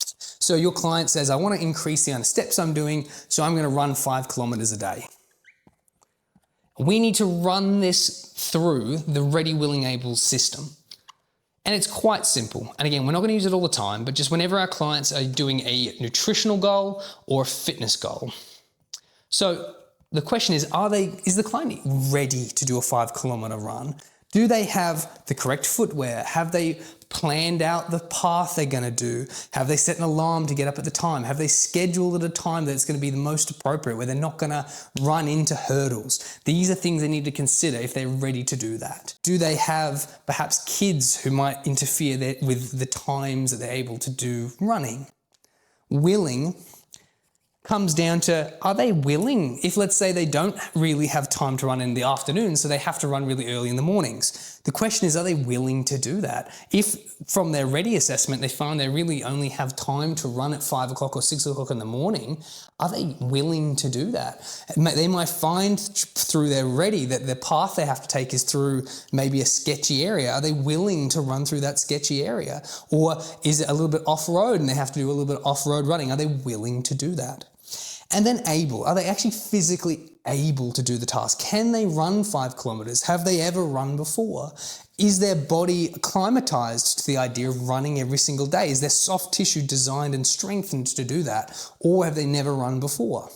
So your client says, I want to increase the amount of steps I'm doing, so I'm going to run 5 kilometers a day. We need to run this through the ready, willing, able system. And it's quite simple. And again, we're not going to use it all the time, but just whenever our clients are doing a nutritional goal or a fitness goal. So the question is the client ready to do a 5 kilometer run? Do they have the correct footwear? Have they planned out the path they're going to do? Have they set an alarm to get up at the time? Have they scheduled at a time that's going to be the most appropriate, where they're not going to run into hurdles? These are things they need to consider if they're ready to do that. Do they have perhaps kids who might interfere with the times that they're able to do running? Willing comes down to, are they willing? If let's say they don't really have time to run in the afternoon, so they have to run really early in the mornings. The question is, are they willing to do that? If from their ready assessment, they find they really only have time to run at 5 o'clock or 6 o'clock in the morning, are they willing to do that? They might find through their ready that the path they have to take is through maybe a sketchy area. Are they willing to run through that sketchy area? Or is it a little bit off-road and they have to do a little bit of off-road running? Are they willing to do that? And then able, are they actually physically able to do the task? Can they run 5 kilometers? Have they ever run before? Is their body acclimatized to the idea of running every single day? Is their soft tissue designed and strengthened to do that? Or have they never run before?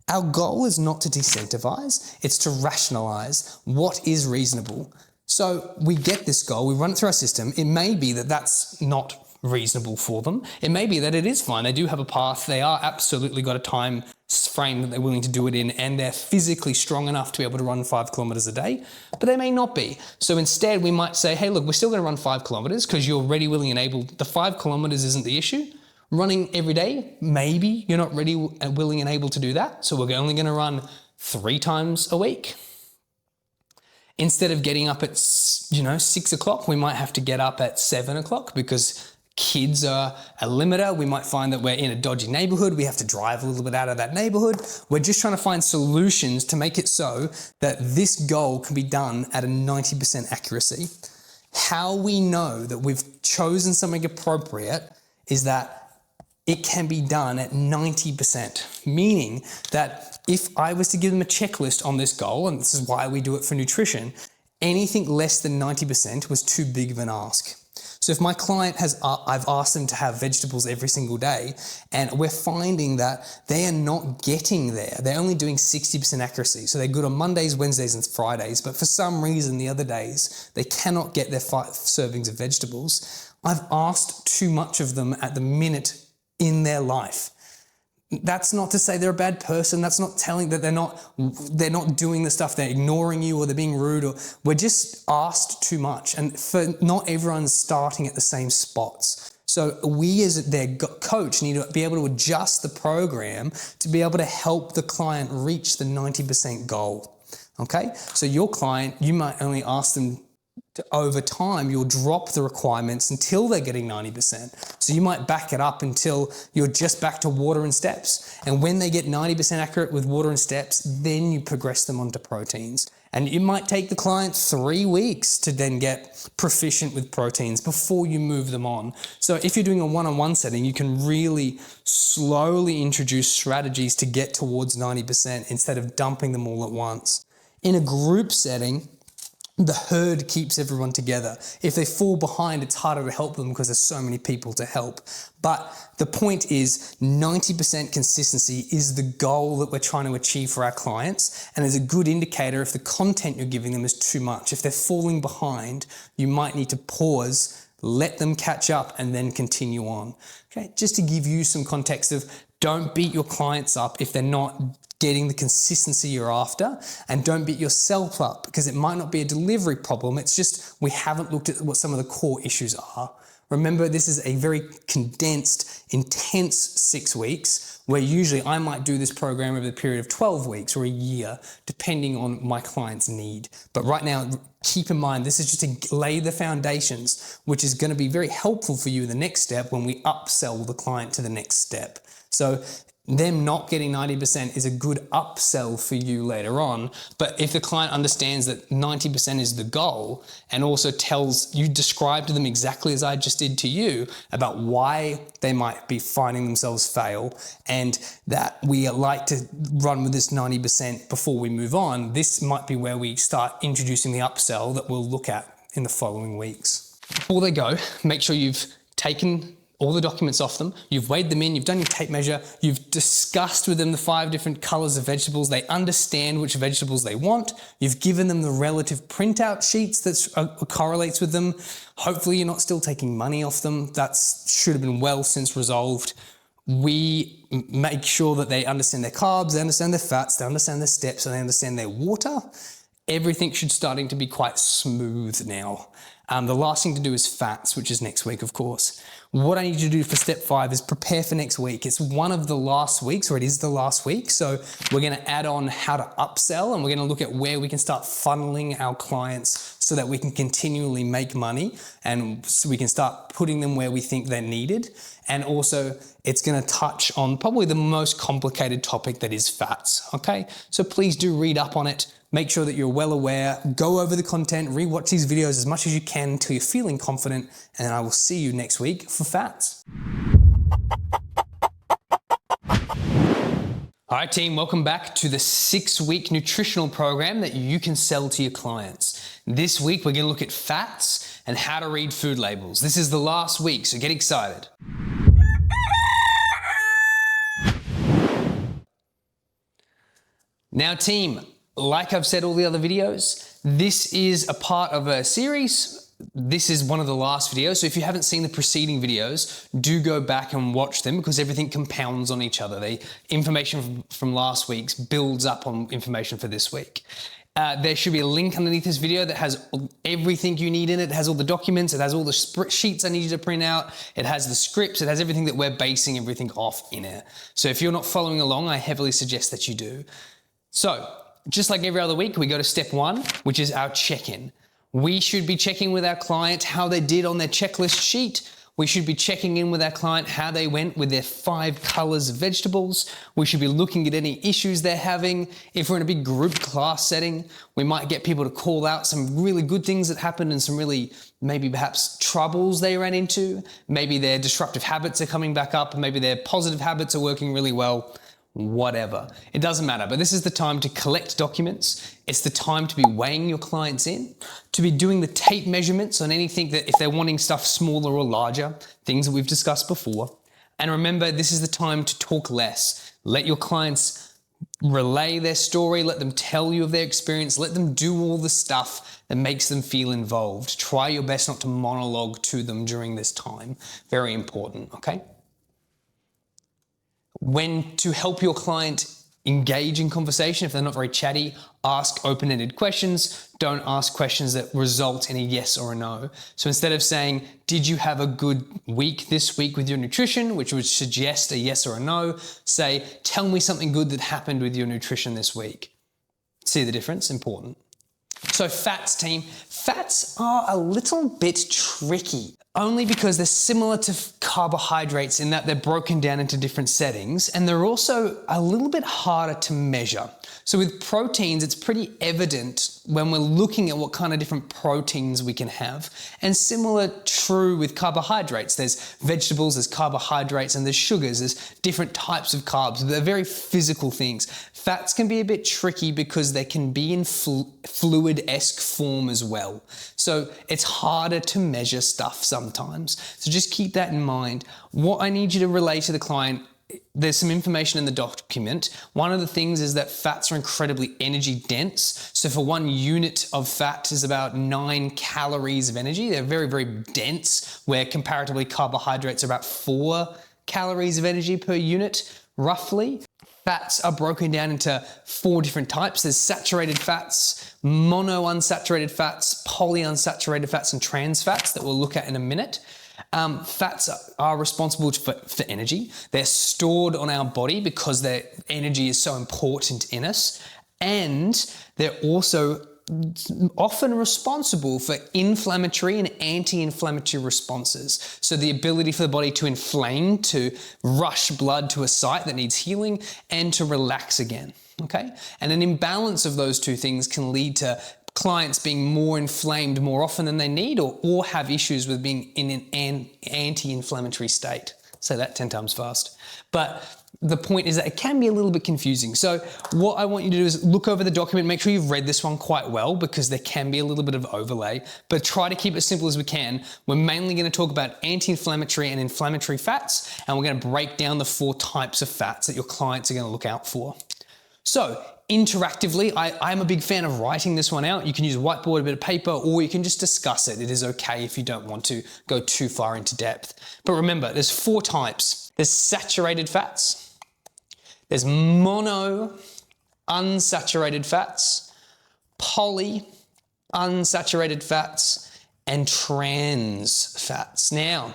Our goal is not to disincentivize, it's to rationalize what is reasonable. So we get this goal, we run it through our system. It may be that that's not reasonable for them. It may be that it is fine. They do have a path. They are absolutely got a time frame that they're willing to do it in, and they're physically strong enough to be able to run 5 kilometers a day, but they may not be. So instead we might say, hey, look, we're still going to run 5 kilometers because you're ready, willing, and able. The 5 kilometers isn't the issue. Running every day, maybe you're not ready, willing, and able to do that. So we're only going to run 3 times a week. Instead of getting up at 6 o'clock, we might have to get up at 7 o'clock because kids are a limiter. We might find that we're in a dodgy neighborhood. We have to drive a little bit out of that neighborhood. We're just trying to find solutions to make it so that this goal can be done at a 90% accuracy. How we know that we've chosen something appropriate is that it can be done at 90%, meaning that if I was to give them a checklist on this goal, and this is why we do it for nutrition, anything less than 90% was too big of an ask. So if my client I've asked them to have vegetables every single day, and we're finding that they are not getting there. They're only doing 60% accuracy. So they're good on Mondays, Wednesdays, and Fridays, but for some reason the other days, they cannot get their 5 servings of vegetables. I've asked too much of them at the minute in their life. That's not to say they're a bad person. That's not telling that they're not doing the stuff, they're ignoring you or they're being rude, or we're just asked too much. And for not everyone's starting at the same spots. So we as their coach need to be able to adjust the program to be able to help the client reach the 90% goal. Okay? So your client, you might only ask them over time, you'll drop the requirements until they're getting 90%. So you might back it up until you're just back to water and steps. And when they get 90% accurate with water and steps, then you progress them onto proteins. And it might take the client 3 weeks to then get proficient with proteins before you move them on. So if you're doing a one-on-one setting, you can really slowly introduce strategies to get towards 90% instead of dumping them all at once. In a group setting, the herd keeps everyone together. If they fall behind, it's harder to help them because there's so many people to help. But the point is 90% consistency is the goal that we're trying to achieve for our clients, and is a good indicator if the content you're giving them is too much. If they're falling behind, you might need to pause, let them catch up, and then continue on. Okay, just to give you some context of, don't beat your clients up if they're not getting the consistency you're after, and don't beat yourself up because it might not be a delivery problem. It's just we haven't looked at what some of the core issues are. Remember, this is a very condensed, intense 6 weeks, where usually I might do this program over the period of 12 weeks or a year, depending on my client's need. But right now, keep in mind, this is just to lay the foundations, which is going to be very helpful for you in the next step when we upsell the client to the next step. So them not getting 90% is a good upsell for you later on. But if the client understands that 90% is the goal, and also describe to them exactly as I just did to you about why they might be finding themselves fail, and that we like to run with this 90% before we move on, this might be where we start introducing the upsell that we'll look at in the following weeks. Before they go, make sure you've taken all the documents off them, you've weighed them in, you've done your tape measure, you've discussed with them the 5 different colors of vegetables, they understand which vegetables they want, you've given them the relative printout sheets that correlates with them. Hopefully you're not still taking money off them. That should have been well since resolved. We make sure that they understand their carbs, they understand their fats, they understand their steps, and they understand their water. Everything should starting to be quite smooth now. The last thing to do is fats, which is next week, of course. What I need you to do for step 5 is prepare for next week. It's one of the last weeks, or it is the last week. So we're going to add on how to upsell, and we're going to look at where we can start funneling our clients so that we can continually make money, and so we can start putting them where we think they're needed. And also it's going to touch on probably the most complicated topic, that is fats. Okay. So please do read up on it. Make sure that you're well aware, go over the content, rewatch these videos as much as you can until you're feeling confident, and then I will see you next week for fats. All right, team, welcome back to the 6-week nutritional program that you can sell to your clients. This week, we're going to look at fats and how to read food labels. This is the last week, so get excited. Now, team, like I've said all the other videos, this is a part of a series. This is one of the last videos. So if you haven't seen the preceding videos, do go back and watch them, because everything compounds on each other. The information from last week's builds up on information for this week. There should be a link underneath this video that has everything you need in it. It has all the documents, it has all the sheets I need you to print out, it has the scripts, it has everything that we're basing everything off in it. So if you're not following along, I heavily suggest that you do. So, just like every other week, we go to step 1, which is our check-in. We should be checking with our client how they did on their checklist sheet. We should be checking in with our client how they went with their 5 colors of vegetables. We should be looking at any issues they're having. If we're in a big group class setting, we might get people to call out some really good things that happened and some really maybe perhaps troubles they ran into. Maybe their disruptive habits are coming back up, maybe their positive habits are working really well. Whatever. It doesn't matter, but this is the time to collect documents. It's the time to be weighing your clients in, to be doing the tape measurements on anything that if they're wanting stuff smaller or larger, things that we've discussed before. And remember, this is the time to talk less. Let your clients relay their story, let them tell you of their experience, let them do all the stuff that makes them feel involved. Try your best not to monologue to them during this time. Very important, okay? When to help your client engage in conversation, if they're not very chatty, ask open-ended questions. Don't ask questions that result in a yes or a no. So instead of saying, did you have a good week this week with your nutrition, which would suggest a yes or a no, say, tell me something good that happened with your nutrition this week. See the difference? Important. So fats team, fats are a little bit tricky, only because they're similar to carbohydrates in that they're broken down into different settings, and they're also a little bit harder to measure. So with proteins, it's pretty evident when we're looking at what kind of different proteins we can have. And similar true with carbohydrates. There's vegetables, there's carbohydrates, and there's sugars. There's different types of carbs. They're very physical things. Fats can be a bit tricky because they can be in fluid-esque form as well. So it's harder to measure stuff sometimes. So just keep that in mind. What I need you to relay to the client, there's some information in the document. One of the things is that fats are incredibly energy dense. So for 1 unit of fat is about 9 calories of energy. They're very, very dense, where comparatively carbohydrates are about 4 calories of energy per unit, roughly. Fats are broken down into 4 different types. There's saturated fats, monounsaturated fats, polyunsaturated fats, and trans fats that we'll look at in a minute. Fats are responsible for energy. They're stored on our body because their energy is so important in us. And they're also often responsible for inflammatory and anti-inflammatory responses. So the ability for the body to inflame, to rush blood to a site that needs healing, and to relax again, okay? And an imbalance of those two things can lead to clients being more inflamed more often than they need, or have issues with being in an anti-inflammatory state. Say that 10 times fast. But the point is that it can be a little bit confusing. So what I want you to do is look over the document, make sure you've read this one quite well, because there can be a little bit of overlay, but try to keep it as simple as we can. We're mainly going to talk about anti-inflammatory and inflammatory fats, and we're going to break down the 4 types of fats that your clients are going to look out for. So interactively, I'm a big fan of writing this one out. You can use a whiteboard, a bit of paper, or you can just discuss it. It is okay if you don't want to go too far into depth. But remember, there's 4 types. There's saturated fats, there's monounsaturated fats, polyunsaturated fats, and trans fats. Now,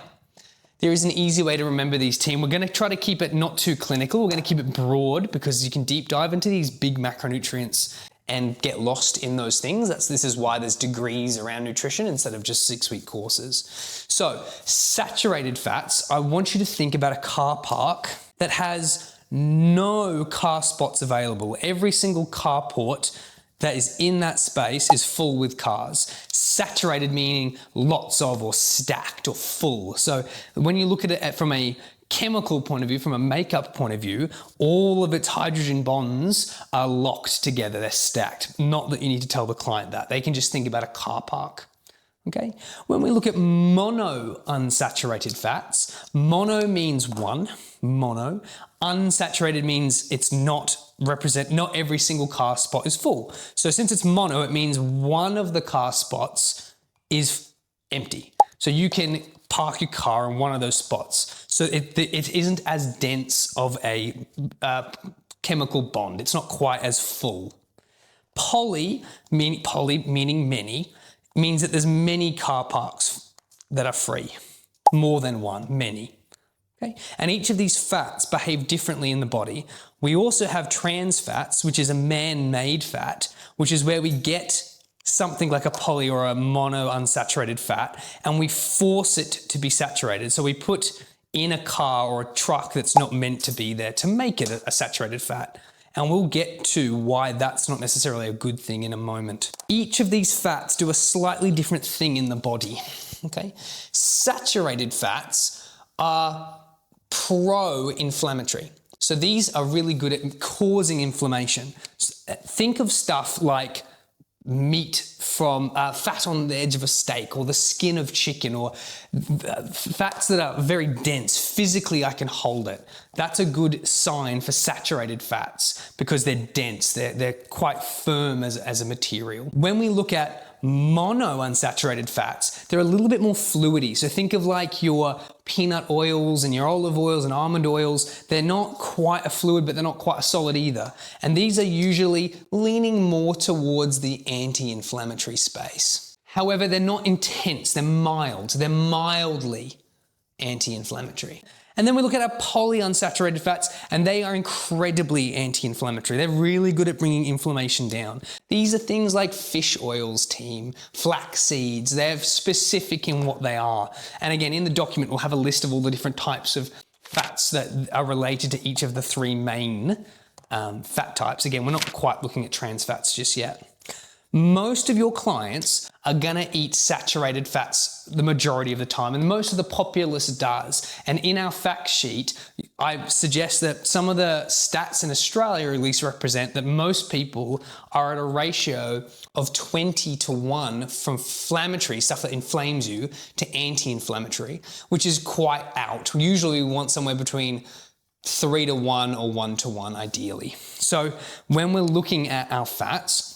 there is an easy way to remember these, team. We're going to try to keep it not too clinical. We're going to keep it broad because you can deep dive into these big macronutrients and get lost in those things. This is why there's degrees around nutrition instead of just 6-week courses. So saturated fats, I want you to think about a car park that has no car spots available. Every single carport that is in that space is full with cars. Saturated meaning lots of, or stacked, or full. So when you look at it from a chemical point of view, from a makeup point of view, all of its hydrogen bonds are locked together, they're stacked. Not that you need to tell the client that. They can just think about a car park. Okay? When we look at monounsaturated fats, mono means 1, mono. Unsaturated means it's not every single car spot is full. So since it's mono, it means one of the car spots is empty. So you can park your car in one of those spots. So it isn't as dense of a chemical bond. It's not quite as full. Poly meaning many, means that there's many car parks that are free. More than one, many. Okay? And each of these fats behave differently in the body. We also have trans fats, which is a man-made fat, which is where we get something like a poly or a monounsaturated fat, and we force it to be saturated. So we put in a car or a truck that's not meant to be there to make it a saturated fat. And we'll get to why that's not necessarily a good thing in a moment. Each of these fats do a slightly different thing in the body, okay? Saturated fats are pro-inflammatory. So these are really good at causing inflammation. Think of stuff like meat from fat on the edge of a steak, or the skin of chicken, or fats that are very dense. Physically, I can hold it. That's a good sign for saturated fats because they're dense. They're quite firm as a material. When we look at Monounsaturated fats, they're a little bit more fluidy. So think of like your peanut oils and your olive oils and almond oils. They're not quite a fluid, but they're not quite a solid either. And these are usually leaning more towards the anti-inflammatory space. However, they're not intense, they're mild, they're mildly anti-inflammatory. And then we look at our polyunsaturated fats, and they are incredibly anti-inflammatory. They're really good at bringing inflammation down. These are things like fish oils, team, flax seeds. They're specific in what they are. And again, in the document, we'll have a list of all the different types of fats that are related to each of the three main fat types. Again, we're not quite looking at trans fats just yet. Most of your clients are gonna eat saturated fats the majority of the time, and most of the populace does. And in our fact sheet, I suggest that some of the stats in Australia at least represent that most people are at a ratio of 20:1 from inflammatory, stuff that inflames you, to anti-inflammatory, which is quite out. Usually we want somewhere between 3:1 or 1:1 ideally. So when we're looking at our fats,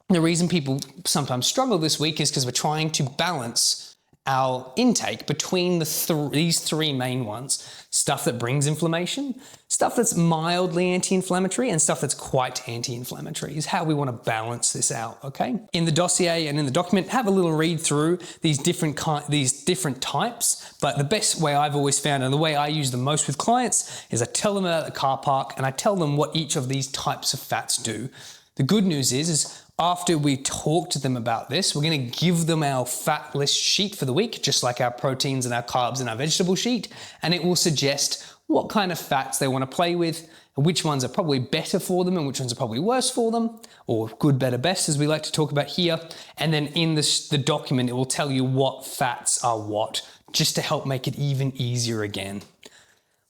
the reason people sometimes struggle this week is because we're trying to balance our intake between these three main ones. Stuff that brings inflammation, stuff that's mildly anti-inflammatory, and stuff that's quite anti-inflammatory is how we want to balance this out, okay? In the dossier and in the document, have a little read through these different types, but the best way I've always found, and the way I use the most with clients, is I tell them about the car park and I tell them what each of these types of fats do. The good news is after we talk to them about this, we're going to give them our fat list sheet for the week, just like our proteins and our carbs and our vegetable sheet, and it will suggest what kind of fats they want to play with, which ones are probably better for them and which ones are probably worse for them, or good, better, best, as we like to talk about here. And then in the document, it will tell you what fats are what, just to help make it even easier again.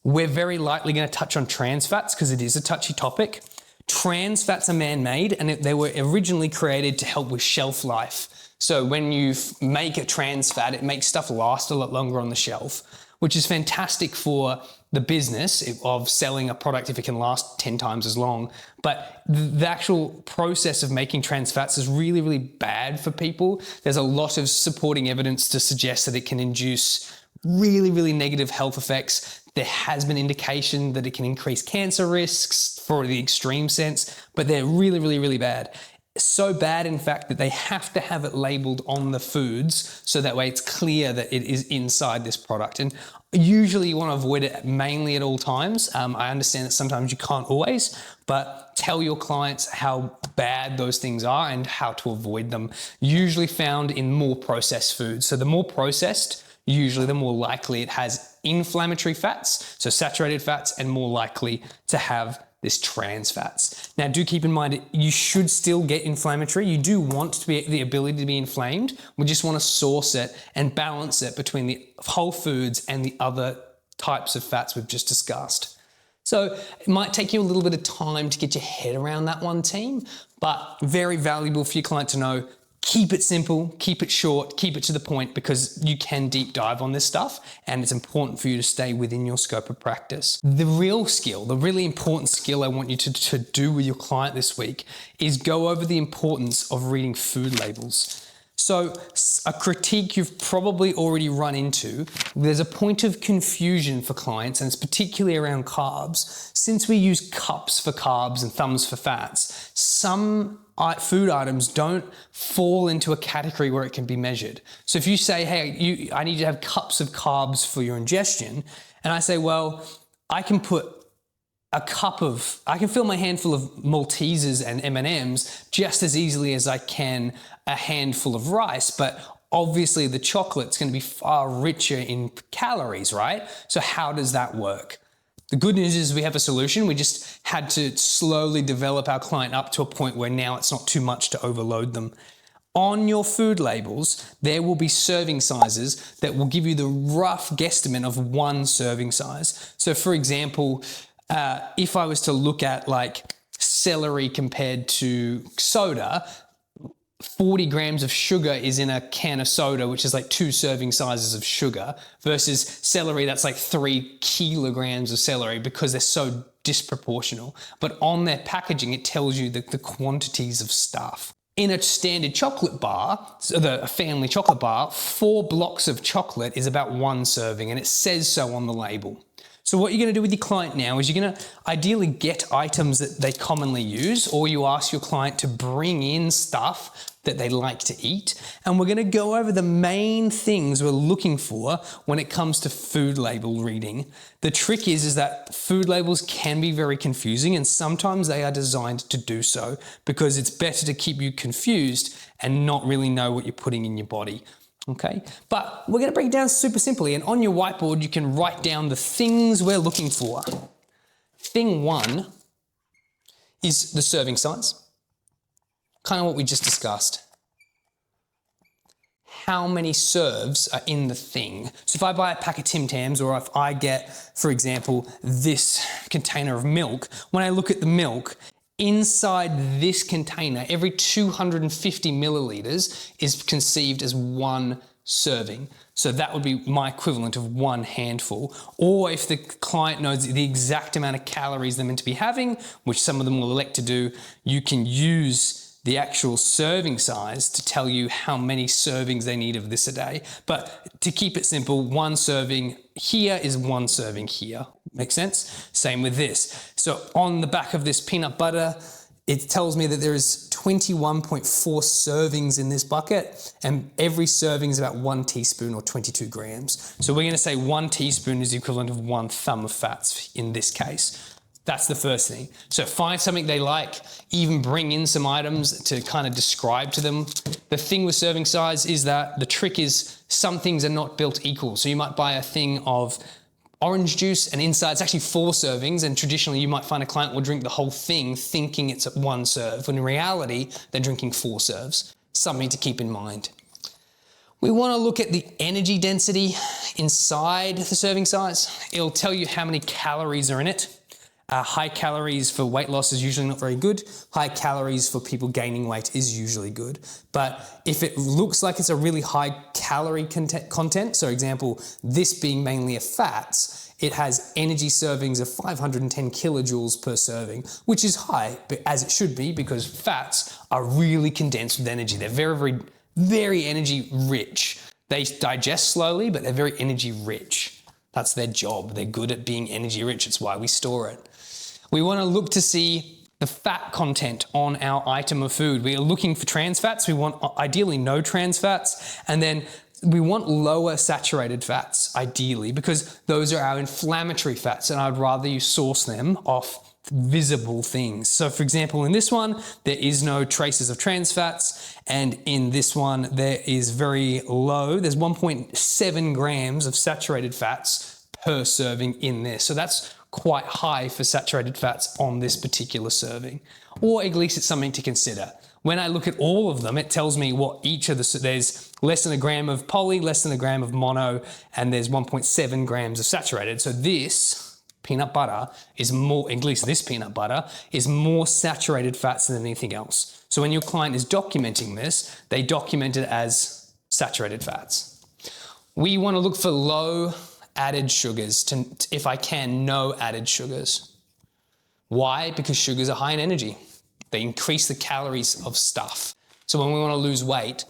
We're very likely going to touch on trans fats because it is a touchy topic. Trans fats are man-made, and they were originally created to help with shelf life. So when you make a trans fat, it makes stuff last a lot longer on the shelf, which is fantastic for the business of selling a product if it can last 10 times as long. But the actual process of making trans fats is really, really bad for people. There's a lot of supporting evidence to suggest that it can induce really, really negative health effects. There has been indication that it can increase cancer risks for the extreme sense, but they're really, really, really bad. So bad, in fact, that they have to have it labeled on the foods so that way it's clear that it is inside this product. And usually you want to avoid it mainly at all times. I understand that sometimes you can't always, but tell your clients how bad those things are and how to avoid them. Usually found in more processed foods. So the more processed, usually the more likely it has inflammatory fats, so saturated fats, and more likely to have this trans fats. Now, do keep in mind, you should still get inflammatory. You do want to be the ability to be inflamed. We just want to source it and balance it between the whole foods and the other types of fats we've just discussed. So it might take you a little bit of time to get your head around that one, team, but very valuable for your client to know. Keep it simple, keep it short, keep it to the point, because you can deep dive on this stuff and it's important for you to stay within your scope of practice. The real skill, the really important skill I want you to do with your client this week is go over the importance of reading food labels. So a critique you've probably already run into, there's a point of confusion for clients, and it's particularly around carbs. Since we use cups for carbs and thumbs for fats, some food items don't fall into a category where it can be measured. So if you say, hey, I need to have cups of carbs for your ingestion, and I say, well, I can fill my handful of Maltesers and M&Ms just as easily as I can a handful of rice, but obviously the chocolate's going to be far richer in calories, right? So how does that work? The good news is we have a solution. We just had to slowly develop our client up to a point where now it's not too much to overload them. On your food labels, there will be serving sizes that will give you the rough guesstimate of one serving size. So for example, if I was to look at like celery compared to soda, 40 grams of sugar is in a can of soda, which is like 2 serving sizes of sugar, versus celery that's like 3 kilograms of celery, because they're so disproportional. But on their packaging, it tells you the quantities of stuff. In a standard chocolate bar, so a family chocolate bar, 4 blocks of chocolate is about 1 serving, and it says so on the label. So what you're going to do with your client now is you're going to ideally get items that they commonly use, or you ask your client to bring in stuff that they like to eat. And we're going to go over the main things we're looking for when it comes to food label reading. The trick is that food labels can be very confusing, and sometimes they are designed to do so because it's better to keep you confused and not really know what you're putting in your body. Okay, but we're going to break it down super simply, and on your whiteboard you can write down the things we're looking for. Thing 1 is the serving size, kind of what we just discussed. How many serves are in the thing? So if I buy a pack of Tim Tams, or if I get, for example, this container of milk, when I look at the milk, inside this container, every 250 milliliters is conceived as 1 serving. So that would be my equivalent of 1 handful. Or if the client knows the exact amount of calories they're meant to be having, which some of them will elect to do, you can use the actual serving size to tell you how many servings they need of this a day. But to keep it simple, 1 serving here is 1 serving here. Make sense? Same with this. So on the back of this peanut butter, it tells me that there is 21.4 servings in this bucket, and every serving is about 1 teaspoon or 22 grams. So we're going to say 1 teaspoon is the equivalent of 1 thumb of fats in this case. That's the first thing. So find something they like, even bring in some items to kind of describe to them. The thing with serving size is that the trick is some things are not built equal. So you might buy a thing of orange juice and inside it's actually 4 servings, and traditionally you might find a client will drink the whole thing thinking it's 1 serve, when in reality they're drinking 4 serves. Something to keep in mind. We want to look at the energy density inside the serving size. It'll tell you how many calories are in it. High calories for weight loss is usually not very good. High calories for people gaining weight is usually good. But if it looks like it's a really high calorie content, so example, this being mainly a fats, it has energy servings of 510 kilojoules per serving, which is high, but as it should be, because fats are really condensed with energy. They're very, very, very energy rich. They digest slowly, but they're very energy rich. That's their job. They're good at being energy rich. It's why we store it. We want to look to see the fat content on our item of food. We are looking for trans fats. We want ideally no trans fats. And then we want lower saturated fats, ideally, because those are our inflammatory fats, and I'd rather you source them off visible things. So for example, in this one, there is no traces of trans fats, and in this one, there is very low. There's 1.7 grams of saturated fats per serving in this. So that's quite high for saturated fats on this particular serving, or at least it's something to consider. When I look at all of them, it tells me what each of there's less than a gram of poly, less than a gram of mono, and there's 1.7 grams of saturated. So this peanut butter is more, at least this peanut butter, is more saturated fats than anything else. So when your client is documenting this, they document it as saturated fats. We want to look for low added sugars, if I can, no added sugars. Why? Because sugars are high in energy. They increase the calories of stuff. So when we want to lose weight,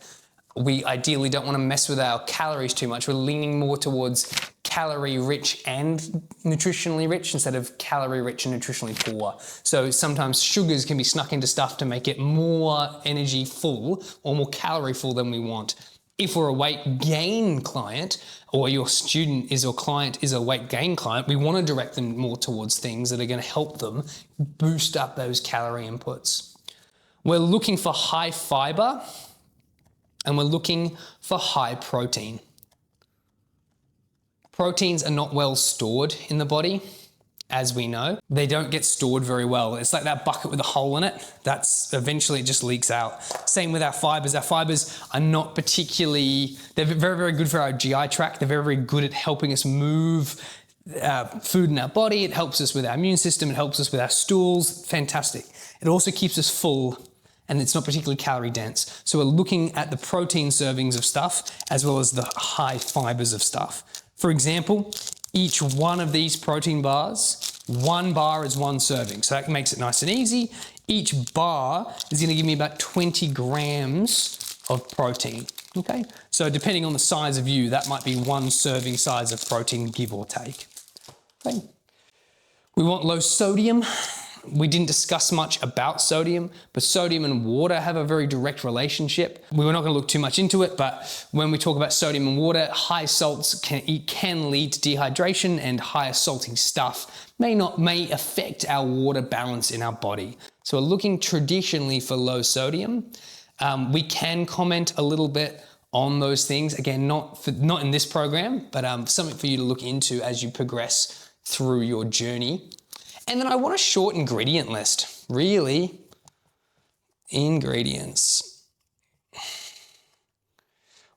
we ideally don't want to mess with our calories too much. We're leaning more towards calorie rich and nutritionally rich instead of calorie rich and nutritionally poor. So sometimes sugars can be snuck into stuff to make it more energy full or more calorie full than we want. If we're a weight gain client, or your student is or client is a weight gain client, we want to direct them more towards things that are going to help them boost up those calorie inputs. We're looking for high fiber, and we're looking for high protein. Proteins are not well stored in the body, as we know. They don't get stored very well. It's like that bucket with a hole in it. That's eventually it just leaks out. Same with our fibers. Our fibers are not particularly, they're very, very good for our GI tract. They're very, very good at helping us move food in our body. It helps us with our immune system. It helps us with our stools. Fantastic. It also keeps us full, and it's not particularly calorie dense. So we're looking at the protein servings of stuff as well as the high fibers of stuff. For example, each one of these protein bars 1 bar is 1 serving. So that makes it nice and easy. Each bar is gonna give me about 20 grams of protein, okay? So depending on the size of you, that might be 1 serving size of protein, give or take. Okay. We want low sodium. We didn't discuss much about sodium, but sodium and water have a very direct relationship. We were not going to look too much into it, but when we talk about sodium and water, high salts can lead to dehydration, and higher salting stuff may affect our water balance in our body. So we're looking traditionally for low sodium. We can comment a little bit on those things. Again, not in this program, but something for you to look into as you progress through your journey. And then I want a short ingredient list. Really, ingredients.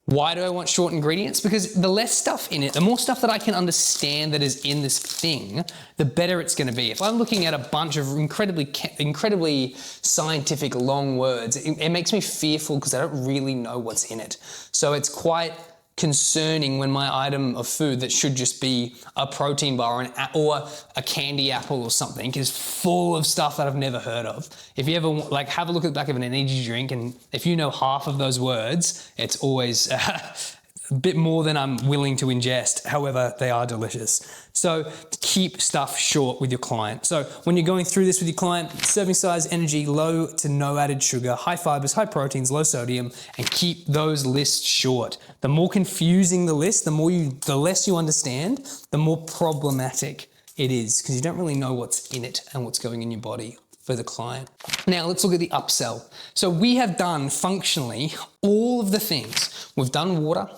Why do I want short ingredients? Because the less stuff in it, the more stuff that I can understand that is in this thing, the better it's going to be. If I'm looking at a bunch of incredibly scientific long words, it makes me fearful because I don't really know what's in it. So it's quite concerning when my item of food that should just be a protein bar or a candy apple or something is full of stuff that I've never heard of. If you ever have a look at the back of an energy drink, and if you know half of those words, it's always a bit more than I'm willing to ingest. However, they are delicious. So keep stuff short with your client. So when you're going through this with your client, serving size, energy, low to no added sugar, high fibers, high proteins, low sodium, and keep those lists short. The more confusing the list, the less you understand, the more problematic it is, because you don't really know what's in it and what's going in your body for the client. Now let's look at the upsell. So we have done functionally all of the things. We've done water,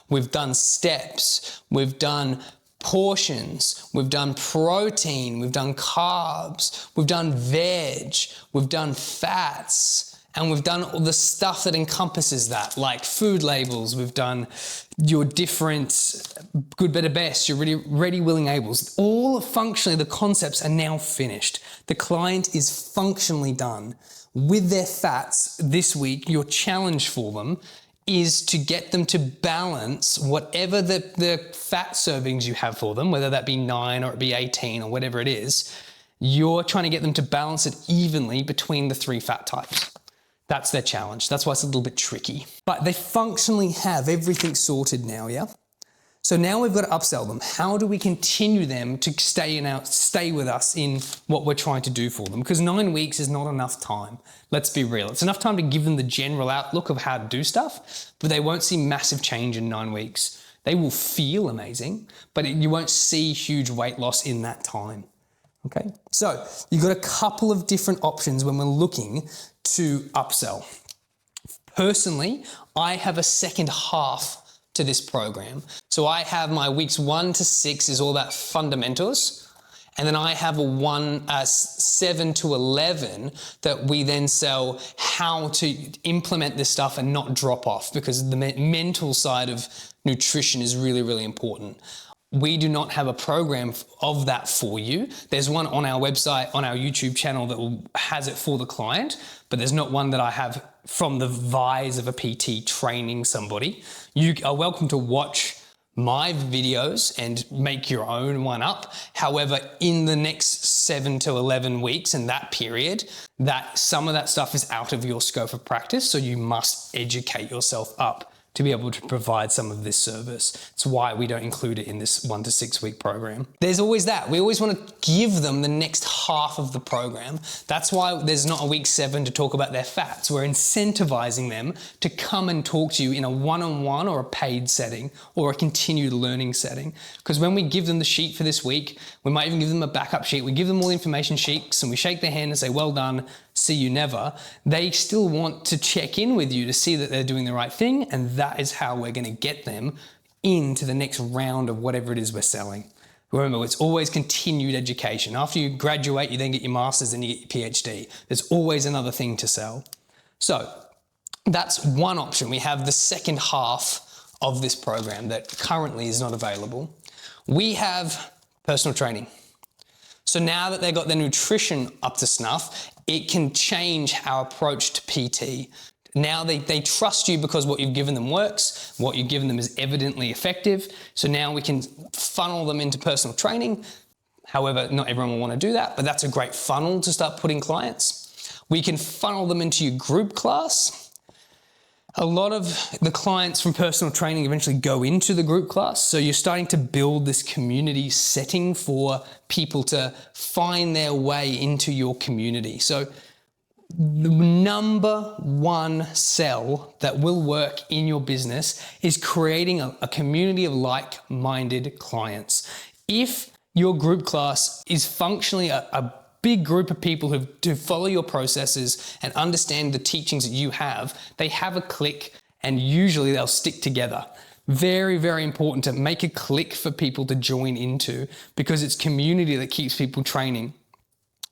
we've done steps, we've done portions, we've done protein, we've done carbs, we've done veg, we've done fats, and we've done all the stuff that encompasses that, like food labels. We've done your different good, better, best, your ready, willing, ables. All functionally, the concepts are now finished. The client is functionally done with their fats this week. Your challenge for them is to get them to balance whatever the fat servings you have for them, whether that be 9 or it be 18 or whatever it is. You're trying to get them to balance it evenly between the 3 fat types. That's their challenge. That's why it's a little bit tricky. But they functionally have everything sorted now, yeah? So now we've got to upsell them. How do we continue them to stay with us in what we're trying to do for them? Because 9 weeks is not enough time. Let's be real. It's enough time to give them the general outlook of how to do stuff, but they won't see massive change in 9 weeks. They will feel amazing, but you won't see huge weight loss in that time. Okay, so you've got a couple of different options when we're looking to upsell. Personally, I have a second half to this program. So I have my weeks 1 to 6 is all about fundamentals. And then I have a 7 to 11 that we then sell how to implement this stuff and not drop off, because the mental side of nutrition is really, really important. We do not have a program of that for you. There's one on our website, on our YouTube channel that has it for the client, but there's not one that I have from the vise of a PT training somebody. You are welcome to watch my videos and make your own one up. However, in the next 7 to 11 weeks in that period, that some of that stuff is out of your scope of practice, so you must educate yourself up to be able to provide some of this service. It's why we don't include it in this 1 to 6 week program. There's always that. We always want to give them the next half of the program. That's why there's not a week 7 to talk about their fats. We're incentivizing them to come and talk to you in a one-on-one or a paid setting or a continued learning setting. Because when we give them the sheet for this week, we might even give them a backup sheet. We give them all the information sheets and we shake their hand and say, well done, see you never. They still want to check in with you to see that they're doing the right thing, and that is how we're going to get them into the next round of whatever it is we're selling. Remember, it's always continued education. After you graduate, you then get your master's and you get your PhD. There's always another thing to sell. So that's one option. We have the second half of this program that currently is not available. We have personal training. So now that they've got their nutrition up to snuff, it can change our approach to PT. Now they trust you because what you've given them works, what you've given them is evidently effective. So now we can funnel them into personal training, However, not everyone will want to do that, but that's a great funnel to start putting clients. We can funnel them into your group class. A lot of the clients from personal training eventually go into the group class. So you're starting to build this community setting for people to find their way into your community. So the number one sell that will work in your business is creating a community of like-minded clients. If your group class is functionally a big group of people who follow your processes and understand the teachings that you have, they have a click and usually they'll stick together. Very, very important to make a click for people to join into, because it's community that keeps people training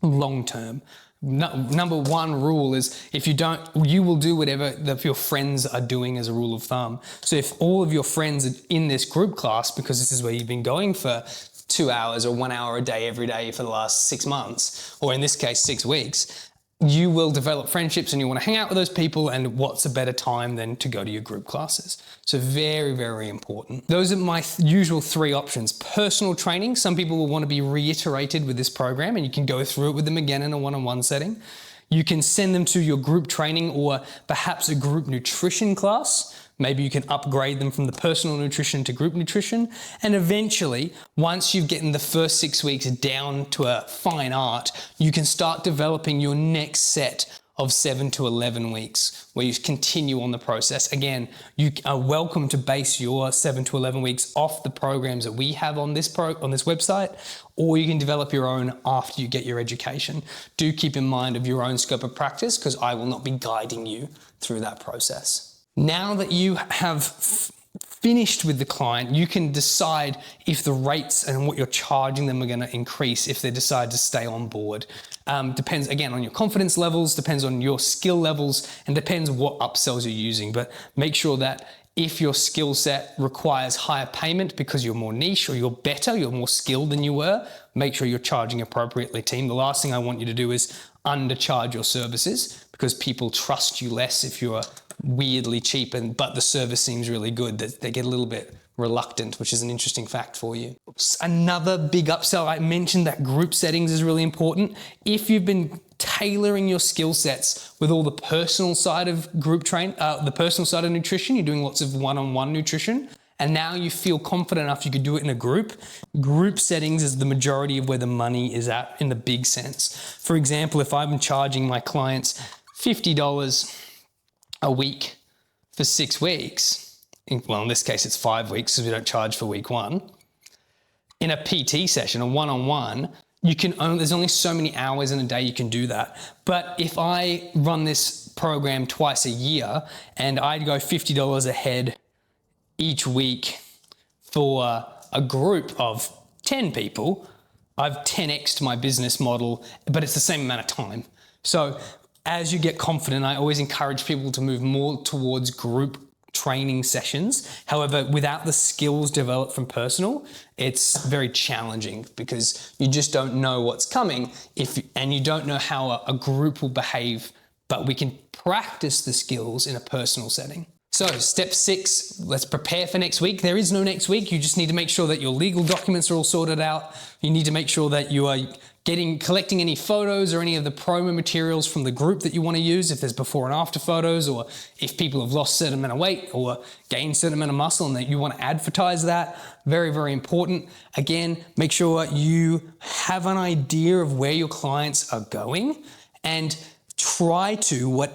long term. Number one rule is if you don't, you will do whatever your friends are doing as a rule of thumb. So if all of your friends are in this group class, because this is where you've been going for 2 hours or 1 hour a day every day for the last 6 months, or in this case 6 weeks, you will develop friendships and you want to hang out with those people, and what's a better time than to go to your group classes? So very, very important. Those are my usual 3 options. Personal training, some people will want to be reiterated with this program and you can go through it with them again in a one-on-one setting. You can send them to your group training or perhaps a group nutrition class. Maybe you can upgrade them from the personal nutrition to group nutrition. And eventually, once you've gotten the first 6 weeks down to a fine art, you can start developing your next set of 7 to 11 weeks where you continue on the process. Again, you are welcome to base your 7 to 11 weeks off the programs that we have on this website, or you can develop your own after you get your education. Do keep in mind of your own scope of practice, because I will not be guiding you through that process. Now that you have finished with the client, you can decide if the rates and what you're charging them are going to increase if they decide to stay on board. Depends again on your confidence levels, depends on your skill levels, and depends what upsells you're using. But make sure that if your skill set requires higher payment because you're more niche or you're better, you're more skilled than you were, make sure you're charging appropriately, team. The last thing I want you to do is undercharge your services, because people trust you less if you're weirdly cheap but the service seems really good. They get a little bit reluctant, which is an interesting fact for you. Another big upsell, I mentioned that group settings is really important. If you've been tailoring your skill sets with all the personal side of the personal side of nutrition, you're doing lots of one-on-one nutrition, and now you feel confident enough you could do it in a group. Group settings is the majority of where the money is at in the big sense. For example, if I'm charging my clients $50 a week for 6 weeks, well, in this case it's 5 weeks because we don't charge for week 1. In a PT session, a one-on-one, there's only so many hours in a day you can do that. But if I run this program twice a year and I go $50 a head each week for a group of 10 people, I've 10x'd my business model, but it's the same amount of time. So as you get confident, I always encourage people to move more towards group training sessions. However, without the skills developed from personal, it's very challenging because you just don't know what's coming and you don't know how a group will behave, but we can practice the skills in a personal setting. So step 6, let's prepare for next week. There is no next week. You just need to make sure that your legal documents are all sorted out. You need to make sure that you are collecting any photos or any of the promo materials from the group that you want to use, if there's before and after photos, or if people have lost a certain amount of weight or gained a certain amount of muscle and that you want to advertise that. Very, very important. Again, make sure you have an idea of where your clients are going and try to,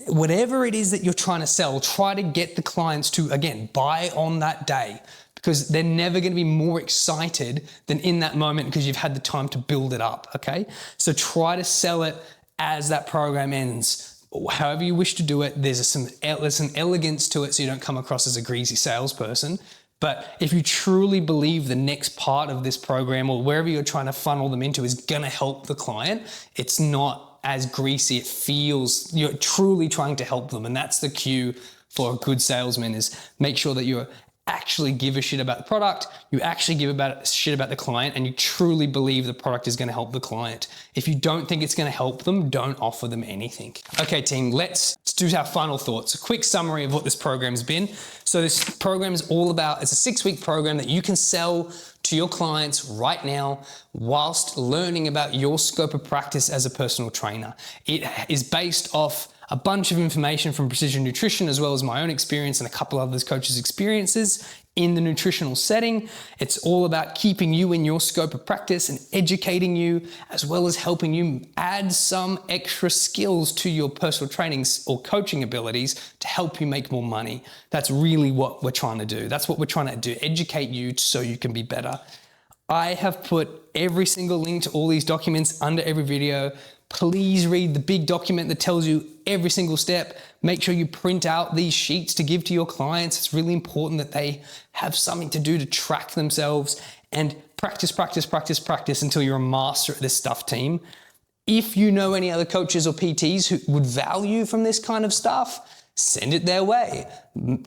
whatever it is that you're trying to sell, try to get the clients to, again, buy on that day, because they're never going to be more excited than in that moment because you've had the time to build it up, okay? So try to sell it as that program ends. However you wish to do it, there's some elegance to it so you don't come across as a greasy salesperson. But if you truly believe the next part of this program or wherever you're trying to funnel them into is going to help the client, it's not as greasy. It feels you're truly trying to help them. And that's the cue for a good salesman, is make sure that you're actually give a shit about the product, you actually give a shit about the client, and you truly believe the product is going to help the client. If you don't think it's going to help them, don't offer them anything. Okay, team, let's do our final thoughts. A quick summary of what this program's been. So this program is all about, it's a 6-week program that you can sell to your clients right now whilst learning about your scope of practice as a personal trainer. It is based off a bunch of information from Precision Nutrition, as well as my own experience and a couple others coaches' experiences in the nutritional setting. It's all about keeping you in your scope of practice and educating you, as well as helping you add some extra skills to your personal training or coaching abilities to help you make more money. That's really what we're trying to do. That's what we're trying to do, educate you so you can be better. I have put every single link to all these documents under every video. Please read the big document that tells you every single step. Make sure you print out these sheets to give to your clients. It's really important that they have something to do to track themselves, and practice, practice, practice, practice until you're a master at this stuff, team. If you know any other coaches or PTs who would value from this kind of stuff, send it their way.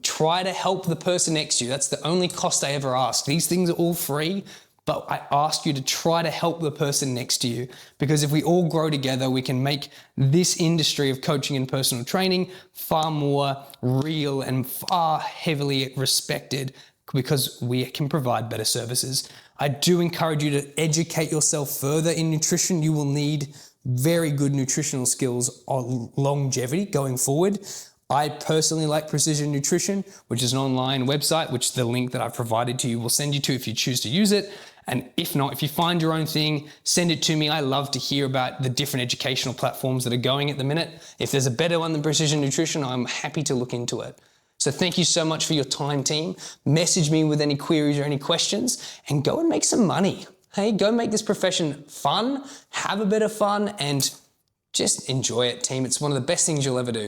Try to help the person next to you. That's the only cost I ever ask. These things are all free, but I ask you to try to help the person next to you, because if we all grow together, we can make this industry of coaching and personal training far more real and far heavily respected, because we can provide better services. I do encourage you to educate yourself further in nutrition. You will need very good nutritional skills on longevity going forward. I personally like Precision Nutrition, which is an online website, which the link that I've provided to you will send you to if you choose to use it. And if not, if you find your own thing, send it to me. I love to hear about the different educational platforms that are going at the minute. If there's a better one than Precision Nutrition, I'm happy to look into it. So thank you so much for your time, team. Message me with any queries or any questions, and go and make some money. Hey, go make this profession fun, have a bit of fun, and just enjoy it, team. It's one of the best things you'll ever do.